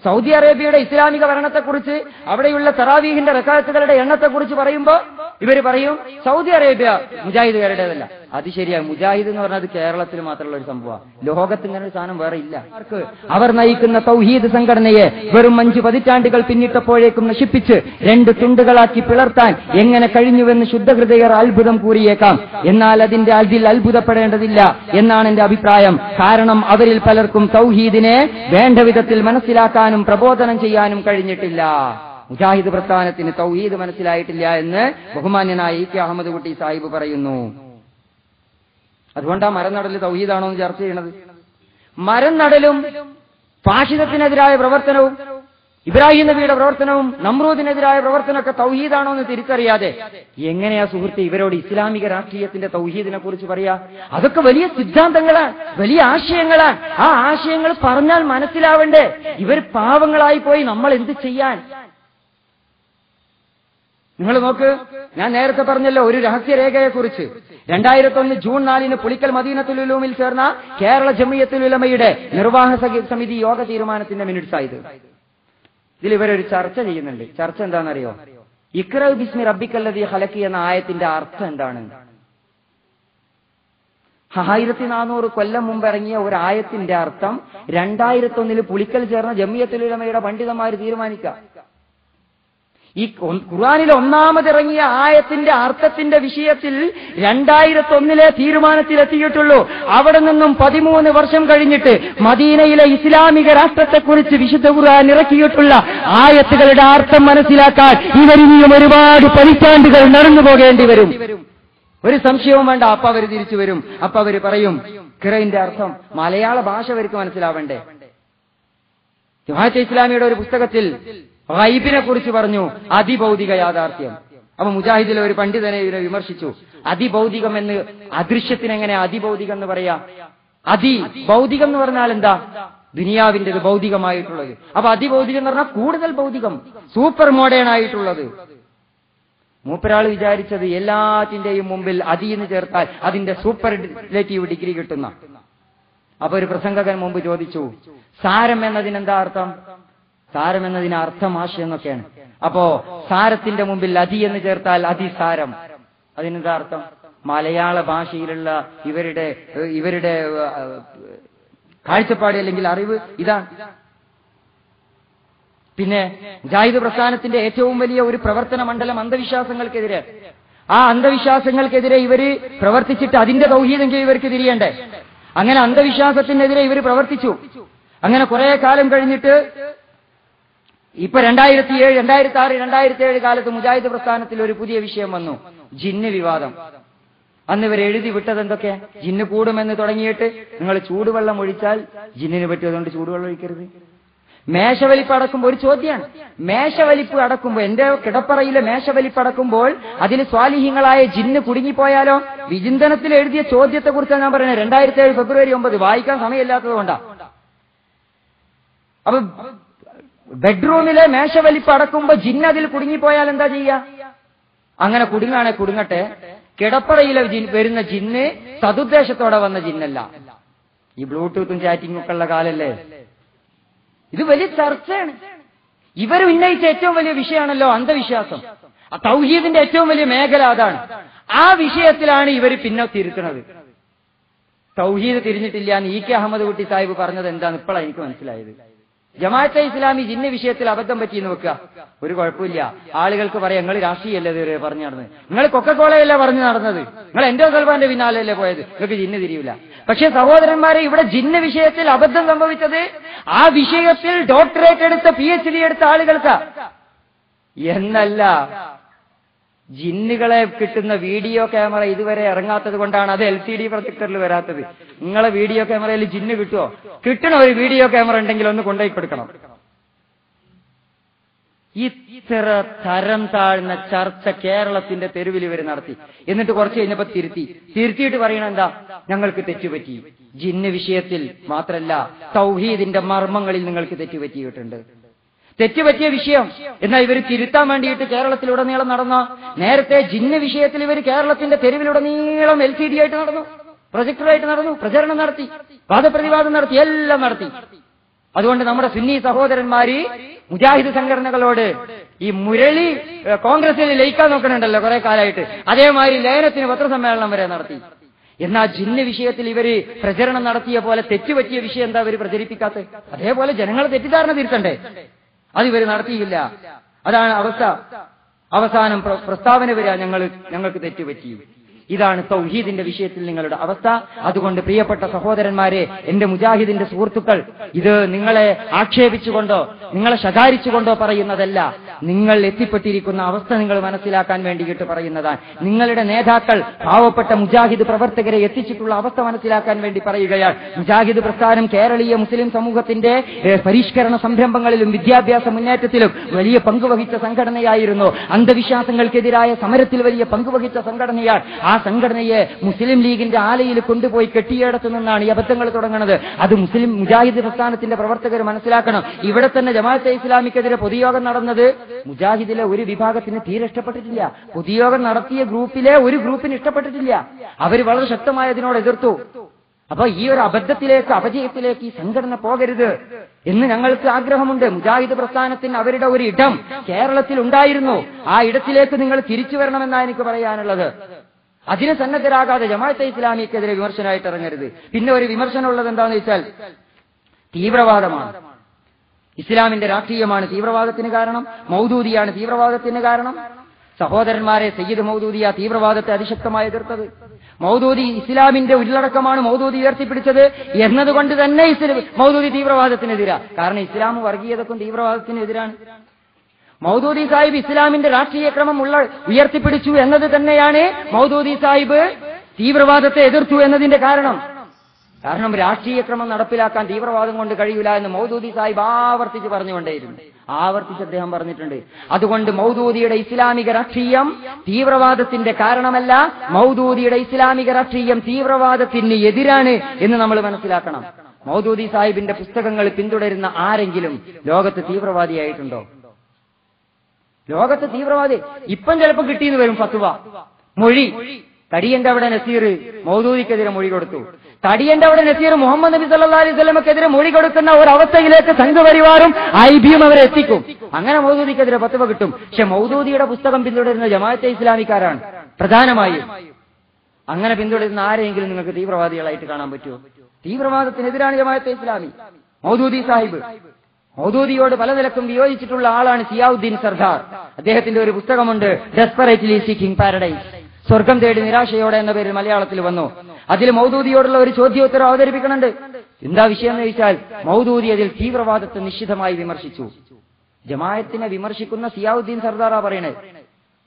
സൗദി അറേബ്യയുടെ ഇസ്ലാമിക ഭരണത്തെക്കുറിച്ച്, അവിടെയുള്ള തറാവീഹിന്റെ റക്അത്തുകളുടെ എണ്ണത്തെക്കുറിച്ച് പറയുമ്പോൾ ഇവർ പറയും സൗദി അറേബ്യ മുജാഹിദുകാരുടേതല്ല. അത് ശരിയാണ്, മുജാഹിദ് എന്ന് പറഞ്ഞാൽ അത് കേരളത്തിൽ മാത്രമുള്ള ഒരു സംഭവമാണ്. ലോകത്ത് ഇങ്ങനെ ഒരു സാധനം വേറെ ഇല്ല. അവർ നയിക്കുന്ന തൗഹീദ് സംഘടനയെ വെറും 5 പതിറ്റാണ്ടുകൾ പിന്നിട്ടപ്പോഴേക്കും നശിപ്പിച്ച് 2 തുണ്ടുകളാക്കി പിളർത്താൻ എങ്ങനെ കഴിഞ്ഞുവെന്ന് ശുദ്ധഹൃദയർ അത്ഭുതം കൂറിയേക്കാം. എന്നാൽ അതിൽ അത്ഭുതപ്പെടേണ്ടതില്ല എന്നാണ് എന്റെ അഭിപ്രായം. കാരണം അവരിൽ പലർക്കും തൗഹീദിനെ വേണ്ട വിധത്തിൽ മനസ്സിലാക്കാനും പ്രബോധനം ചെയ്യാനും കഴിഞ്ഞിട്ടില്ല. മുജാഹിദ് പ്രസ്ഥാനത്തിന് തൗഹീദ് മനസ്സിലായിട്ടില്ല എന്ന് ബഹുമാന്യനായ ഇ കെ അഹമ്മദ് കുട്ടി സാഹിബ് പറയുന്നു. അതുകൊണ്ടാ മരം നടല് തൗഹീദാണോ എന്ന് ചർച്ച ചെയ്യണത്. മരം നടലും ഫാഷിസത്തിനെതിരായ പ്രവർത്തനവും ഇബ്രാഹിം നബിയുടെ പ്രവർത്തനവും നമ്രൂദിനെതിരായ പ്രവർത്തനമൊക്കെ തൗഹീദാണോ എന്ന് തിരിച്ചറിയാതെ എങ്ങനെയാ സുഹൃത്തെ ഇവരോട് ഇസ്ലാമിക രാഷ്ട്രീയത്തിന്റെ തൗഹീദിനെ കുറിച്ച് പറയാ? അതൊക്കെ വലിയ സിദ്ധാന്തങ്ങളാണ്, വലിയ ആശയങ്ങളാണ്. ആ ആശയങ്ങൾ പറഞ്ഞാൽ മനസ്സിലാവണ്ടേ? ഇവർ പാവങ്ങളായി പോയി നമ്മൾ എന്ത് ചെയ്യാൻ? നിങ്ങൾ നോക്ക്, ഞാൻ നേരത്തെ പറഞ്ഞല്ലോ ഒരു രഹസ്യരേഖയെക്കുറിച്ച്. 2001 ജൂൺ 4 പുളിക്കൽ മദീനത്തുൽ ഉലൂമിൽ ചേർന്ന കേരള ജമിയത്തുൽ ഉലമയുടെ നിർവാഹക സമിതി യോഗ തീരുമാനത്തിന്റെ മിനിറ്റ്സ് ആയത്. ഇതിൽ ഇവരൊരു ചർച്ച ചെയ്യുന്നുണ്ട്. ചർച്ച എന്താണെന്നറിയോ? ഇഖ്റ ബിസ്മി റബ്ബിക്കല്ലദീ ഖലഖി എന്ന ആയത്തിന്റെ അർത്ഥം എന്താണ്? 1400 കൊല്ലം മുമ്പ് ഇറങ്ങിയ ഒരു ആയത്തിന്റെ അർത്ഥം 2001 പുളിക്കൽ ചേർന്ന ജമിയത്തുൽ ഉലമയുടെ പണ്ഡിതന്മാർ തീരുമാനിക്കുക. ഈ ഖുർആനിൽ ഒന്നാമതിറങ്ങിയ ആയത്തിന്റെ അർത്ഥത്തിന്റെ വിഷയത്തിൽ 2001 തീരുമാനത്തിലെത്തിയിട്ടുള്ളൂ. അവിടെ നിന്നും 13 വർഷം കഴിഞ്ഞിട്ട് മദീനയിലെ ഇസ്ലാമിക രാഷ്ട്രത്തെക്കുറിച്ച് വിശുദ്ധ ഖുർആൻ ഇറക്കിയിട്ടുള്ള ആയത്തുകളുടെ അർത്ഥം മനസ്സിലാക്കാൻ ഇവരിനിയും ഒരുപാട് പതിറ്റാണ്ടുകൾ നടന്നു പോകേണ്ടി വരും. ഒരു സംശയവും വേണ്ട. അപ്പ അവര് തിരിച്ചു വരും. അപ്പ അവര് പറയും ഖുർആന്റെ അർത്ഥം മലയാള ഭാഷ അവർക്ക് മനസ്സിലാവണ്ടേ? ജമാഅത്തെ ഇസ്ലാമിയുടെ ഒരു പുസ്തകത്തിൽ ഗൈബിനെ കുറിച്ച് പറഞ്ഞു, അതിഭൗതിക യാഥാർത്ഥ്യം. അപ്പൊ മുജാഹിദിലെ ഒരു പണ്ഡിതനെ ഇതിനെ വിമർശിച്ചു. അതിഭൗതികം എന്ന്, അദൃശ്യത്തിനെങ്ങനെ അതിഭൗതികം എന്ന് പറയാ? അതിഭൗതികം എന്ന് പറഞ്ഞാൽ എന്താ? ദുനിയാവിന്റേത് ഭൗതികമായിട്ടുള്ളത്. അപ്പൊ അതിഭൗതികം എന്ന് പറഞ്ഞാൽ കൂടുതൽ ഭൗതികം, സൂപ്പർ മോഡേൺ ആയിട്ടുള്ളത്. മൂപ്പരാൾ വിചാരിച്ചത് എല്ലാറ്റിന്റെയും മുമ്പിൽ അതി എന്ന് ചേർത്താൽ അതിന്റെ സൂപ്പർലേറ്റീവ് ഡിഗ്രി കിട്ടുന്ന. അപ്പൊ ഒരു പ്രസംഗകൻ മുമ്പ് ചോദിച്ചു, സാരം എന്നതിനെന്താ അർത്ഥം? സാരം എന്നതിന് അർത്ഥം ആശയം എന്നൊക്കെയാണ്. അപ്പോ സാരത്തിന്റെ മുമ്പിൽ അതി എന്ന് ചേർത്താൽ അതിസാരം, അതിനെന്താ അർത്ഥം? മലയാള ഭാഷയിലുള്ള ഇവരുടെ കാഴ്ചപ്പാട് അല്ലെങ്കിൽ അറിവ് ഇതാണ്. പിന്നെ മുജാഹിദ് പ്രസ്ഥാനത്തിന്റെ ഏറ്റവും വലിയ ഒരു പ്രവർത്തന മണ്ഡലം അന്ധവിശ്വാസങ്ങൾക്കെതിരെ. ആ അന്ധവിശ്വാസങ്ങൾക്കെതിരെ ഇവര് പ്രവർത്തിച്ചിട്ട് അതിന്റെ തൗഹീദെങ്കിൽ ഇവർക്ക് തിരിയണ്ടേ? അങ്ങനെ അന്ധവിശ്വാസത്തിനെതിരെ ഇവർ പ്രവർത്തിച്ചു. അങ്ങനെ കുറെ കാലം കഴിഞ്ഞിട്ട് ഇപ്പൊ 2007, 2006, 2007 കാലത്ത് മുജാഹിദ് പ്രസ്ഥാനത്തിൽ ഒരു പുതിയ വിഷയം വന്നു, ജിന്ന് വിവാദം. അന്ന് ഇവർ എഴുതി വിട്ടത് എന്തൊക്കെ? ജിന്ന് കൂടുമെന്ന് തുടങ്ങിയിട്ട് നിങ്ങൾ ചൂടുവെള്ളം ഒഴിച്ചാൽ ജിന്നിന് പറ്റും, അതുകൊണ്ട് ചൂടുവെള്ളം ഒഴിക്കരുത്. മേശവലിപ്പ് അടക്കുമ്പോൾ ഒരു ചോദ്യമാണ്, മേശവലിപ്പ് അടക്കുമ്പോൾ, എന്റെ കിടപ്പറയിലെ മേശവലിപ്പ് അടക്കുമ്പോൾ അതിൽ സ്വാലിഹ്യങ്ങളായ ജിന്ന് കുടുങ്ങിപ്പോയാലോ? വിചിന്തനത്തിൽ എഴുതിയ ചോദ്യത്തെ കുറിച്ചാണ് ഞാൻ പറയുന്നത്. 2007 ഫെബ്രുവരി 9, വായിക്കാൻ സമയമില്ലാത്തത് കൊണ്ടാ. അപ്പൊ ബെഡ്റൂമിലെ മേശവലിപ്പ് അടക്കുമ്പോ ജിന്ന് അതിൽ കുടുങ്ങിപ്പോയാൽ എന്താ ചെയ്യുക? അങ്ങനെ കുടുങ്ങാണെ കുടുങ്ങട്ടെ, കിടപ്പറയിലെ വരുന്ന ജിന്ന് സതുദ്ദേശത്തോടെ വന്ന ജിന്നല്ല. ഈ ബ്ലൂടൂത്തും ചാറ്റിംഗും ഒക്കെ ഉള്ള കാലല്ലേ? ഇത് വലിയ ചർച്ചയാണ്. ഇവർ ഉന്നയിച്ച ഏറ്റവും വലിയ വിഷയമാണല്ലോ അന്ധവിശ്വാസം. തൗഹീദിന്റെ ഏറ്റവും വലിയ മേഖല അതാണ്. ആ വിഷയത്തിലാണ് ഇവർ പിന്നെ തിരുത്തുന്നത്. തൗഹീദ് തിരിഞ്ഞിട്ടില്ല എന്ന് ഇ കെ അഹമ്മദ് കുട്ടി സാഹിബ് പറഞ്ഞത് എന്താന്ന് ഇപ്പോഴാണ് എനിക്ക് മനസ്സിലായത്. ജമാഅത്തെ ഇസ്ലാമി ജിന്ന് വിഷയത്തിൽ അബദ്ധം പറ്റിയെന്ന് വെക്കുക, ഒരു കുഴപ്പമില്ല. ആളുകൾക്ക് പറയാം, നിങ്ങൾ രാഷ്ട്രീയല്ലേ ഇത് പറഞ്ഞു നടന്നത്, നിങ്ങൾ കൊക്കക്കോളയല്ല പറഞ്ഞു നടന്നത്, നിങ്ങൾ എൻഡോ സൽമാന്റെ പിന്നാലല്ലേ പോയത്, നിങ്ങൾക്ക് ജിന്ന് തിരിയൂല. പക്ഷെ സഹോദരന്മാരെ, ഇവിടെ ജിന്ന് വിഷയത്തിൽ അബദ്ധം സംഭവിച്ചത് ആ വിഷയത്തിൽ ഡോക്ടറേറ്റ് എടുത്ത PhD എടുത്ത ആളുകൾക്ക് എന്നല്ല. ജിന്നുകളെ കിട്ടുന്ന വീഡിയോ ക്യാമറ ഇതുവരെ ഇറങ്ങാത്തത് കൊണ്ടാണ് അത് LCD പ്രൊജക്ടറിൽ വരാത്തത്. നിങ്ങളെ വീഡിയോ ക്യാമറയിൽ ജിന്ന് കിട്ടുമോ? കിട്ടണ ഒരു വീഡിയോ ക്യാമറ ഉണ്ടെങ്കിൽ ഒന്ന് കൊണ്ടുപോയി കൊടുക്കണം. ഇത്ര തരം താഴ്ന്ന ചർച്ച കേരളത്തിന്റെ തെരുവിൽ ഇവർ നടത്തി. എന്നിട്ട് കുറച്ച് കഴിഞ്ഞപ്പോ തിരുത്തിയിട്ട് പറയണ എന്താ, ഞങ്ങൾക്ക് തെറ്റുപറ്റി. ജിന്ന് വിഷയത്തിൽ മാത്രല്ല, തൗഹീദിന്റെ മർമ്മങ്ങളിൽ നിങ്ങൾക്ക് തെറ്റുപറ്റിയിട്ടുണ്ട്. തെറ്റുപറ്റിയ വിഷയം എന്നാൽ ഇവർ തിരുത്താൻ വേണ്ടിയിട്ട് കേരളത്തിലുടനീളം നടന്ന, നേരത്തെ ജിന്ന് വിഷയത്തിൽ ഇവർ കേരളത്തിന്റെ തെരുവിലുടനീളം LCD ആയിട്ട് നടന്നു, പ്രൊജക്ടറായിട്ട് നടന്നു, പ്രചരണം നടത്തി, വാദപ്രതിവാദം നടത്തി, എല്ലാം നടത്തി. അതുകൊണ്ട് നമ്മുടെ സുന്നി സഹോദരന്മാര് മുജാഹിദ് സംഘടനകളോട് ഈ മുരളി കോൺഗ്രസിൽ ലയിക്കാൻ നോക്കണുണ്ടല്ലോ കുറെ കാലമായിട്ട്, അതേമാതിരി ലയനത്തിന് പത്രസമ്മേളനം വരെ നടത്തി. എന്നാൽ ജിന്ന് വിഷയത്തിൽ ഇവര് പ്രചരണം നടത്തിയ പോലെ തെറ്റുപറ്റിയ വിഷയം എന്താ ഇവർ പ്രചരിപ്പിക്കാത്തത്? അതേപോലെ ജനങ്ങളെ തെറ്റിദ്ധാരണ തിരുത്തണ്ടേ? അത് ഇവർ നടത്തിയില്ല. അതാണ് അവസ്ഥ. അവസാനം പ്രസ്താവന വരിക, ഞങ്ങൾക്ക് തെറ്റുപറ്റി. ഇതാണ് തൗഹീദിന്റെ വിഷയത്തിൽ നിങ്ങളുടെ അവസ്ഥ. അതുകൊണ്ട് പ്രിയപ്പെട്ട സഹോദരന്മാരെ, എന്റെ മുജാഹിദിന്റെ സുഹൃത്തുക്കൾ, ഇത് നിങ്ങളെ ആക്ഷേപിച്ചുകൊണ്ടോ നിങ്ങളെ ശകാരിച്ചുകൊണ്ടോ പറയുന്നതല്ല. നിങ്ങൾ എത്തിപ്പെട്ടിരിക്കുന്ന അവസ്ഥ നിങ്ങൾ മനസ്സിലാക്കാൻ വേണ്ടിയിട്ട് പറയുന്നതാണ്. നിങ്ങളുടെ നേതാക്കൾ പാവപ്പെട്ട മുജാഹിദ് പ്രവർത്തകരെ എത്തിച്ചിട്ടുള്ള അവസ്ഥ മനസ്സിലാക്കാൻ വേണ്ടി പറയുകയാണ്. മുജാഹിദ് പ്രസ്ഥാനം കേരളീയ മുസ്ലിം സമൂഹത്തിന്റെ പരിഷ്കരണ സംരംഭങ്ങളിലും വിദ്യാഭ്യാസ മുന്നേറ്റത്തിലും വലിയ പങ്കുവഹിച്ച സംഘടനയായിരുന്നു. അന്ധവിശ്വാസങ്ങൾക്കെതിരായ സമരത്തിൽ വലിയ പങ്കുവഹിച്ച സംഘടനയാണ്. ആ സംഘടനയെ മുസ്ലിം ലീഗിന്റെ ആലയിൽ കൊണ്ടുപോയി കെട്ടിയിടത്തു നിന്നാണ് ഈ അബദ്ധങ്ങൾ തുടങ്ങുന്നത്. അത് മുജാഹിദ് പ്രസ്ഥാനത്തിന്റെ പ്രവർത്തകർ മനസ്സിലാക്കണം. ഇവിടെ തന്നെ ജമാഅത്തെ ഇസ്ലാമിക്കെതിരെ പൊതുയോഗം നടന്നത് മുജാഹിദിലെ ഒരു വിഭാഗത്തിന് തീരെ ഇഷ്ടപ്പെട്ടിട്ടില്ല. പൊതുയോഗം നടത്തിയ ഗ്രൂപ്പിലെ ഒരു ഗ്രൂപ്പിന് ഇഷ്ടപ്പെട്ടിട്ടില്ല. അവർ വളരെ ശക്തമായി അതിനോട് എതിർത്തു. അപ്പൊ ഈ ഒരു അബദ്ധത്തിലേക്ക്, അപജയത്തിലേക്ക് ഈ സംഘടന പോകരുത് എന്ന് ഞങ്ങൾക്ക് ആഗ്രഹമുണ്ട്. മുജാഹിദ് പ്രസ്ഥാനത്തിന് അവരുടെ ഒരു ഇടം കേരളത്തിൽ ഉണ്ടായിരുന്നു. ആ ഇടത്തിലേക്ക് നിങ്ങൾ തിരിച്ചു വരണമെന്നാണ് എനിക്ക് പറയാനുള്ളത്. അതിന് സന്നദ്ധരാകാതെ ജമാഅത്തെ ഇസ്ലാമിക്കെതിരെ വിമർശനമായിട്ട് ഇറങ്ങരുത്. പിന്നെ ഒരു വിമർശനം ഉള്ളത് എന്താണെന്ന് വെച്ചാൽ തീവ്രവാദമാണ്. ഇസ്ലാമിന്റെ രാഷ്ട്രീയമാണ് തീവ്രവാദത്തിന് കാരണം, മൗദൂദിയാണ് തീവ്രവാദത്തിന് കാരണം. സഹോദരന്മാരെ, സയ്യിദ് മൗദൂദി ആ തീവ്രവാദത്തെ അതിശക്തമായി എതിർത്തത്. മൗദൂദി ഇസ്ലാമിന്റെ ഉള്ളടക്കമാണ് മൗദൂദി ഉയർത്തിപ്പിടിച്ചത് എന്നതുകൊണ്ട് തന്നെ മൗദൂദി തീവ്രവാദത്തിനെതിരാ. കാരണം ഇസ്ലാം വർഗീയതക്കും തീവ്രവാദത്തിനെതിരാണ്. മൗദൂദി സാഹിബ് ഇസ്ലാമിന്റെ രാഷ്ട്രീയ ക്രമം ഉയർത്തിപ്പിടിച്ചു എന്നത് തന്നെയാണ് മൗദൂദി സാഹിബ് തീവ്രവാദത്തെ എതിർത്തു എന്നതിന്റെ കാരണം. കാരണം രാഷ്ട്രീയ ക്രമം നടപ്പിലാക്കാൻ തീവ്രവാദം കൊണ്ട് കഴിയില്ല എന്ന് മൗദൂദി സാഹിബ് ആവർത്തിച്ച് പറഞ്ഞുകൊണ്ടേയിരുന്നു. ആവർത്തിച്ച് അദ്ദേഹം പറഞ്ഞിട്ടുണ്ട്. അതുകൊണ്ട് മൗദൂദിയുടെ ഇസ്ലാമിക രാഷ്ട്രീയം തീവ്രവാദത്തിന്റെ കാരണമല്ല, മൗദൂദിയുടെ ഇസ്ലാമിക രാഷ്ട്രീയം തീവ്രവാദത്തിന് എതിരാണ് എന്ന് നമ്മൾ മനസ്സിലാക്കണം. മൗദൂദി സാഹിബിന്റെ പുസ്തകങ്ങൾ പിന്തുടരുന്ന ആരെങ്കിലും ലോകത്ത് തീവ്രവാദിയായിട്ടുണ്ടോ? ലോകത്ത് തീവ്രവാദി ഇപ്പം ചിലപ്പോൾ കിട്ടിയെന്ന് വരും ഫത്വ, മൊഴി. തടിയന്റെ അവിടെ നസീർ മൗദൂദിക്കെതിരെ മൊഴി കൊടുത്തു. തടിയന്റെ അവിടെ നസീർ മുഹമ്മദ് നബി സല്ലല്ലാഹു അലൈഹി വസല്ലമക്കെതിരെ മൊഴി കൊടുക്കുന്ന ഒരവസ്ഥയിലേക്ക് സംഘപരിവാറും IBയും അവരെ എത്തിക്കും. അങ്ങനെ മൗദൂദിക്കെതിരെ ഫത്വ കിട്ടും. പക്ഷെ മൗദൂദിയുടെ പുസ്തകം പിന്തുടരുന്ന ജമാഅത്തെ ഇസ്ലാമിക്കാരാണ് പ്രധാനമായും. അങ്ങനെ പിന്തുടരുന്ന ആരെങ്കിലും നിങ്ങൾക്ക് തീവ്രവാദികളായിട്ട് കാണാൻ പറ്റുമോ? തീവ്രവാദത്തിനെതിരാണ് ജമാഅത്തെ ഇസ്ലാമി. മൗദൂദി സാഹിബ് മൗദൂദിയോട് പല നിലക്കും വിയോജിച്ചിട്ടുള്ള ആളാണ് സിയാവുദ്ദീൻ സർദാർ. അദ്ദേഹത്തിന്റെ ഒരു പുസ്തകമുണ്ട്, ഡെസ്പറേറ്റ്ലി സീക്കിംഗ് പാരഡൈസ്, സ്വർഗം തേടി നിരാശയോടെ എന്ന പേരിൽ മലയാളത്തിൽ വന്നു. അതിൽ മൗദൂദിയോടുള്ള ഒരു ചോദ്യോത്തരം അവതരിപ്പിക്കുന്നുണ്ട്. എന്താ വിഷയം എന്ന് ചോദിച്ചാൽ, മൗദൂദി അതിൽ തീവ്രവാദത്തെ നിശ്ചിതമായി വിമർശിച്ചു. ജമാഅത്തിനെ വിമർശിക്കുന്ന സിയാവുദ്ദീൻ സർദാറാ പറയണേ,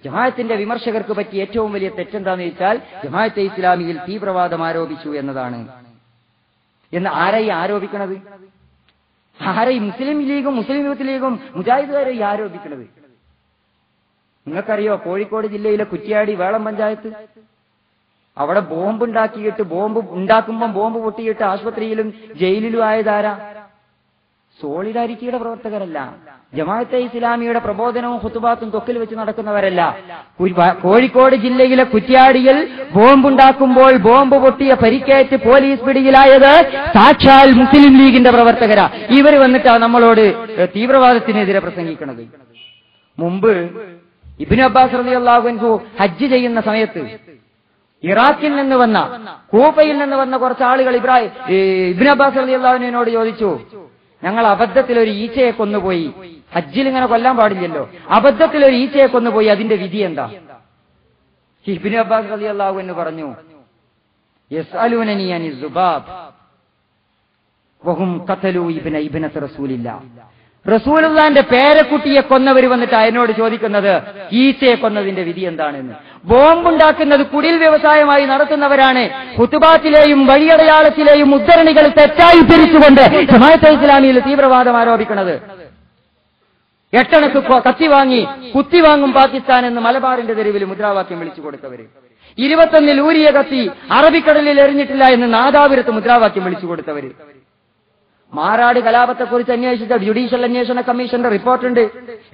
ജമാഅത്തിന്റെ വിമർശകർക്ക് പറ്റിയ ഏറ്റവും വലിയ തെറ്റെന്താന്ന് ചോദിച്ചാൽ ജമാഅത്തെ ഇസ്ലാമിയിൽ തീവ്രവാദം ആരോപിച്ചു എന്നതാണ്. എന്ന് ആരായി ആരോപിക്കണത്? ആരെയും മുസ്ലിം ലീഗും മുസ്ലിം യൂത്ത് ലീഗും മുജാഹിദുകാരെ ആരോപിക്കുന്നത്? നിങ്ങൾക്കറിയോ, കോഴിക്കോട് ജില്ലയിലെ കുറ്റ്യാടി വേളം പഞ്ചായത്ത്, അവിടെ ബോംബ് ഉണ്ടാക്കുമ്പം ബോംബ് പൊട്ടിയിട്ട് ആശുപത്രിയിലും ജയിലിലും ആയതാരാ? സോളിഡാരിറ്റിയുടെ പ്രവർത്തകരല്ല, ജമാഅത്തെ ഇസ്ലാമിയുടെ പ്രബോധനവും ഖുതുബാത്തും തൊക്കിൽ വെച്ച് നടക്കുന്നവരല്ല. കോഴിക്കോട് ജില്ലയിലെ കുറ്റ്യാടിയിൽ ബോംബുണ്ടാക്കുമ്പോൾ ബോംബ് പൊട്ടിയ പരിക്കേറ്റ് പോലീസ് പിടിയിലായത് സാക്ഷാൽ മുസ്ലിം ലീഗിന്റെ പ്രവർത്തകരാ. ഇവർ വന്നിട്ടാണ് നമ്മളോട് തീവ്രവാദത്തിനെതിരെ പ്രസംഗിക്കുന്നത്. മുമ്പ് ഇബ്നു അബ്ബാസ് റളിയല്ലാഹു അൻഹു ഹജ്ജ് ചെയ്യുന്ന സമയത്ത് ഇറാഖിൽ നിന്ന് വന്ന, കൂഫയിൽ നിന്ന് വന്ന കുറച്ച് ആളുകൾ ഇബ്നു അബ്ബാസ് റളിയല്ലാഹു അൻഹുവിനോട് ചോദിച്ചു, ഞങ്ങൾ അബദ്ധത്തിൽ ഒരു ഈച്ചയെ കൊന്നുപോയി, ഹജ്ജിൽ ഇങ്ങനെ കൊല്ലാൻ പാടില്ലല്ലോ, അബദ്ധത്തിൽ ഒരു ഈച്ചയെ കൊന്നുപോയി, അതിന്റെ വിധി എന്താ? ഇബ്നു അബ്ബാസ് റളിയല്ലാഹു അൻഹു പറഞ്ഞു, യസ്അലൂനനി അനി സുബാബ് വഹും ഖതലൂ ഇബ്നത റസൂലില്ലാഹ്. റസൂലുള്ളാഹിന്റെ പേരക്കുട്ടിയെ കൊന്നവർ വന്നിട്ട് എന്നോട് ചോദിക്കുന്നത് ഈച്ചയെ കൊന്നതിന്റെ വിധി എന്താണെന്ന്. ബോംബുണ്ടാക്കുന്നത് കുടിൽ വ്യവസായമായി നടത്തുന്നവരാണ്. ഖുതുബാത്തിലെയും വഴിയടയാളത്തിലെയും ഉദ്ധരണികൾ തെറ്റായി തിരിച്ചുകൊണ്ട് ജമാഅത്തെ ഇസ്ലാമിയിൽ തീവ്രവാദം ആരോപിക്കുന്നത്. എട്ടണക്ക് കത്തി വാങ്ങി കുത്തിവാങ്ങും പാകിസ്ഥാൻ എന്ന് മലബാറിന്റെ തെരുവിൽ മുദ്രാവാക്യം വിളിച്ചു കൊടുത്തവര്, 21 ഊരിയ കത്തി അറബിക്കടലിൽ എറിഞ്ഞിട്ടില്ല എന്ന് നാദാപുരത്ത് മുദ്രാവാക്യം വിളിച്ചു കൊടുത്തവര്, മാറാട് കലാപത്തെക്കുറിച്ച് അന്വേഷിച്ച ജുഡീഷ്യൽ അന്വേഷണ കമ്മീഷന്റെ റിപ്പോർട്ടുണ്ട്,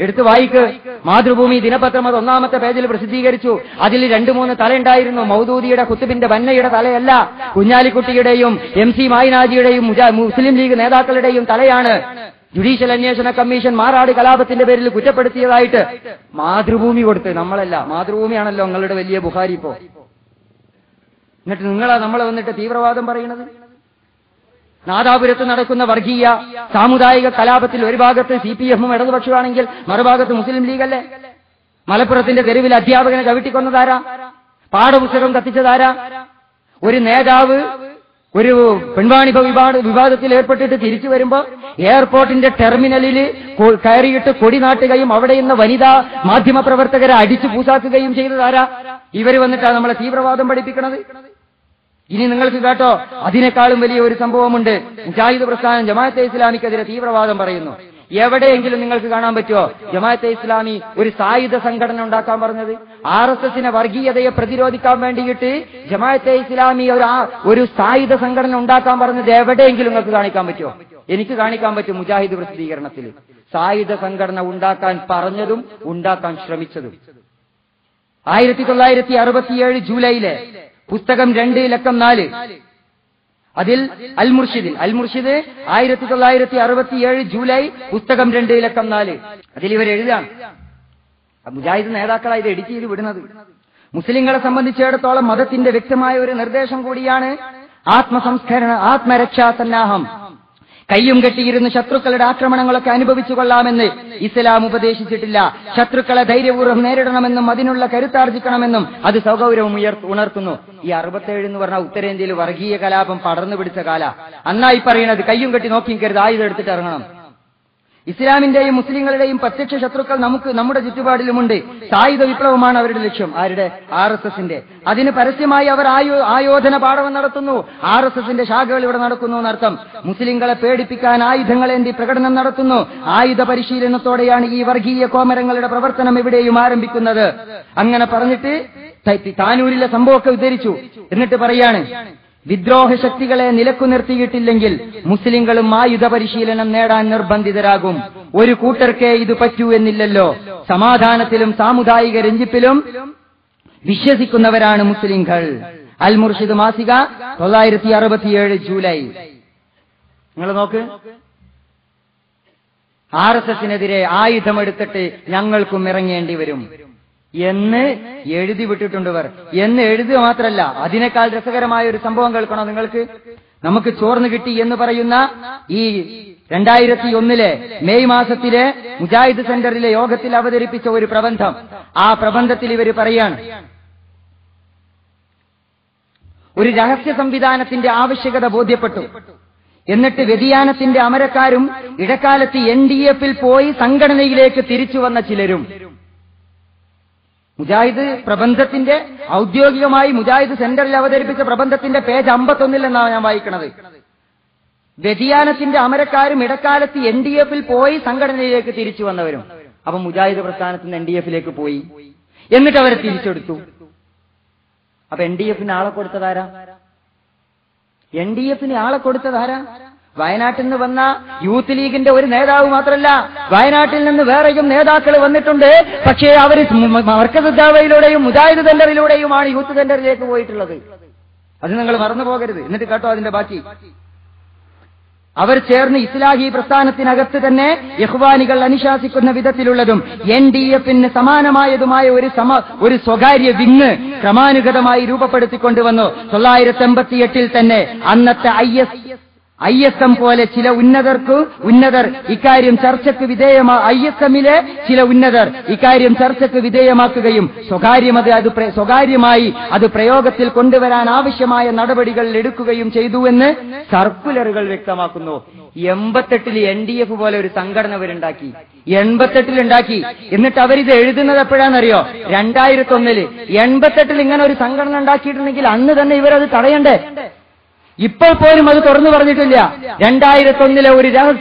എടുത്ത് വായിക്ക്. മാതൃഭൂമി ദിനപത്രം അത് 1-ാമത്തെ പേജിൽ പ്രസിദ്ധീകരിച്ചു. അതിൽ 2-3 തലയുണ്ടായിരുന്നു. മൗദൂദിയുടെ കുത്തുബിന്റെ ബന്നയുടെ തലയല്ല, കുഞ്ഞാലിക്കുട്ടിയുടെയും MC മായിനാജിയുടെയും മുസ്ലിം ലീഗ് നേതാക്കളുടെയും തലയാണ്. ജുഡീഷ്യൽ അന്വേഷണ കമ്മീഷൻ മാറാട് കലാപത്തിന്റെ പേരിൽ കുറ്റപ്പെടുത്തിയതായിട്ട് മാതൃഭൂമി കൊടുത്ത്. നമ്മളല്ല, മാതൃഭൂമിയാണല്ലോ നിങ്ങളുടെ വലിയ ബുഖാരി. ഇപ്പോ എന്നിട്ട് നിങ്ങളാ നമ്മളെ വന്നിട്ട് തീവ്രവാദം പറയുന്നത്. നാദാപുരത്ത് നടക്കുന്ന വർഗീയ സാമുദായിക കലാപത്തിൽ ഒരു ഭാഗത്ത് CPM ഇടതുപക്ഷമാണെങ്കിൽ മറുഭാഗത്ത് മുസ്ലിം ലീഗല്ലേ? മലപ്പുറത്തിന്റെ തെരുവിൽ അധ്യാപകനെ ചവിട്ടിക്കൊന്നതാരാ? പാഠപുസ്തകം കത്തിച്ചതാരാ? ഒരു നേതാവ് ഒരു പെൺവാണിഭ വിവാദത്തിൽ ഏർപ്പെട്ടിട്ട് തിരിച്ചു വരുമ്പോ എയർപോർട്ടിന്റെ ടെർമിനലിൽ കയറിയിട്ട് കൊടി നാട്ടുകയും അവിടെ നിന്ന് വനിതാ മാധ്യമ പ്രവർത്തകരെ അടിച്ചു പൂസാക്കുകയും ചെയ്തതാരാ? ഇവര് വന്നിട്ടാണ് നമ്മളെ തീവ്രവാദം പഠിപ്പിക്കുന്നത്. ഇനി നിങ്ങൾക്ക് കേട്ടോ, അതിനേക്കാളും വലിയ ഒരു സംഭവമുണ്ട്. മുജാഹിദ് പ്രസ്ഥാനം ജമാഅത്തെ ഇസ്ലാമിക്കെതിരെ തീവ്രവാദം പറയുന്നു. എവിടെയെങ്കിലും നിങ്ങൾക്ക് കാണാൻ പറ്റുമോ ജമാഅത്തെ ഇസ്ലാമി ഒരു സായുധ സംഘടന ഉണ്ടാക്കാൻ പറഞ്ഞത്? RSSനെ വർഗീയതയെ പ്രതിരോധിക്കാൻ വേണ്ടിയിട്ട് ജമാഅത്തെ ഇസ്ലാമി ഒരു സായുധ സംഘടന ഉണ്ടാക്കാൻ പറഞ്ഞത് എവിടെയെങ്കിലും നിങ്ങൾക്ക് കാണിക്കാൻ പറ്റുമോ? എനിക്ക് കാണിക്കാൻ പറ്റും. മുജാഹിദ് പ്രസിദ്ധീകരണത്തിൽ സായുധ സംഘടന ഉണ്ടാക്കാൻ പറഞ്ഞതും ഉണ്ടാക്കാൻ ശ്രമിച്ചതും 1967 ജൂലൈയിലെ പുസ്തകം 2-4 അതിൽ അൽ മുർഷിദ് 1967 ജൂലൈ പുസ്തകം 2-4 അതിൽ ഇവർ എഴുതാണ്. മുജാഹിദ് നേതാക്കളായി ഇത് എഡിറ്റ് ചെയ്ത് വിടുന്നത്. മുസ്ലിങ്ങളെ സംബന്ധിച്ചിടത്തോളം മതത്തിന്റെ വ്യക്തമായ ഒരു നിർദ്ദേശം കൂടിയാണ് ആത്മസംസ്കരണ ആത്മരക്ഷാ സന്നാഹം. കയ്യും കെട്ടിയിരുന്ന് ശത്രുക്കളുടെ ആക്രമണങ്ങളൊക്കെ അനുഭവിച്ചു കൊള്ളാമെന്ന് ഇസ്ലാം ഉപദേശിച്ചിട്ടില്ല. ശത്രുക്കളെ ധൈര്യപൂർവ്വം നേരിടണമെന്നും അതിനുള്ള കരുത്താർജിക്കണമെന്നും അത് സൗഗൗരവം ഉണർത്തുന്നു. ഈ 67 എന്ന് പറഞ്ഞാൽ ഉത്തരേന്ത്യയിൽ വർഗീയ കലാപം പടർന്നു പിടിച്ച കാല. അന്നായി പറയുന്നത് കയ്യും കെട്ടി നോക്കിക്കരുത്, ആയുധം എടുത്തിട്ട് ഇറങ്ങണം. ഇസ്ലാമിന്റെയും മുസ്ലിങ്ങളുടെയും പ്രത്യക്ഷ ശത്രുക്കൾ നമ്മുടെ ചുറ്റുപാടിലുമുണ്ട്. സായുധ വിപ്ലവമാണ് അവരുടെ ലക്ഷ്യം. ആരുടെ? RSSന്റെ. അതിന് പരസ്യമായി അവർ ആയോധന പാടവം നടത്തുന്നു. RSSന്റെ ശാഖകൾ ഇവിടെ നടക്കുന്നു എന്നർത്ഥം. മുസ്ലിങ്ങളെ പേടിപ്പിക്കാൻ ആയുധങ്ങളേന്തി പ്രകടനം നടത്തുന്നു. ആയുധ പരിശീലനത്തോടെയാണ് ഈ വർഗീയ കോമരങ്ങളുടെ പ്രവർത്തനം എവിടെയും ആരംഭിക്കുന്നത്. അങ്ങനെ പറഞ്ഞിട്ട് താനൂരിലെ സംഭവമൊക്കെ ഉദ്ധരിച്ചു. എന്നിട്ട് പറയാണ്, വിദ്രോഹ ശക്തികളെ നിലക്കു നിർത്തിയിട്ടില്ലെങ്കിൽ മുസ്ലിങ്ങളും ആയുധ പരിശീലനം നേടാൻ നിർബന്ധിതരാകും. ഒരു കൂട്ടർക്കേ ഇത് പറ്റൂ എന്നില്ലല്ലോ. സമാധാനത്തിലും സാമുദായിക രഞ്ജിപ്പിലും വിശ്വസിക്കുന്നവരാണ് മുസ്ലിങ്ങൾ. അൽ മുർഷിദ് മാസിക 1967 ജൂലൈ. നിങ്ങൾ നോക്ക്, RSSനെതിരെ ആയുധമെടുത്തിട്ട് ഞങ്ങൾക്കും ഇറങ്ങേണ്ടി വരും എന്ന് എഴുതി വിട്ടിട്ടുണ്ടവർ. എന്ന് എഴുതുക മാത്രമല്ല, അതിനേക്കാൾ രസകരമായ ഒരു സംഭവം കേൾക്കണോ നിങ്ങൾക്ക്? നമുക്ക് ചോർന്നു കിട്ടി എന്ന് പറയുന്ന ഈ 2001 മെയ് മാസത്തിലെ മുജാഹിദ് സെന്ററിലെ യോഗത്തിൽ അവതരിപ്പിച്ച ഒരു പ്രബന്ധം. ആ പ്രബന്ധത്തിൽ ഇവർ പറയാണ്, ഒരു രഹസ്യ സംവിധാനത്തിന്റെ ആവശ്യകത ബോധ്യപ്പെട്ടു. എന്നിട്ട് വ്യതിയാനത്തിന്റെ അമരക്കാരും ഇടക്കാലത്ത് NDF-ൽ പോയി സംഘടനയിലേക്ക് തിരിച്ചു വന്ന ചിലരും. മുജാഹിദ് പ്രബന്ധത്തിന്റെ ഔദ്യോഗികമായി മുജാഹിദ് സെന്ററിൽ അവതരിപ്പിച്ച പ്രബന്ധത്തിന്റെ പേജ് 51 എന്നാണ് ഞാൻ വായിക്കുന്നത്. വ്യതിയാനത്തിന്റെ അമരക്കാരും ഇടക്കാലത്ത് NDF-ൽ പോയി സംഘടനയിലേക്ക് തിരിച്ചു വന്നവരും. അപ്പൊ മുജാഹിദ് പ്രസ്ഥാനത്തിന് NDF-ലേക്ക് പോയി, എന്നിട്ട് അവരെ തിരിച്ചെടുത്തു. അപ്പൊ NDF-ന് ആളെ കൊടുത്തതാരാ? NDF-ന് ആളെ കൊടുത്തതാരാ? വയനാട്ടിൽ നിന്ന് വന്ന യൂത്ത് ലീഗിന്റെ ഒരു നേതാവ് മാത്രമല്ല, വയനാട്ടിൽ നിന്ന് വേറെയും നേതാക്കൾ വന്നിട്ടുണ്ട്. പക്ഷേ അവർ മർക്കസ് ദഅവയിലൂടെയും മുജാഹിദ് സെന്ററിലൂടെയുമാണ് യൂത്ത് സെന്ററിലേക്ക് പോയിട്ടുള്ളത്. അത് നിങ്ങൾ മറന്നു പോകരുത്. എന്നിട്ട് കേട്ടോ അതിന്റെ ബാക്കി. അവർ ചേർന്ന് ഇസ്ലാഹി പ്രസ്ഥാനത്തിനകത്ത് തന്നെ ഇഖ്വാനികൾ അനുശാസിക്കുന്ന വിധത്തിലുള്ളതും NDF-ന് സമാനമായതുമായ ഒരു സ്വകാര്യ വിങ് ക്രമാനുഗതമായി രൂപപ്പെടുത്തിക്കൊണ്ടുവന്നു. 1988 തന്നെ അന്നത്തെ ISM പോലെ ചില ഉന്നതർ ഇക്കാര്യം ചർച്ചയ്ക്ക് ISM-ലെ ചില ഉന്നതർ ഇക്കാര്യം ചർച്ചയ്ക്ക് വിധേയമാക്കുകയും സ്വകാര്യമായി അത് പ്രയോഗത്തിൽ കൊണ്ടുവരാൻ ആവശ്യമായ നടപടികൾ എടുക്കുകയും ചെയ്തുവെന്ന് സർക്കുലറുകൾ വ്യക്തമാക്കുന്നു. 88 NDF പോലെ ഒരു സംഘടന അവരുണ്ടാക്കി. 88 ഉണ്ടാക്കി. എന്നിട്ട് അവരിത് എഴുതുന്നത് എപ്പോഴാണെന്നറിയോ? 2001. 88 ഇങ്ങനെ ഒരു സംഘടന ഉണ്ടാക്കിയിട്ടുണ്ടെങ്കിൽ അന്ന് തന്നെ ഇവരത് തടയണ്ടേ? ഇപ്പോൾ പോലും അത് തുറന്നു പറഞ്ഞിട്ടില്ല. 2001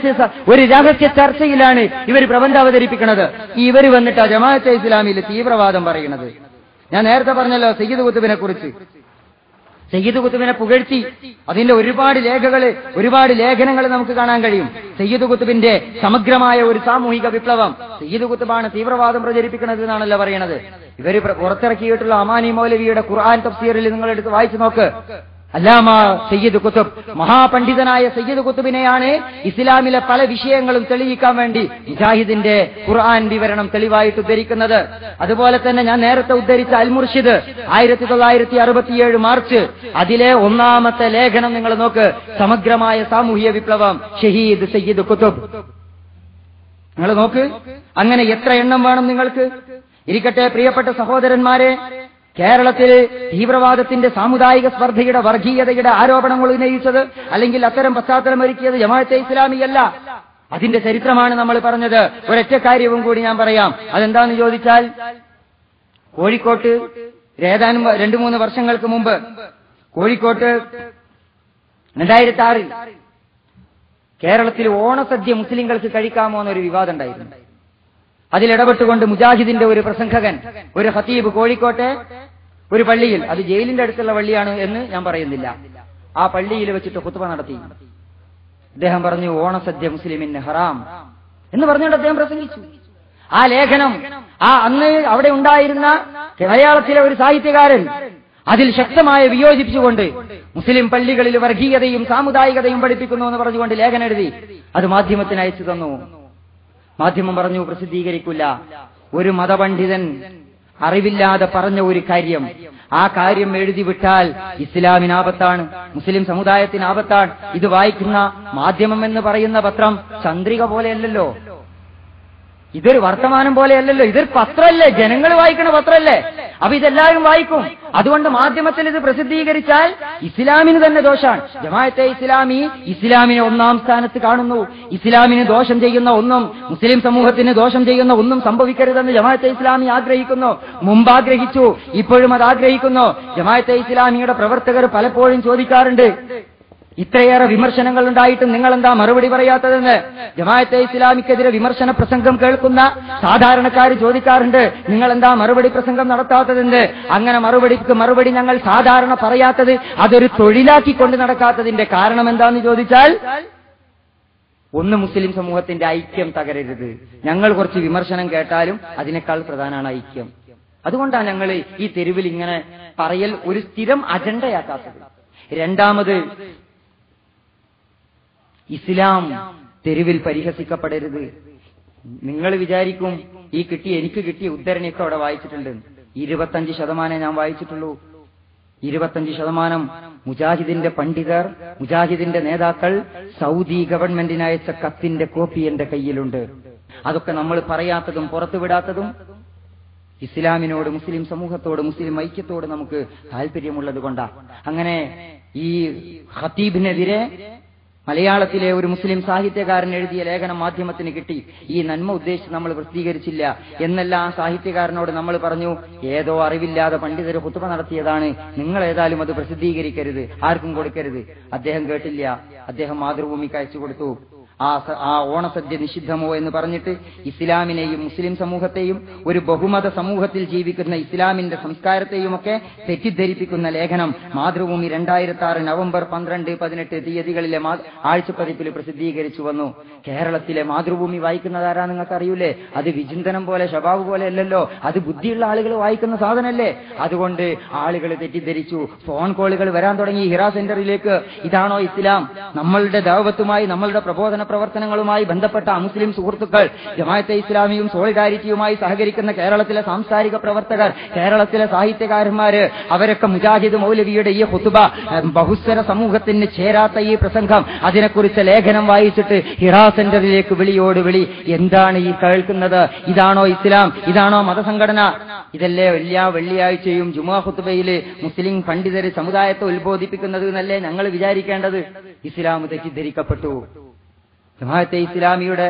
ഒരു രഹസ്യ ചർച്ചയിലാണ് ഇവർ പ്രബന്ധം അവതരിപ്പിക്കുന്നത്. ഇവർ വന്നിട്ടാ ജമാഅത്തെ ഇസ്ലാമിയിൽ തീവ്രവാദം പറയുന്നത്. ഞാൻ നേരത്തെ പറഞ്ഞല്ലോ സയ്യിദ് കുത്തുബിനെ കുറിച്ച്. സയ്യിദ് കുത്തുബിനെ പുകഴ്ത്തി അതിന്റെ ഒരുപാട് ലേഖനങ്ങൾ നമുക്ക് കാണാൻ കഴിയും. സയ്യിദ് കുത്തുബിന്റെ സമഗ്രമായ ഒരു സാമൂഹിക വിപ്ലവം. സയ്യിദ് കുത്തുബാണ് തീവ്രവാദം പ്രചരിപ്പിക്കുന്നത് എന്നാണല്ലോ പറയണത്. ഇവർ പുറത്തിറക്കിയിട്ടുള്ള അമാനി മൗലവിയുടെ ഖുർആൻ തഫ്സീറിൽ നിങ്ങൾ എടുത്ത് വായിച്ചു നോക്ക്. അല്ലാമ സയ്യിദ് കുത്തുബ്, മഹാപണ്ഡിതനായ സയ്യിദ് കുത്തുബിനെയാണ് ഇസ്ലാമിലെ പല വിഷയങ്ങളും തെളിയിക്കാൻ വേണ്ടി മുജാഹിദിന്റെ ഖുർആൻ വിവരണം തെളിവായിട്ട് ഉദ്ധരിക്കുന്നത്. അതുപോലെ തന്നെ ഞാൻ നേരത്തെ ഉദ്ധരിച്ച അൽ മുർഷിദ് 1967 മാർച്ച്, അതിലെ 1-ാമത്തെ ലേഖനം നിങ്ങൾ നോക്ക്. സമഗ്രമായ സാമൂഹ്യ വിപ്ലവം, ഷഹീദ് സയ്യിദ് കുത്തുബ്. നിങ്ങൾ നോക്ക്. അങ്ങനെ എത്ര എണ്ണം വേണം നിങ്ങൾക്ക്? ഇരിക്കട്ടെ പ്രിയപ്പെട്ട സഹോദരന്മാരെ, കേരളത്തിൽ തീവ്രവാദത്തിന്റെ സാമുദായിക സ്പർദ്ധയുടെ വർഗീയതയുടെ ആരോപണങ്ങൾ ഉന്നയിച്ചത് അല്ലെങ്കിൽ അത്തരം പശ്ചാത്തലം ഒരുക്കിയത് ജമാഅത്തെ ഇസ്ലാമിയല്ല. അതിന്റെ ചരിത്രമാണ് നമ്മൾ പറഞ്ഞത്. ഒരൊറ്റ കാര്യവും കൂടി ഞാൻ പറയാം. അതെന്താന്ന് ചോദിച്ചാൽ, കോഴിക്കോട്ട് ഏതാനും 2-3 വർഷങ്ങൾക്ക് മുമ്പ് കോഴിക്കോട്ട് 2006 കേരളത്തിൽ ഓണസദ്യ മുസ്ലിങ്ങൾക്ക് കഴിക്കാമോ എന്നൊരു വിവാദം ഉണ്ടായിരുന്നു. അതിലിടപെട്ടുകൊണ്ട് മുജാഹിദിന്റെ ഒരു പ്രസംഗകൻ, ഒരു ഖതീബ് കോഴിക്കോട്ടെ ഒരു പള്ളിയിൽ, അത് ജയിലിന്റെ അടുത്തുള്ള പള്ളിയാണ് എന്ന് ഞാൻ പറയുന്നില്ല, ആ പള്ളിയിൽ വെച്ചിട്ട് ഖുത്ബ നടത്തി. അദ്ദേഹം പറഞ്ഞു ഓണസദ്യ മുസ്ലിമിന് ഹറാം എന്ന് പറഞ്ഞുകൊണ്ട് അദ്ദേഹം പ്രസംഗിച്ചു. ആ ലേഖനം അന്ന് അവിടെ ഉണ്ടായിരുന്ന മലയാളത്തിലെ ഒരു സാഹിത്യകാരൻ അതിൽ ശക്തമായ വിയോജിപ്പിച്ചുകൊണ്ട് മുസ്ലിം പള്ളികളിൽ വർഗീയതയും സാമുദായികതയും പഠിപ്പിക്കുന്നു എന്ന് പറഞ്ഞുകൊണ്ട് ലേഖനം എഴുതി. അത് മാധ്യമത്തിന് അയച്ചു തന്നു. മാധ്യമം പറഞ്ഞു പ്രസിദ്ധീകരിക്കില്ല. ഒരു മതപണ്ഡിതൻ അറിവില്ലാതെ പറഞ്ഞ ഒരു കാര്യം, ആ കാര്യം എഴുതി വിട്ടാൽ ഇസ്ലാമിന് ആപത്താണ്, മുസ്ലിം സമുദായത്തിന് ആപത്താണ്. ഇത് വായിക്കുന്ന മാധ്യമം എന്ന് പറയുന്ന പത്രം ചന്ദ്രിക പോലെയല്ലല്ലോ, ഇതൊരു വർത്തമാനം പോലെയല്ലല്ലോ, ഇതൊരു പത്രമല്ലേ, ജനങ്ങൾ വായിക്കണ പത്രമല്ലേ. അപ്പൊ ഇതെല്ലാവരും വായിക്കും. അതുകൊണ്ട് മാധ്യമത്തിൽ ഇത് പ്രസിദ്ധീകരിച്ചാൽ ഇസ്ലാമിന് തന്നെ ദോഷാണ്. ജമാഅത്തെ ഇസ്ലാമി ഇസ്ലാമിനെ 1-ാം സ്ഥാനത്ത് കാണുന്നു. ഇസ്ലാമിന് ദോഷം ചെയ്യുന്ന ഒന്നും, മുസ്ലിം സമൂഹത്തിന് ദോഷം ചെയ്യുന്ന ഒന്നും സംഭവിക്കരുതെന്ന് ജമാഅത്തെ ഇസ്ലാമി ആഗ്രഹിക്കുന്നു. മുമ്പ് ആഗ്രഹിച്ചു, ഇപ്പോഴും അത് ആഗ്രഹിക്കുന്നു. ജമാഅത്തെ ഇസ്ലാമിയുടെ പ്രവർത്തകർ പലപ്പോഴും ചോദിക്കാറുണ്ട്, ഇത്രയേറെ വിമർശനങ്ങൾ ഉണ്ടായിട്ടും നിങ്ങൾ എന്താ മറുപടി പറയാത്തതെന്ന്. ജമാഅത്തെ ഇസ്ലാമിക്കെതിരെ വിമർശന പ്രസംഗം കേൾക്കുന്ന സാധാരണക്കാർ ചോദിക്കാറുണ്ട്, നിങ്ങൾ എന്താ മറുപടി പ്രസംഗം നടത്താത്തതെന്ന്. അങ്ങനെ മറുപടി ഞങ്ങൾ സാധാരണ പറയാത്തത്, അതൊരു തൊഴിലാക്കിക്കൊണ്ട് നടക്കാത്തതിന്റെ കാരണം എന്താന്ന് ചോദിച്ചാൽ, ഒന്ന്, മുസ്ലിം സമൂഹത്തിന്റെ ഐക്യം തകരരുത്. ഞങ്ങൾ കുറച്ച് വിമർശനം കേട്ടാലും അതിനേക്കാൾ പ്രധാനമാണ് ഐക്യം. അതുകൊണ്ടാണ് ഞങ്ങൾ ഈ തെരുവിൽ ഇങ്ങനെ പറയൽ ഒരു സ്ഥിരം അജണ്ടയാക്കാത്തത്. രണ്ടാമത്, ഇസ്ലാം തെരുവിൽ പരിഹസിക്കപ്പെടരുത്. നിങ്ങൾ വിചാരിക്കും എനിക്ക് കിട്ടിയ ഉദ്ധരണിയൊക്കെ അവിടെ വായിച്ചിട്ടുണ്ട്. 25% ഞാൻ വായിച്ചിട്ടുള്ളൂ. 25% മുജാഹിദിന്റെ പണ്ഡിതർ, മുജാഹിദിന്റെ നേതാക്കൾ സൗദി ഗവൺമെന്റിന് അയച്ച കത്തിന്റെ കോപ്പി എന്റെ കയ്യിലുണ്ട്. അതൊക്കെ നമ്മൾ പറയാത്തതും പുറത്തുവിടാത്തതും ഇസ്ലാമിനോട്, മുസ്ലിം സമൂഹത്തോട്, മുസ്ലിം ഐക്യത്തോട് നമുക്ക് താല്പര്യമുള്ളത് കൊണ്ടാ. അങ്ങനെ ഈ ഖതീബിനെതിരെ മലയാളത്തിലെ ഒരു മുസ്ലിം സാഹിത്യകാരൻ എഴുതിയ ലേഖനം മാധ്യമത്തിന് കിട്ടി. ഈ നന്മ ഉദ്ദേശിച്ച് നമ്മൾ പ്രസിദ്ധീകരിച്ചില്ല എന്നല്ല ആ സാഹിത്യകാരനോട് നമ്മൾ പറഞ്ഞു, ഏതോ അറിവില്ലാതെ പണ്ഡിതർ ഖുത്ബ നടത്തിയതാണ്, നിങ്ങൾ ഏതായാലും അത് പ്രസിദ്ധീകരിക്കരുത്, ആർക്കും കൊടുക്കരുത്. അദ്ദേഹം കേട്ടില്ല. അദ്ദേഹം മാതൃഭൂമിക്ക് അയച്ചു കൊടുത്തു. ആ ഓണസദ്യ നിഷിദ്ധമോ എന്ന് പറഞ്ഞിട്ട് ഇസ്ലാമിനെയും മുസ്ലിം സമൂഹത്തെയും ഒരു ബഹുമത സമൂഹത്തിൽ ജീവിക്കുന്ന ഇസ്ലാമിന്റെ സംസ്കാരത്തെയുമൊക്കെ തെറ്റിദ്ധരിപ്പിക്കുന്ന ലേഖനം മാതൃഭൂമി 2006 നവംബർ 12, 18 തീയതികളിലെ ആഴ്ചപ്പതിപ്പിൽ പ്രസിദ്ധീകരിച്ചു വന്നു. കേരളത്തിലെ മാതൃഭൂമി വായിക്കുന്നതാരാ നിങ്ങൾക്ക് അറിയൂലേ? അത് വിചിന്തനം പോലെ ഷബാബ് പോലെ അല്ലല്ലോ, അത് ബുദ്ധിയുള്ള ആളുകൾ വായിക്കുന്ന സാധനല്ലേ. അതുകൊണ്ട് ആളുകൾ തെറ്റിദ്ധരിച്ചു, ഫോൺ കോളുകൾ വരാൻ തുടങ്ങി ഹിറാ സെന്ററിലേക്ക്. ഇതാണോ ഇസ്ലാം? നമ്മളുടെ ദഅവത്തുമായി നമ്മളുടെ പ്രബോധന പ്രവർത്തനങ്ങളുമായി ബന്ധപ്പെട്ട മുസ്ലിം സുഹൃത്തുക്കൾ, ജമാഅത്തെ ഇസ്ലാമിയും സോളിഡാരിറ്റിയുമായി സഹകരിക്കുന്ന കേരളത്തിലെ സാംസ്കാരിക പ്രവർത്തകർ, കേരളത്തിലെ സാഹിത്യകാരന്മാര്, അവരൊക്കെ മുജാഹിദ് മൗലവിയുടെ ഈ ഖുതുബ, ബഹുസ്വര സമൂഹത്തിന് ചേരാത്ത ഈ പ്രസംഗം, അതിനെക്കുറിച്ച് ലേഖനം വായിച്ചിട്ട് ഹിറാ സെന്ററിലേക്ക് വിളിയോട് വിളി. എന്താണ് ഈ കേൾക്കുന്നത്? ഇതാണോ ഇസ്ലാം? ഇതാണോ മതസംഘടന? ഇതല്ലേ എല്ലാ വെള്ളിയാഴ്ചയും ജുമുഅ ഖുതുബയില് മുസ്ലിം പണ്ഡിതര് സമുദായത്തെ ഉത്ബോധിപ്പിക്കുന്നത് എന്നല്ലേ ഞങ്ങൾ വിചാരിക്കേണ്ടത്? ഇസ്ലാം തെറ്റിദ്ധരിക്കപ്പെട്ടു. ജമാഅത്തെ ഇസ്ലാമിയുടെ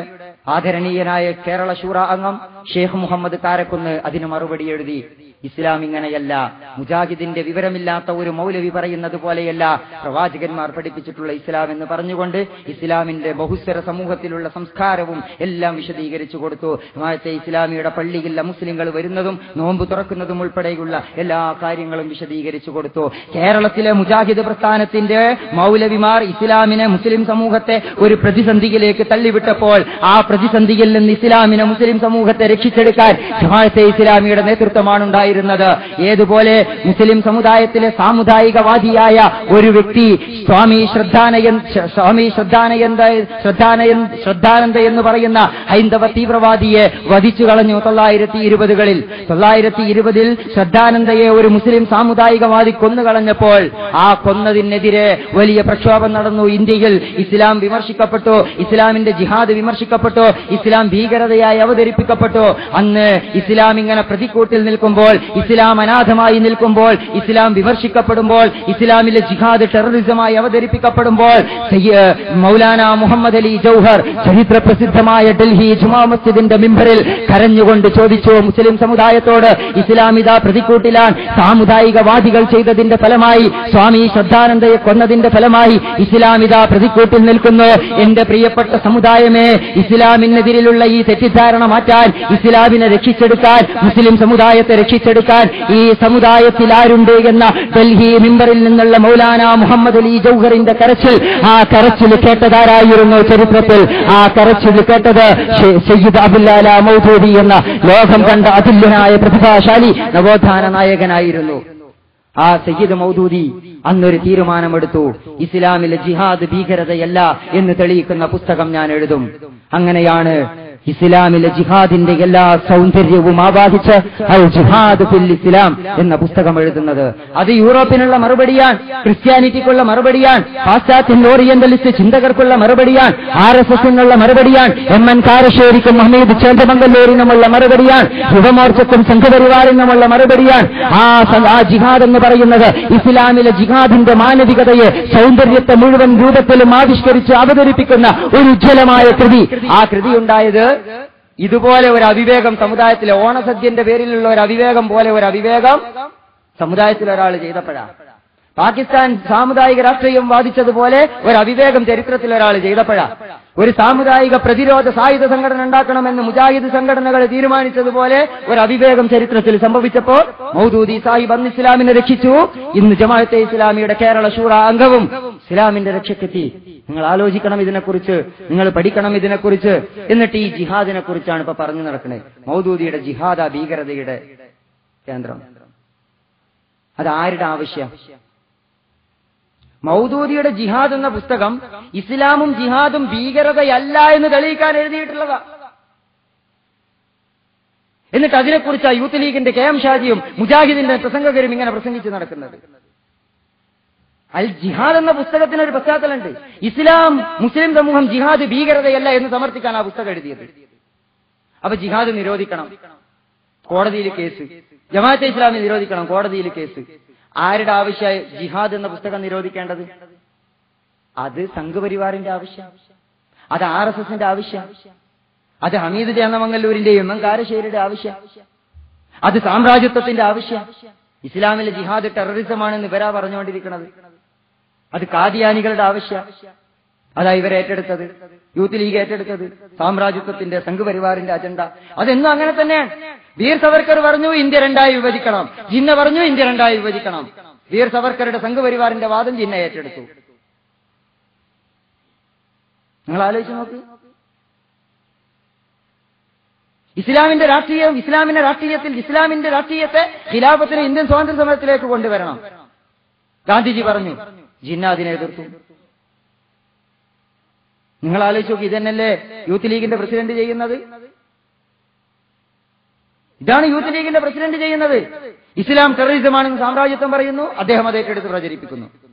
ആദരണീയനായ കേരള ശൂറ അംഗം ഷെയ്ഖ് മുഹമ്മദ് കാരക്കുന്ന് അതിന് മറുപടി എഴുതി. ഇസ്ലാം ഇങ്ങനെയല്ല, മുജാഹിദിന്റെ വിവരമില്ലാത്ത ഒരു മൗലവി പറയുന്നത് പോലെയല്ല പ്രവാചകന്മാർ പഠിപ്പിച്ചിട്ടുള്ള ഇസ്ലാം എന്ന് പറഞ്ഞുകൊണ്ട് ഇസ്ലാമിന്റെ ബഹുസ്വര സമൂഹത്തിലുള്ള സംസ്കാരവും എല്ലാം വിശദീകരിച്ചു കൊടുത്തു. ജമാഅത്തെ ഇസ്ലാമിയുടെ പള്ളിയിൽ മുസ്ലിങ്ങൾ വരുന്നതും നോമ്പ് തുറക്കുന്നതും ഉൾപ്പെടെയുള്ള എല്ലാ കാര്യങ്ങളും വിശദീകരിച്ചു കൊടുത്തു. കേരളത്തിലെ മുജാഹിദ് പ്രസ്ഥാനത്തിന്റെ മൗലവിമാർ ഇസ്ലാമിനെ, മുസ്ലിം സമൂഹത്തെ ഒരു പ്രതിസന്ധിയിലേക്ക് തള്ളിവിട്ടപ്പോൾ ആ പ്രതിസന്ധിയിൽ നിന്ന് ഇസ്ലാമിനെ, മുസ്ലിം സമൂഹത്തെ രക്ഷിച്ചെടുക്കാൻ ജമാഅത്തെ ഇസ്ലാമിയുടെ നേതൃത്വമാണ് ഉണ്ടായിരുന്നത്. ഏതുപോലെ മുസ്ലിം സമുദായത്തിലെ സാമുദായികവാദിയായ ഒരു വ്യക്തി സ്വാമി ശ്രദ്ധാനന്ദ എന്ന് പറയുന്ന ഹൈന്ദവ തീവ്രവാദിയെ വധിച്ചു കളഞ്ഞു 1920-കളിൽ. 1920-ൽ ശ്രദ്ധാനന്ദയെ ഒരു മുസ്ലിം സാമുദായികവാദി കൊന്നുകളഞ്ഞപ്പോൾ ആ കൊന്നതിനെതിരെ വലിയ പ്രക്ഷോഭം നടന്നു. ഇന്ത്യയിൽ ഇസ്ലാം വിമർശിക്കപ്പെട്ടു, ഇസ്ലാമിന്റെ ജിഹാദ് വിമർശിക്കപ്പെട്ടു, ഇസ്ലാം ഭീകരതയായി അവതരിപ്പിക്കപ്പെട്ടു. അന്ന് ഇസ്ലാം ഇങ്ങനെ പ്രതിക്കൂട്ടിൽ നിൽക്കുമ്പോൾ, ഇസ്ലാം അനാഥമായി നിൽക്കുമ്പോൾ, ഇസ്ലാം വിമർശിക്കപ്പെടുമ്പോൾ, ഇസ്ലാമിലെ ജിഹാദ് ടെററിസമായി അവതരിപ്പിക്കപ്പെടുമ്പോൾ മൗലാന മുഹമ്മദ് അലി ജൗഹർ ചരിത്ര പ്രസിദ്ധമായ ഡൽഹി ജുമാ മസ്ജിദിന്റെ മിമ്പറിൽ കരഞ്ഞുകൊണ്ട് ചോദിച്ചു മുസ്ലിം സമുദായത്തോട്, ഇസ്ലാമിത പ്രതിക്കൂട്ടിലാൻ, സാമുദായികവാദികൾ ചെയ്തതിന്റെ ഫലമായി, സ്വാമി ശ്രദ്ധാനന്ദയെ കൊന്നതിന്റെ ഫലമായി ഇസ്ലാമിത പ്രതിക്കൂട്ടിൽ നിൽക്കുന്നു. എന്റെ പ്രിയപ്പെട്ട സമുദായമേ, ഇസ്ലാമിനെതിരിലുള്ള ഈ തെറ്റിദ്ധാരണ മാറ്റാൻ, ഇസ്ലാമിനെ രക്ഷിച്ചെടുക്കാൻ, മുസ്ലിം സമുദായത്തെ രക്ഷിച്ചെടുക്കാൻ ഈ സമുദായത്തിൽ ആരുണ്ട് എന്ന ഡൽഹി മിമ്പറിൽ നിന്നുള്ള മൗലാന മുഹമ്മദ് അലി ജൗഹറിന്റെ കരച്ചിൽ, ആ കരച്ചിൽ കേട്ടതാരായിരുന്നു ചരിത്രത്തിൽ? ആ കരച്ചിൽ കേട്ടത് സയ്യിദ് അബുല്ലാല മൗദൂദി എന്ന ലോകം കണ്ട അതുല്യനായ പ്രതിഭാശാലി നവോത്ഥാന നായകനായിരുന്നു. ആ സയ്യിദ് മൗദൂദി അന്നൊരു തീരുമാനമെടുത്തു, ഇസ്ലാമിലെ ജിഹാദ് ഭീകരതയല്ല എന്ന് തെളിയിക്കുന്ന പുസ്തകം ഞാൻ എഴുതും. അങ്ങനെയാണ് ഇസ്ലാമിലെ ജിഹാദിന്റെ എല്ലാ സൗന്ദര്യവും ആവാഹിച്ച് അൽ ജിഹാദ് ഫിൽ ഇസ്ലാം എന്ന പുസ്തകം എഴുതുന്നത്. അത് യൂറോപ്പിനുള്ള മറുപടിയാണ്, ക്രിസ്ത്യാനിറ്റിക്കുള്ള മറുപടിയാണ്, പാശ്ചാത്യൻ ഓറിയന്റലിസ്റ്റ് ചിന്തകർക്കുള്ള മറുപടിയാണ്, RSSനുള്ള മറുപടിയാണ്, MN കാരശ്ശേരിക്കും ഹമീദ് ചേന്തമംഗല്ലൂരിനുമുള്ള മറുപടിയാണ്, യുവമോർച്ചക്കും സംഘപരിവാറിനുമുള്ള മറുപടിയാണ്. ആ ജിഹാദ് എന്ന് പറയുന്നത് ഇസ്ലാമിലെ ജിഹാദിന്റെ മാനവികതയെ, സൗന്ദര്യത്തെ മുഴുവൻ രൂപത്തിലും ആവിഷ്കരിച്ച് അവതരിപ്പിക്കുന്ന ഒരു ഉജ്ജ്വലമായ കൃതി. ആ കൃതി ഉണ്ടായത് ഇതുപോലെ ഒരു അവിവേകം സമുദായത്തിലെ ഓണസദ്യന്റെ പേരിലുള്ള ഒരു അവിവേകം പോലെ ഒരു അവിവേകം സമുദായത്തിൽ ഒരാൾ ചെയ്തപ്പോഴാണ്. പാകിസ്ഥാൻ സാമുദായിക രാഷ്ട്രീയം വാദിച്ചതുപോലെ ഒരു അവിവേകം ചരിത്രത്തിൽ ഒരാൾ ചെയ്തപ്പോഴാണ്. ഒരു സാമുദായിക പ്രതിരോധ സായുധ സംഘടന ഉണ്ടാക്കണമെന്ന് മുജാഹിദ് സംഘടനകൾ തീരുമാനിച്ചതുപോലെ ഒരു അവിവേകം ചരിത്രത്തിൽ സംഭവിച്ചപ്പോൾ മൗദൂദി സാഹിബ് അന്ന് ഇസ്ലാമിനെ രക്ഷിച്ചു. ഇന്ന് ജമാഅത്തെ ഇസ്ലാമിയുടെ കേരള ശൂറ അംഗവും ഇസ്ലാമിന്റെ രക്ഷയ്ക്കെത്തി. നിങ്ങൾ ആലോചിക്കണം ഇതിനെക്കുറിച്ച്, നിങ്ങൾ പഠിക്കണം ഇതിനെക്കുറിച്ച്. എന്നിട്ട് ഈ ജിഹാദിനെ കുറിച്ചാണ് ഇപ്പൊ പറഞ്ഞു നടക്കുന്നത്. മൗദൂദിയുടെ ജിഹാദ ഭീകരതയുടെ കേന്ദ്രം. അത് ആരുടെ ആവശ്യം? മൗദൂദിയുടെ ജിഹാദ് എന്ന പുസ്തകം ഇസ്ലാമും ജിഹാദും ഭീകരതയല്ല എന്ന് തെളിയിക്കാൻ എഴുതിയിട്ടുള്ളതാ. എന്നിട്ട് അതിനെക്കുറിച്ച് യൂത്ത് ലീഗിന്റെ KM ഷാജിയും മുജാഹിദിന്റെ പ്രസംഗകരും ഇങ്ങനെ പ്രസംഗിച്ച് നടക്കുന്നത്. അൽ ജിഹാദ് എന്ന പുസ്തകത്തിനൊരു പശ്ചാത്തലമുണ്ട്. ഇസ്ലാം, മുസ്ലിം സമൂഹം ജിഹാദ് ഭീകരതയല്ല എന്ന് സമർത്ഥിക്കാൻ ആ പുസ്തകം എഴുതിയത്. അപ്പൊ ജിഹാദ് നിരോധിക്കണം, കോടതിയിൽ കേസ്. ജമാഅത്തെ ഇസ്ലാമി നിരോധിക്കണം, കോടതിയിൽ കേസ്. ആരുടെ ആവശ്യമായി ജിഹാദ് എന്ന പുസ്തകം നിരോധിക്കേണ്ടത്? അത് സംഘപരിവാറിന്റെ ആവശ്യം, അത് RSSന്റെ ആവശ്യം, അത് ഹമീദ് ചേന്നമംഗല്ലൂരിന്റെയും MN കാരശ്ശേരിയുടെ ആവശ്യം, അത് സാമ്രാജ്യത്വത്തിന്റെ ആവശ്യം. ഇസ്ലാമിലെ ജിഹാദ് ടെററിസമാണെന്ന് ഇവരാ പറഞ്ഞുകൊണ്ടിരിക്കുന്നത്. അത് കാദിയാനികളുടെ ആവശ്യം, അതാ ഇവരെ ഏറ്റെടുത്തത്, യൂത്ത് ലീഗ് ഏറ്റെടുത്തത് സാമ്രാജ്യത്വത്തിന്റെ സംഘപരിവാറിന്റെ അജണ്ട. അതെന്നും അങ്ങനെ തന്നെയാണ്. വീർ സവർക്കർ പറഞ്ഞു ഇന്ത്യ രണ്ടായി വിഭജിക്കണം, ജിന്ന പറഞ്ഞു ഇന്ത്യ രണ്ടായി വിഭജിക്കണം. വീർ സവർക്കറുടെ സംഘപരിവാറിന്റെ വാദം ജിന്ന ഏറ്റെടുത്തു. നിങ്ങൾ ആലോചിച്ച് നോക്ക്. ഇസ്ലാമിന്റെ രാഷ്ട്രീയത്തിൽ ഇസ്ലാമിന്റെ രാഷ്ട്രീയത്തെ ഖിലാഫത്തിന് ഇന്ത്യൻ സ്വാതന്ത്ര്യ സമരത്തിലേക്ക് കൊണ്ടുവരണം. ഗാന്ധിജി പറഞ്ഞു, ജിന്ന അതിനെ എതിർത്തു. നിങ്ങൾ ആലോചിച്ച് നോക്കി. ഇതന്നെയല്ലേ യൂത്ത് ലീഗിന്റെ പ്രസിഡന്റ് ചെയ്യുന്നത്? ഇതാണ് യൂത്ത് ലീഗിന്റെ പ്രസിഡന്റ് ചെയ്യുന്നത്. ഇസ്ലാം ടെററിസമാണെന്ന് സാമ്രാജ്യത്വം പറയുന്നു, അദ്ദേഹം അത് ഏറ്റെടുത്ത് പ്രചരിപ്പിക്കുന്നു.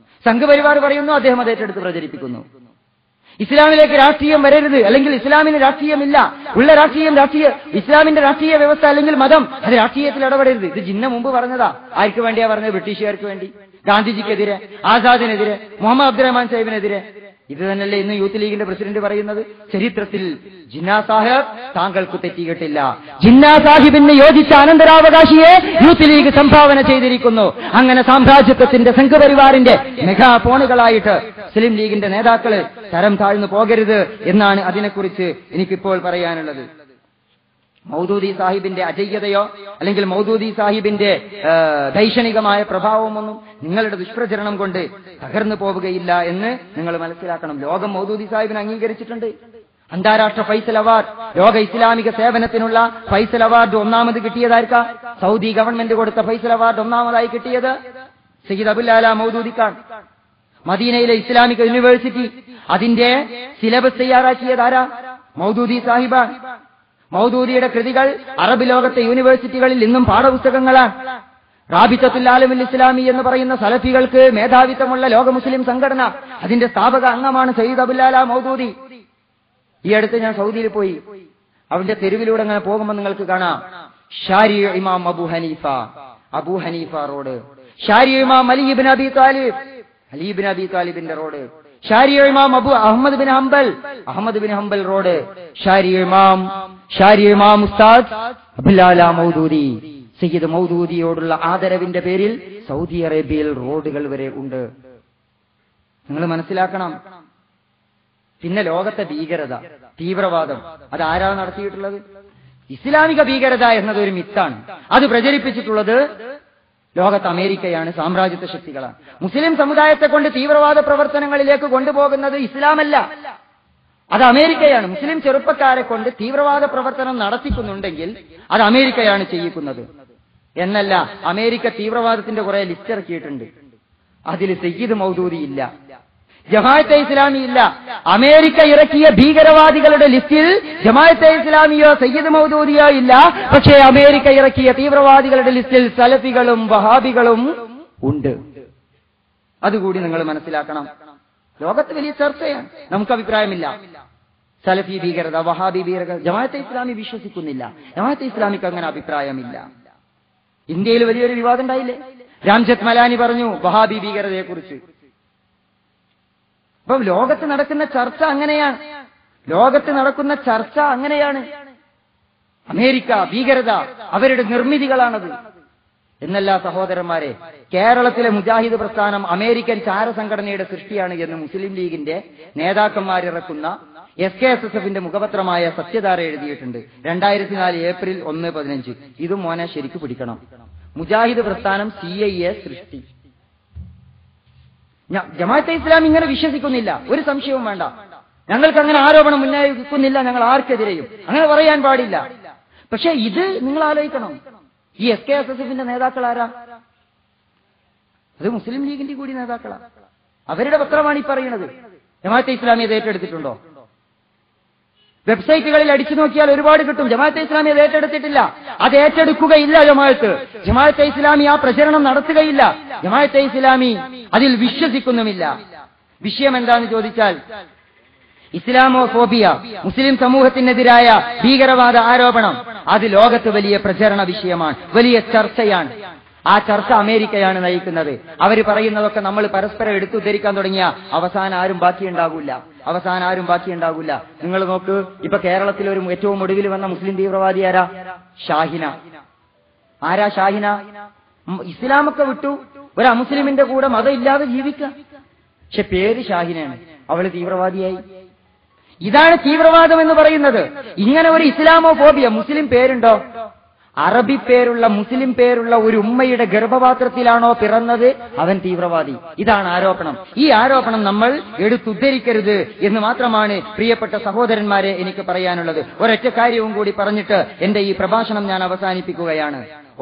സംഘപരിവാർ പറയുന്നു, അദ്ദേഹം അത് ഏറ്റെടുത്ത് പ്രചരിപ്പിക്കുന്നു. ഇസ്ലാമിലേക്ക് രാഷ്ട്രീയം വരരുത്, അല്ലെങ്കിൽ ഇസ്ലാമിന് രാഷ്ട്രീയമില്ല, ഉള്ള ഇസ്ലാമിന്റെ രാഷ്ട്രീയ വ്യവസ്ഥ അല്ലെങ്കിൽ മതം അത് രാഷ്ട്രീയത്തിൽ ഇടപെടരുത്. ഇത് ജിന്ന മുമ്പ് പറഞ്ഞതാ. ആർക്ക് വേണ്ടിയാ പറഞ്ഞത്? ബ്രിട്ടീഷുകാർക്ക് വേണ്ടി, ഗാന്ധിജിക്കെതിരെ, ആസാദിനെതിരെ, മുഹമ്മദ് അബ്ദുറഹ്മാൻ സാഹിബിനെതിരെ. ഇത് തന്നെയല്ലേ ഇന്ന് യൂത്ത് ലീഗിന്റെ പ്രസിഡന്റ് പറയുന്നത്? ചരിത്രത്തിൽ ജിന്നാ സാഹിബ് താങ്കൾക്ക് തെറ്റിയിട്ടില്ല. ജിന്നാ സാഹിബിന് യോജിച്ച അനന്തരാവകാശിയെ യൂത്ത് ലീഗ് സംഭാവന ചെയ്തിരിക്കുന്നു. അങ്ങനെ സാമ്രാജ്യത്വത്തിന്റെ സംഘപരിവാറിന്റെ മെഗാഫോണുകളായിട്ട് മുസ്ലിം ലീഗിന്റെ നേതാക്കള് തരം താഴ്ന്നു പോകരുത് എന്നാണ് അതിനെക്കുറിച്ച് എനിക്കിപ്പോൾ പറയാനുള്ളത്. മൗദൂദി സാഹിബിന്റെ അജയ്യതയോ അല്ലെങ്കിൽ മൗദൂദി സാഹിബിന്റെ ദൈക്ഷണികമായ പ്രഭാവമൊന്നും നിങ്ങളുടെ ദുഷ്പ്രചരണം കൊണ്ട് തകർന്നു പോവുകയില്ല എന്ന് നിങ്ങൾ മനസ്സിലാക്കണം. ലോകം മൗദൂദി സാഹിബിനെ അംഗീകരിച്ചിട്ടുണ്ട്. അന്താരാഷ്ട്ര ഫൈസൽ അവാർഡ്, ലോക ഇസ്ലാമിക സേവനത്തിനുള്ള ഫൈസൽ അവാർഡ് ഒന്നാമത് കിട്ടിയതായിരിക്ക? സൗദി ഗവൺമെന്റ് കൊടുത്ത ഫൈസൽ അവാർഡ് ഒന്നാമതായി കിട്ടിയത് സയ്യിദ് അബുൽ ആല മൗദൂദിക്കാണ്. മദീനയിലെ ഇസ്ലാമിക യൂണിവേഴ്സിറ്റി അതിന്റെ സിലബസ് തയ്യാറാക്കിയതാരാ? മൗദൂദി സാഹിബാണ്. മൗദൂദിയുടെ കൃതികൾ അറബ് ലോകത്തെ യൂണിവേഴ്സിറ്റികളിൽ ഇന്നും പാഠപുസ്തകങ്ങളാണ്. റാബിത്തത്തുൽ ആലമുൽ ഇസ്ലാമി എന്ന് പറയുന്ന സലഫികൾക്ക് മേധാവിത്വമുള്ള ലോക മുസ്ലിം സംഘടന, അതിന്റെ സ്ഥാപക അംഗമാണ് സയ്യിദ് അബുൽ ആല മൗദൂദി. ഈ അടുത്ത് ഞാൻ സൗദിയിൽ പോയി. അവന്റെ തെരുവിലൂടെ അങ്ങനെ പോകുമ്പോൾ നിങ്ങൾക്ക് കാണാം ഷാരി ഇമാം അബൂ ഹനീഫ റോഡ്, ഷാരി ഇമാം അലി ഇബ്നു അബി താലിബിന്റെ റോഡ്, ഷാരി ഇമാം അഹമ്മദ് ബിൻ ഹംബൽ റോഡ്, ഷാരി ഇമാം ഉസ്താദ് അബുൽ ആല മൗദൂദി. സയ്യിദ് മൗദൂദിയോടുള്ള ആദരവിന്റെ പേരിൽ സൗദി അറേബ്യയിൽ റോഡുകൾ വരെ ഉണ്ട്. നിങ്ങൾ മനസ്സിലാക്കണം. പിന്നെ ലോകത്തെ ഭീകരത, തീവ്രവാദം അത് ആരാണ് നടത്തിയിട്ടുള്ളത്? ഇസ്ലാമിക ഭീകരത എന്നത് ഒരു മിത്താണ്. അത് പ്രചരിപ്പിച്ചിട്ടുള്ളത് ലോകത്ത് അമേരിക്കയാണ്, സാമ്രാജ്യത്വ ശക്തികളാണ്. മുസ്ലിം സമുദായത്തെ കൊണ്ട് തീവ്രവാദ പ്രവർത്തനങ്ങളിലേക്ക് കൊണ്ടുപോകുന്നത് ഇസ്ലാമല്ല, അത് അമേരിക്കയാണ്. മുസ്ലിം ചെറുപ്പക്കാരെ കൊണ്ട് തീവ്രവാദ പ്രവർത്തനം നടത്തിക്കുന്നുണ്ടെങ്കിൽ അത് അമേരിക്കയാണ് ചെയ്യിക്കുന്നത് എന്നല്ല. അമേരിക്ക തീവ്രവാദത്തിന്റെ കുറെ ലിസ്റ്റ് ഇറക്കിയിട്ടുണ്ട്. അതിൽ സയ്യിദ് മൗദൂദി ഇല്ല, ജമാഅത്തെ ഇസ്ലാമി ഇല്ല. അമേരിക്ക ഇറക്കിയ ഭീകരവാദികളുടെ ലിസ്റ്റിൽ ജമാഅത്തെ ഇസ്ലാമിയോ സയ്യിദ് മൗദൂദിയോ ഇല്ല. പക്ഷേ അമേരിക്ക ഇറക്കിയ തീവ്രവാദികളുടെ ലിസ്റ്റിൽ സലഫികളും വഹാബികളും ഉണ്ട്. അതുകൂടി നിങ്ങൾ മനസ്സിലാക്കണം. ലോകത്ത് വലിയ ചർച്ചയാണ്. നമുക്ക് അഭിപ്രായമില്ല. സലഫി ഭീകരത, വഹാബി ഭീകരത ജമാഅത്തെ ഇസ്ലാമി വിശ്വസിക്കുന്നില്ല. ജമാഅത്തെ ഇസ്ലാമിക്ക് അങ്ങനെ അഭിപ്രായമില്ല. ഇന്ത്യയിൽ വലിയൊരു വിവാദം ഉണ്ടായില്ലേ? രാംജത്ത് മലാനി പറഞ്ഞു വഹാബി ഭീകരതയെക്കുറിച്ച്. അപ്പം ലോകത്ത് നടക്കുന്ന ചർച്ച അങ്ങനെയാണ്. അമേരിക്ക ഭീകരത അവരുടെ നിർമ്മിതികളാണത് എന്നല്ല സഹോദരന്മാരെ. കേരളത്തിലെ മുജാഹിദ് പ്രസ്ഥാനം അമേരിക്കൻ ചാരസംഘടനയുടെ സൃഷ്ടിയാണ് എന്ന് മുസ്ലിം ലീഗിന്റെ നേതാക്കന്മാരിറക്കുന്ന SKSSFന്റെ മുഖപത്രമായ സത്യധാര എഴുതിയിട്ടുണ്ട്. 2004 ഏപ്രിൽ 1-15. ഇതും മോനെ ശരിക്കു പിടിക്കണം. മുജാഹിദ് പ്രസ്ഥാനം CIA സൃഷ്ടി. ജമാഅത്തെ ഇസ്ലാം ഇങ്ങനെ വിശ്വസിക്കുന്നില്ല, ഒരു സംശയവും വേണ്ട. ഞങ്ങൾക്ക് അങ്ങനെ ആരോപണം ഉന്നയിക്കുന്നില്ല, ഞങ്ങൾ ആർക്കെതിരെയും അങ്ങനെ പറയാൻ പാടില്ല. പക്ഷെ ഇത് നിങ്ങൾ ആലോചിക്കണം, ഈ SKSSFന്റെ നേതാക്കൾ ആരാ? അത് മുസ്ലിം ലീഗിന്റെ കൂടി നേതാക്കളാണ്. അവരുടെ പത്രമാണ് ഈ പറയുന്നത്. ജമാഅത്തെ ഇസ്ലാമി അത് ഏറ്റെടുത്തിട്ടുണ്ടോ? വെബ്സൈറ്റുകളിൽ അടിച്ചു നോക്കിയാൽ ഒരുപാട് കിട്ടും. ജമാഅത്തെ ഇസ്ലാമി അത് ഏറ്റെടുത്തിട്ടില്ല, അത് ഏറ്റെടുക്കുകയില്ല. ജമാഅത്തെ ഇസ്ലാമി ആ പ്രചരണം നടത്തുകയില്ല. ജമാഅത്തെ ഇസ്ലാമി അതിൽ വിശ്വസിക്കുന്നുമില്ല. വിഷയം എന്താണെന്ന് ചോദിച്ചാൽ ഇസ്ലാമോഫോബിയ, മുസ്ലിം സമൂഹത്തിനെതിരായ ഭീകരവാദ ആരോപണം, അത് ലോകത്ത് വലിയ പ്രചരണ വിഷയമാണ്, വലിയ ചർച്ചയാണ്. ആ ചർച്ച അമേരിക്കയാണ് നയിക്കുന്നത്. അവർ പറയുന്നതൊക്കെ നമ്മൾ പരസ്പരം എടുത്തുദ്ധരിക്കാൻ തുടങ്ങിയ അവസാനം ആരും ബാക്കിയുണ്ടാകില്ല. നിങ്ങൾ നോക്ക്, ഇപ്പൊ കേരളത്തിൽ ഒരു ഏറ്റവും ഒടുവിൽ വന്ന മുസ്ലിം തീവ്രവാദി ആരാ? ഷാഹിന. ആരാ ഷാഹിന? ഇസ്ലാമൊക്കെ വിട്ടു ഒരു അമുസ്ലിമിന്റെ കൂടെ മതം ഇല്ലാതെ ജീവിക്കുക. പക്ഷെ പേര് ഷാഹിനയാണ്. അവൾ തീവ്രവാദിയായി. ഇതാണ് തീവ്രവാദം എന്ന് പറയുന്നത്. ഇങ്ങനെ ഒരു ഇസ്ലാമോഫോബിയ. മുസ്ലിം പേരുണ്ടോ? അറബി പേരുള്ള മുസ്ലിം പേരുള്ള ഒരു ഉമ്മയുടെ ഗർഭപാത്രത്തിലാണോ പിറന്നത്, അവൻ തീവ്രവാദി. ഇതാണ് ആരോപണം. ഈ ആരോപണം നമ്മൾ എടുത്തുദ്ധരിക്കരുത് എന്ന് മാത്രമാണ് പ്രിയപ്പെട്ട സഹോദരന്മാരെ എനിക്ക് പറയാനുള്ളത്. ഒരൊറ്റ കാര്യവും കൂടി പറഞ്ഞിട്ട് എന്റെ ഈ പ്രഭാഷണം ഞാൻ അവസാനിപ്പിക്കുകയാണ്.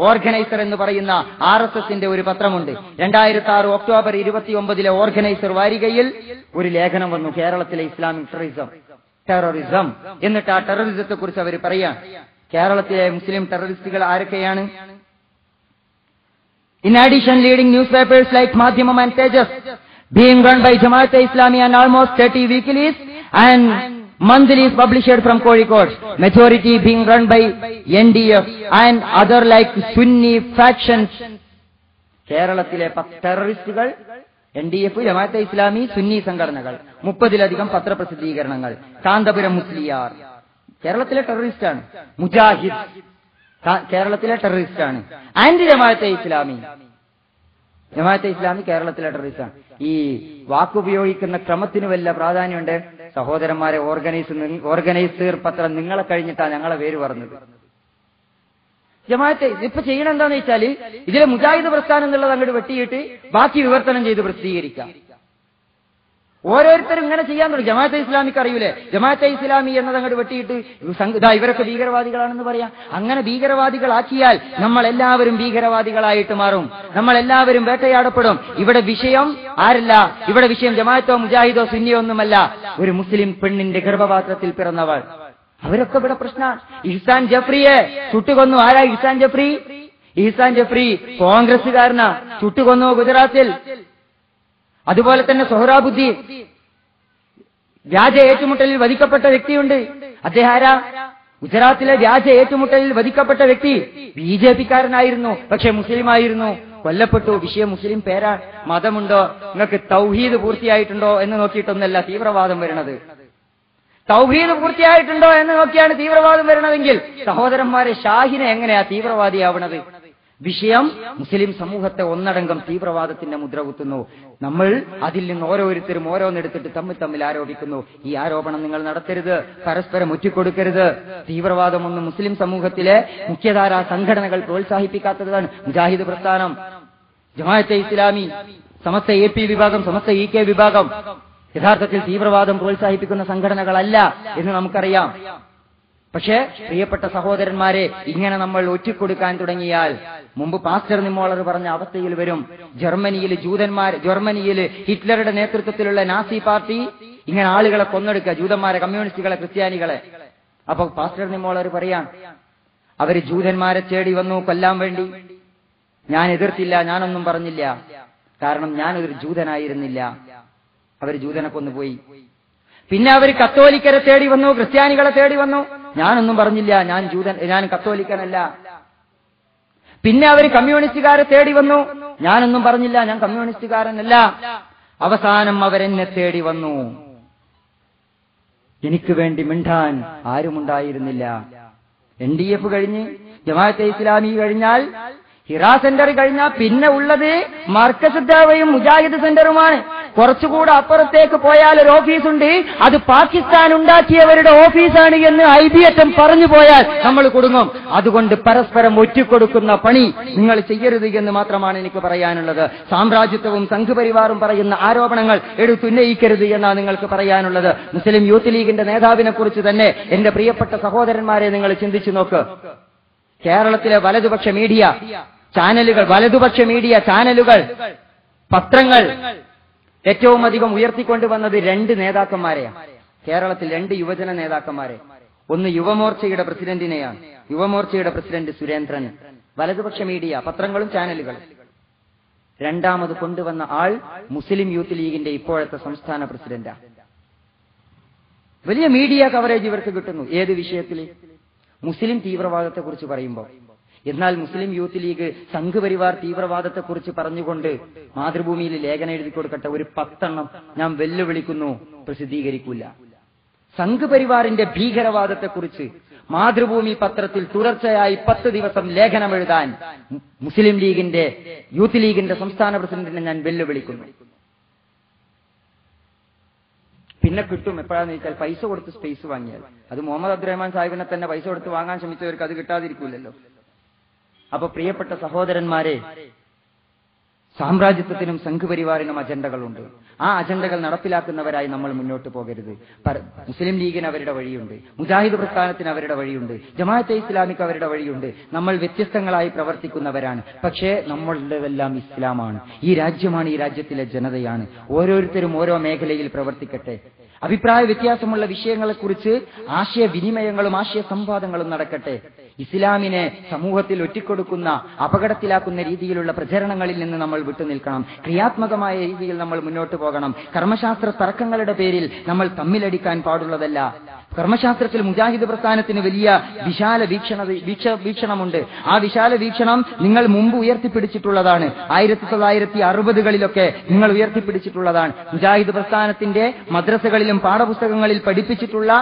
ഓർഗനൈസർ എന്ന് പറയുന്ന RSSന്റെ ഒരു പത്രമുണ്ട്. 2006 ഒക്ടോബർ 29 ഓർഗനൈസർ വാരികയിൽ ഒരു ലേഖനം വന്നു, കേരളത്തിലെ ഇസ്ലാമിക് ടെററിസം. എന്നിട്ട് ആ ടെററിസത്തെ കുറിച്ച് അവർ പറയാൻ, കേരളത്തിലെ മുസ്ലിം ടെററിസ്റ്റുകൾ ആരൊക്കെയാണ്? In addition, leading newspapers like Madhyamam and Tejas being run by Jamaat Islami and almost 30 weeklies and monthlies published from Kozhikode, majority being run by NDF and other like Sunni factions. കേരളത്തിലെ ടെററിസ്റ്റുകൾ NDF, ജമാഅത്തെ ഇസ്ലാമി, സുന്നി സംഘടനകൾ, 30-ലധികം പത്രപ്രസിദ്ധീകരണങ്ങൾ, കാന്തപുരം മുസ്ലിയാർ കേരളത്തിലെ ടെററിസ്റ്റാണ്, മുജാഹിദ് കേരളത്തിലെ ടെററിസ്റ്റാണ്, ആന്റി ജമാഅത്തെ ഇസ്ലാമി കേരളത്തിലെ ടെററിസ്റ്റാണ്. ഈ വാക്കുപയോഗിക്കുന്ന ക്രമത്തിന് വല്ല പ്രാധാന്യമുണ്ട്? സഹോദരന്മാരെ, ഓർഗനൈസർ പത്രം നിങ്ങളെ കഴിഞ്ഞിട്ടാണ് ഞങ്ങളെ പേര് പറഞ്ഞത്. ജമാഅത്തെ ഇപ്പൊ ചെയ്യണം എന്താന്ന് വെച്ചാൽ ഇതിലെ മുജാഹിദ് പ്രസ്ഥാനം എന്നുള്ളത് അങ്ങോട്ട് വെട്ടിയിട്ട് ബാക്കി വിവർത്തനം ചെയ്ത് പ്രസിദ്ധീകരിക്കാം. ഓരോരുത്തരും ഇങ്ങനെ ചെയ്യാൻ തുടങ്ങി. ജമാഅത്തെ ഇസ്ലാമിക്ക് അറിയൂലേ, ജമാഅത്തെ ഇസ്ലാമി എന്നത് അങ്ങോട്ട് വെട്ടിയിട്ട് ഇവരൊക്കെ ഭീകരവാദികളാണെന്ന് പറയാം. അങ്ങനെ ഭീകരവാദികളാക്കിയാൽ നമ്മളെല്ലാവരും ഭീകരവാദികളായിട്ട് മാറും, നമ്മളെല്ലാവരും വേട്ടയാടപ്പെടും. ഇവിടെ വിഷയം ആരല്ല, ഇവിടെ വിഷയം ജമാഅത്തോ മുജാഹിദോ സുന്നിയോ ഒന്നുമല്ല, ഒരു മുസ്ലിം പെണ്ണിന്റെ ഗർഭപാത്രത്തിൽ പിറന്നവൾ. അവരൊക്കെ ഇവിടെ പ്രശ്നമാണ്. ഇഹ്സാൻ ജഫ്രിയെ ചുട്ടുകൊന്നു. ആരാ ഇഹ്സാൻ ജഫ്രി? ഇഹ്സാൻ ജഫ്രി കോൺഗ്രസുകാരനാ, ചുട്ടുകൊന്നു ഗുജറാത്തിൽ. അതുപോലെ തന്നെ സൊഹ്റാബുദ്ദീൻ വ്യാജ ഏറ്റുമുട്ടലിൽ വധിക്കപ്പെട്ട വ്യക്തിയുണ്ട്. അദ്ദേഹം ആരാ? ഗുജറാത്തിലെ വ്യാജ ഏറ്റുമുട്ടലിൽ വധിക്കപ്പെട്ട വ്യക്തി BJP-കാരനായിരുന്നു, പക്ഷെ മുസ്ലിമായിരുന്നു, കൊല്ലപ്പെട്ടു. വിഷയം മുസ്ലിം പേരാ. മതമുണ്ടോ? നിങ്ങൾക്ക് തൗഹീദ് പൂർത്തിയായിട്ടുണ്ടോ എന്ന് നോക്കിയിട്ടൊന്നല്ല തീവ്രവാദം വരുന്നത്. തൗഹീദ് പൂർത്തിയായിട്ടുണ്ടോ എന്ന് നോക്കിയാണ് തീവ്രവാദം വരുന്നതെങ്കിൽ സഹോദരന്മാരെ, ഷാഹിനെ എങ്ങനെയാ തീവ്രവാദിയാവണത്? വിഷയം മുസ്ലിം സമൂഹത്തെ ഒന്നടങ്കം തീവ്രവാദത്തിന്റെ മുദ്ര കുത്തുന്നു. നമ്മൾ അതിൽ നിന്ന് ഓരോരുത്തരും ഓരോന്നെടുത്തിട്ട് തമ്മിൽ ആരോപിക്കുന്നു. ഈ ആരോപണം നിങ്ങൾ നടത്തരുത്, പരസ്പരം ഒറ്റിക്കൊടുക്കരുത്. തീവ്രവാദമൊന്നും മുസ്ലിം സമൂഹത്തിലെ മുഖ്യധാരാ സംഘടനകൾ പ്രോത്സാഹിപ്പിക്കാത്തതാണ്. മുജാഹിദ് പ്രസ്ഥാനം, ജമാഅത്തെ ഇസ്ലാമി, സമസ്ത AP വിഭാഗം, സമസ്ത EK വിഭാഗം യഥാർത്ഥത്തിൽ തീവ്രവാദം പ്രോത്സാഹിപ്പിക്കുന്ന സംഘടനകളല്ല എന്ന് നമുക്കറിയാം. പക്ഷേ പ്രിയപ്പെട്ട സഹോദരന്മാരെ, ഇങ്ങനെ നമ്മൾ ഒറ്റിക്കൊടുക്കാൻ തുടങ്ങിയാൽ മുമ്പ് പാസ്റ്റർ നിമ്മോളർ പറഞ്ഞ അവസ്ഥയിൽ വരും. ജർമ്മനിയിൽ ഹിറ്റ്ലറുടെ നേതൃത്വത്തിലുള്ള നാസി പാർട്ടി ഇങ്ങനെ ആളുകളെ കൊന്നെടുക്കുക, ജൂതന്മാരെ, കമ്മ്യൂണിസ്റ്റുകളെ, ക്രിസ്ത്യാനികളെ. അപ്പൊ പാസ്റ്റർ നിമ്മോളർ പറയാൻ, അവര് ജൂതന്മാരെ തേടി വന്നു കൊല്ലാൻ വേണ്ടി. ഞാൻ എതിർത്തില്ല, ഞാനൊന്നും പറഞ്ഞില്ല, കാരണം ഞാനൊരു ജൂതനായിരുന്നില്ല. അവർ ജൂതനെ കൊന്നുപോയി. പിന്നെ അവർ കത്തോലിക്കരെ തേടി വന്നു, ക്രിസ്ത്യാനികളെ തേടി വന്നു. ഞാനൊന്നും പറഞ്ഞില്ല, ഞാൻ കത്തോലിക്കനല്ല. പിന്നെ അവർ കമ്മ്യൂണിസ്റ്റുകാരെ തേടി വന്നു. ഞാനൊന്നും പറഞ്ഞില്ല, ഞാൻ കമ്മ്യൂണിസ്റ്റുകാരനല്ല. അവസാനം അവരെന്നെ തേടി വന്നു. എനിക്ക് വേണ്ടി മിണ്ടാൻ ആരുമുണ്ടായിരുന്നില്ല. NDF കഴിഞ്ഞ് ജമാഅത്തെ ഇസ്ലാമി കഴിഞ്ഞാൽ, ഹിറാ സെന്റർ കഴിഞ്ഞാൽ പിന്നെ ഉള്ളത് മർക്കസ് ദഅവയും മുജാഹിദ് സെന്ററുമാണ്. കുറച്ചുകൂടെ അപ്പുറത്തേക്ക് പോയാൽ ഒരു ഓഫീസുണ്ട്, അത് പാകിസ്ഥാൻ ഉണ്ടാക്കിയവരുടെ ഓഫീസാണ് എന്ന് IBHM പറഞ്ഞു പോയാൽ നമ്മൾ കുടുങ്ങും. അതുകൊണ്ട് പരസ്പരം ഒറ്റിക്കൊടുക്കുന്ന പണി നിങ്ങൾ ചെയ്യരുത് എന്ന് മാത്രമാണ് എനിക്ക് പറയാനുള്ളത്. സാമ്രാജ്യത്വവും സംഘപരിവാറും പറയുന്ന ആരോപണങ്ങൾ എടുത്തുന്നയിക്കരുത് എന്നാണ് നിങ്ങൾക്ക് പറയാനുള്ളത്. മുസ്ലിം യൂത്ത് ലീഗിന്റെ നേതാവിനെ കുറിച്ച് തന്നെ എന്റെ പ്രിയപ്പെട്ട സഹോദരന്മാരെ നിങ്ങൾ ചിന്തിച്ചു നോക്ക്. കേരളത്തിലെ വലതുപക്ഷ മീഡിയ ചാനലുകൾ, പത്രങ്ങൾ ഏറ്റവും അധികം ഉയർത്തിക്കൊണ്ടുവന്നത് 2 നേതാക്കന്മാരെയാണ്. കേരളത്തിൽ 2 യുവജന നേതാക്കന്മാരെ. ഒന്ന് യുവമോർച്ചയുടെ പ്രസിഡന്റിനെയാണ്, യുവമോർച്ചയുടെ പ്രസിഡന്റ് സുരേന്ദ്രൻ. വലതുപക്ഷ മീഡിയ, പത്രങ്ങളും ചാനലുകളും. രണ്ടാമത് കൊണ്ടുവന്ന ആൾ മുസ്ലിം യൂത്ത് ലീഗിന്റെ ഇപ്പോഴത്തെ സംസ്ഥാന പ്രസിഡന്റാണ്. വലിയ മീഡിയ കവറേജ് ഇവർക്ക് കിട്ടുന്നു. ഏത് വിഷയത്തിൽ? മുസ്ലിം തീവ്രവാദത്തെക്കുറിച്ച് പറയുമ്പോൾ. എന്നാൽ മുസ്ലിം യൂത്ത് ലീഗ് സംഘപരിവാർ തീവ്രവാദത്തെക്കുറിച്ച് പറഞ്ഞുകൊണ്ട് മാതൃഭൂമിയിൽ ലേഖനം എഴുതി കൊടുക്കട്ടെ, ഒരു 10 എണ്ണം ഞാൻ വെല്ലുവിളിക്കുന്നു, പ്രസിദ്ധീകരിക്കൂല. സംഘപരിവാറിന്റെ ഭീകരവാദത്തെക്കുറിച്ച് മാതൃഭൂമി പത്രത്തിൽ തുടർച്ചയായി 10 ദിവസം ലേഖനം എഴുതാൻ മുസ്ലിം ലീഗിന്റെ യൂത്ത് ലീഗിന്റെ സംസ്ഥാന പ്രസിഡന്റിനെ ഞാൻ വെല്ലുവിളിക്കുന്നു. പിന്നെ കിട്ടും എപ്പോഴാന്ന് വെച്ചാൽ പൈസ കൊടുത്ത് സ്പേസ് വാങ്ങിയാൽ. അത് മുഹമ്മദ് അബ്ദുറഹ്മാൻ സാഹിബിനെ തന്നെ പൈസ കൊടുത്ത് വാങ്ങാൻ ശ്രമിച്ചവർക്ക് അത് കിട്ടാതിരിക്കൂലല്ലോ. അപ്പൊ പ്രിയപ്പെട്ട സഹോദരന്മാരെ, സാമ്രാജ്യത്വത്തിനും സംഘപരിവാറിനും അജണ്ടകളുണ്ട്. ആ അജണ്ടകൾ നടപ്പിലാക്കുന്നവരായി നമ്മൾ മുന്നോട്ട് പോകരുത്. മുസ്ലിം ലീഗിന് അവരുടെ വഴിയുണ്ട്, മുജാഹിദ് പ്രസ്ഥാനത്തിന് അവരുടെ വഴിയുണ്ട്, ജമാഅത്തെ ഇസ്ലാമിക്ക് അവരുടെ വഴിയുണ്ട്. നമ്മൾ വ്യത്യസ്തങ്ങളായി പ്രവർത്തിക്കുന്നവരാണ്. പക്ഷേ നമ്മളുടെതെല്ലാം ഇസ്ലാമാണ്. ഈ രാജ്യമാണ്, ഈ രാജ്യത്തിലെ ജനതയാണ്. ഓരോരുത്തരും ഓരോ മേഖലയിൽ പ്രവർത്തിക്കട്ടെ. അഭിപ്രായ വ്യത്യാസമുള്ള വിഷയങ്ങളെക്കുറിച്ച് ആശയവിനിമയങ്ങളും ആശയ സംവാദങ്ങളും നടക്കട്ടെ. ഇസ്ലാമിനെ സമൂഹത്തിൽ ഒറ്റിക്കൊടുക്കുന്ന, അപകടത്തിലാക്കുന്ന രീതിയിലുള്ള പ്രചരണങ്ങളിൽ നിന്ന് നമ്മൾ വിട്ടുനിൽക്കണം. ക്രിയാത്മകമായ രീതിയിൽ നമ്മൾ മുന്നോട്ട് പോകണം. കർമ്മശാസ്ത്ര തർക്കങ്ങളുടെ പേരിൽ നമ്മൾ തമ്മിലടിക്കാൻ പാടുള്ളതല്ല. കർമ്മശാസ്ത്രത്തിൽ മുജാഹിദ് പ്രസ്ഥാനത്തിന് വലിയ വിശാല വീക്ഷണമുണ്ട്. ആ വിശാല വീക്ഷണം നിങ്ങൾ മുമ്പ് ഉയർത്തിപ്പിടിച്ചിട്ടുള്ളതാണ്. 1960കളിലൊക്കെ നിങ്ങൾ ഉയർത്തിപ്പിടിച്ചിട്ടുള്ളതാണ്. മുജാഹിദ് പ്രസ്ഥാനത്തിന്റെ മദ്രസകളിലും പാഠപുസ്തകങ്ങളിൽ പഠിപ്പിച്ചിട്ടുള്ള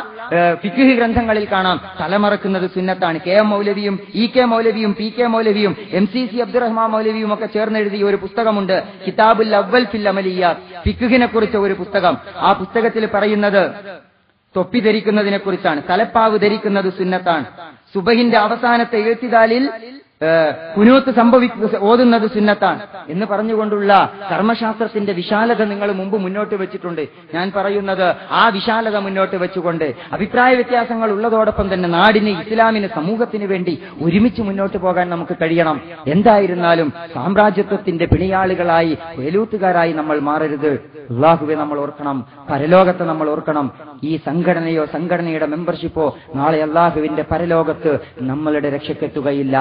ഫിഖ്ഹ് ഗ്രന്ഥങ്ങളിൽ കാണാം, തലമറക്കുന്നത് സുന്നത്താണ്. KM മൗലവിയും EK മൗലവിയും PK മൗലവിയും MCC Abdurahman മൗലവിയും ഒക്കെ ചേർന്നെഴുതിയ ഒരു പുസ്തകമുണ്ട്, കിതാബുൽ അവ്വൽ ഫിൽ അമലിയാത്ത്, ഫിഖ്ഹിനെ കുറിച്ച ഒരു പുസ്തകം. ആ പുസ്തകത്തിൽ പറയുന്നത് തൊപ്പി ധരിക്കുന്നതിനെ കുറിച്ചാണ്. തലപ്പാവ് ധരിക്കുന്നത് സുന്നത്താണ്. സുബഹിന്റെ അവസാനത്തെ എഴുത്തിദാലിൽ കുനൂത്ത് ഓതുന്നത് സുന്നത്താണ് എന്ന് പറഞ്ഞുകൊണ്ടുള്ള കർമ്മശാസ്ത്രത്തിന്റെ വിശാലത നിങ്ങൾ മുമ്പ് മുന്നോട്ട് വെച്ചിട്ടുണ്ട്. ഞാൻ പറയുന്നത് ആ വിശാലത മുന്നോട്ട് വെച്ചുകൊണ്ട് അഭിപ്രായ വ്യത്യാസങ്ങൾ ഉള്ളതോടൊപ്പം തന്നെ നാടിന്, ഇസ്ലാമിന്, സമൂഹത്തിന് വേണ്ടി ഒരുമിച്ച് മുന്നോട്ട് പോകാൻ നമുക്ക് കഴിയണം. എന്തായിരുന്നാലും സാമ്രാജ്യത്വത്തിന്റെ പിണിയാളുകളായി, വേലൂത്തുകാരായി നമ്മൾ മാറരുത്. അല്ലാഹുവെ നമ്മൾ ഓർക്കണം, പരലോകത്തെ നമ്മൾ ഓർക്കണം. ഈ സംഘടനയോ സംഘടനയുടെ മെമ്പർഷിപ്പോ നാളെ അല്ലാഹുവിന്റെ പരലോകത്ത് നമ്മളുടെ രക്ഷക്കെത്തുകയില്ല.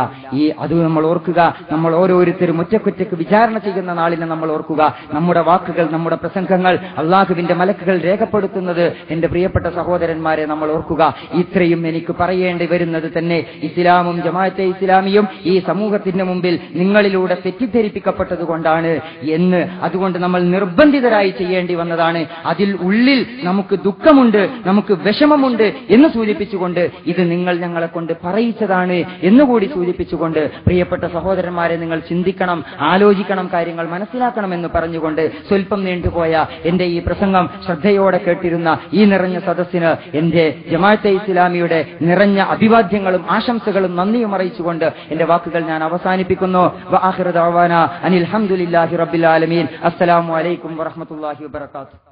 അത് നമ്മൾ ഓർക്കുക. നമ്മൾ ഓരോരുത്തരും ഒറ്റക്കൊറ്റക്ക് വിചാരണ ചെയ്യുന്ന നാളിനെ നമ്മൾ ഓർക്കുക. നമ്മുടെ വാക്കുകൾ, നമ്മുടെ പ്രസംഗങ്ങൾ അല്ലാഹുവിന്റെ മലക്കുകൾ രേഖപ്പെടുത്തുന്നത് എന്റെ പ്രിയപ്പെട്ട സഹോദരന്മാരെ നമ്മൾ ഓർക്കുക. ഇത്രയും എനിക്ക് പറയേണ്ടി വരുന്നത് തന്നെ ഇസ്ലാമും ജമാഅത്തെ ഇസ്ലാമിയും ഈ സമൂഹത്തിന്റെ മുമ്പിൽ നിങ്ങളിലൂടെ തെറ്റിദ്ധരിപ്പിക്കപ്പെട്ടതുകൊണ്ടാണ് എന്ന്, അതുകൊണ്ട് നമ്മൾ നിർബന്ധിതരായി ചെയ്യേണ്ടി വന്നതാണ്. അതിൽ ഉള്ളിൽ നമുക്ക് ദുഃഖമുണ്ട്, നമുക്ക് വിഷമമുണ്ട് എന്ന് സൂചിപ്പിച്ചുകൊണ്ട് ഇത് നിങ്ങൾ ഞങ്ങളെ കൊണ്ട് പറയിച്ചതാണ് എന്നുകൂടി സൂചിപ്പിച്ചുകൊണ്ട് പ്രിയപ്പെട്ട സഹോദരന്മാരെ നിങ്ങൾ ചിന്തിക്കണം, ആലോചിക്കണം, കാര്യങ്ങൾ മനസ്സിലാക്കണം എന്ന് പറഞ്ഞുകൊണ്ട് സ്വൽപ്പം നീണ്ടുപോയ എന്റെ ഈ പ്രസംഗം ശ്രദ്ധയോടെ കേട്ടിരുന്ന ഈ നിറഞ്ഞ സദസ്സിന് എന്റെ ജമാഅത്തെ ഇസ്ലാമിയുടെ നിറഞ്ഞ അഭിവാദ്യങ്ങളും ആശംസകളും നന്ദിയും അറിയിച്ചുകൊണ്ട് എന്റെ വാക്കുകൾ ഞാൻ അവസാനിപ്പിക്കുന്നു. വആഖിറു ദഅവാനാ അനിൽ ഹംദുലില്ലാഹി റബ്ബിൽ ആലമീൻ. അസ്സലാമു അലൈക്കും വറഹ്മത്തുള്ളാഹി വബറകാതുഹു.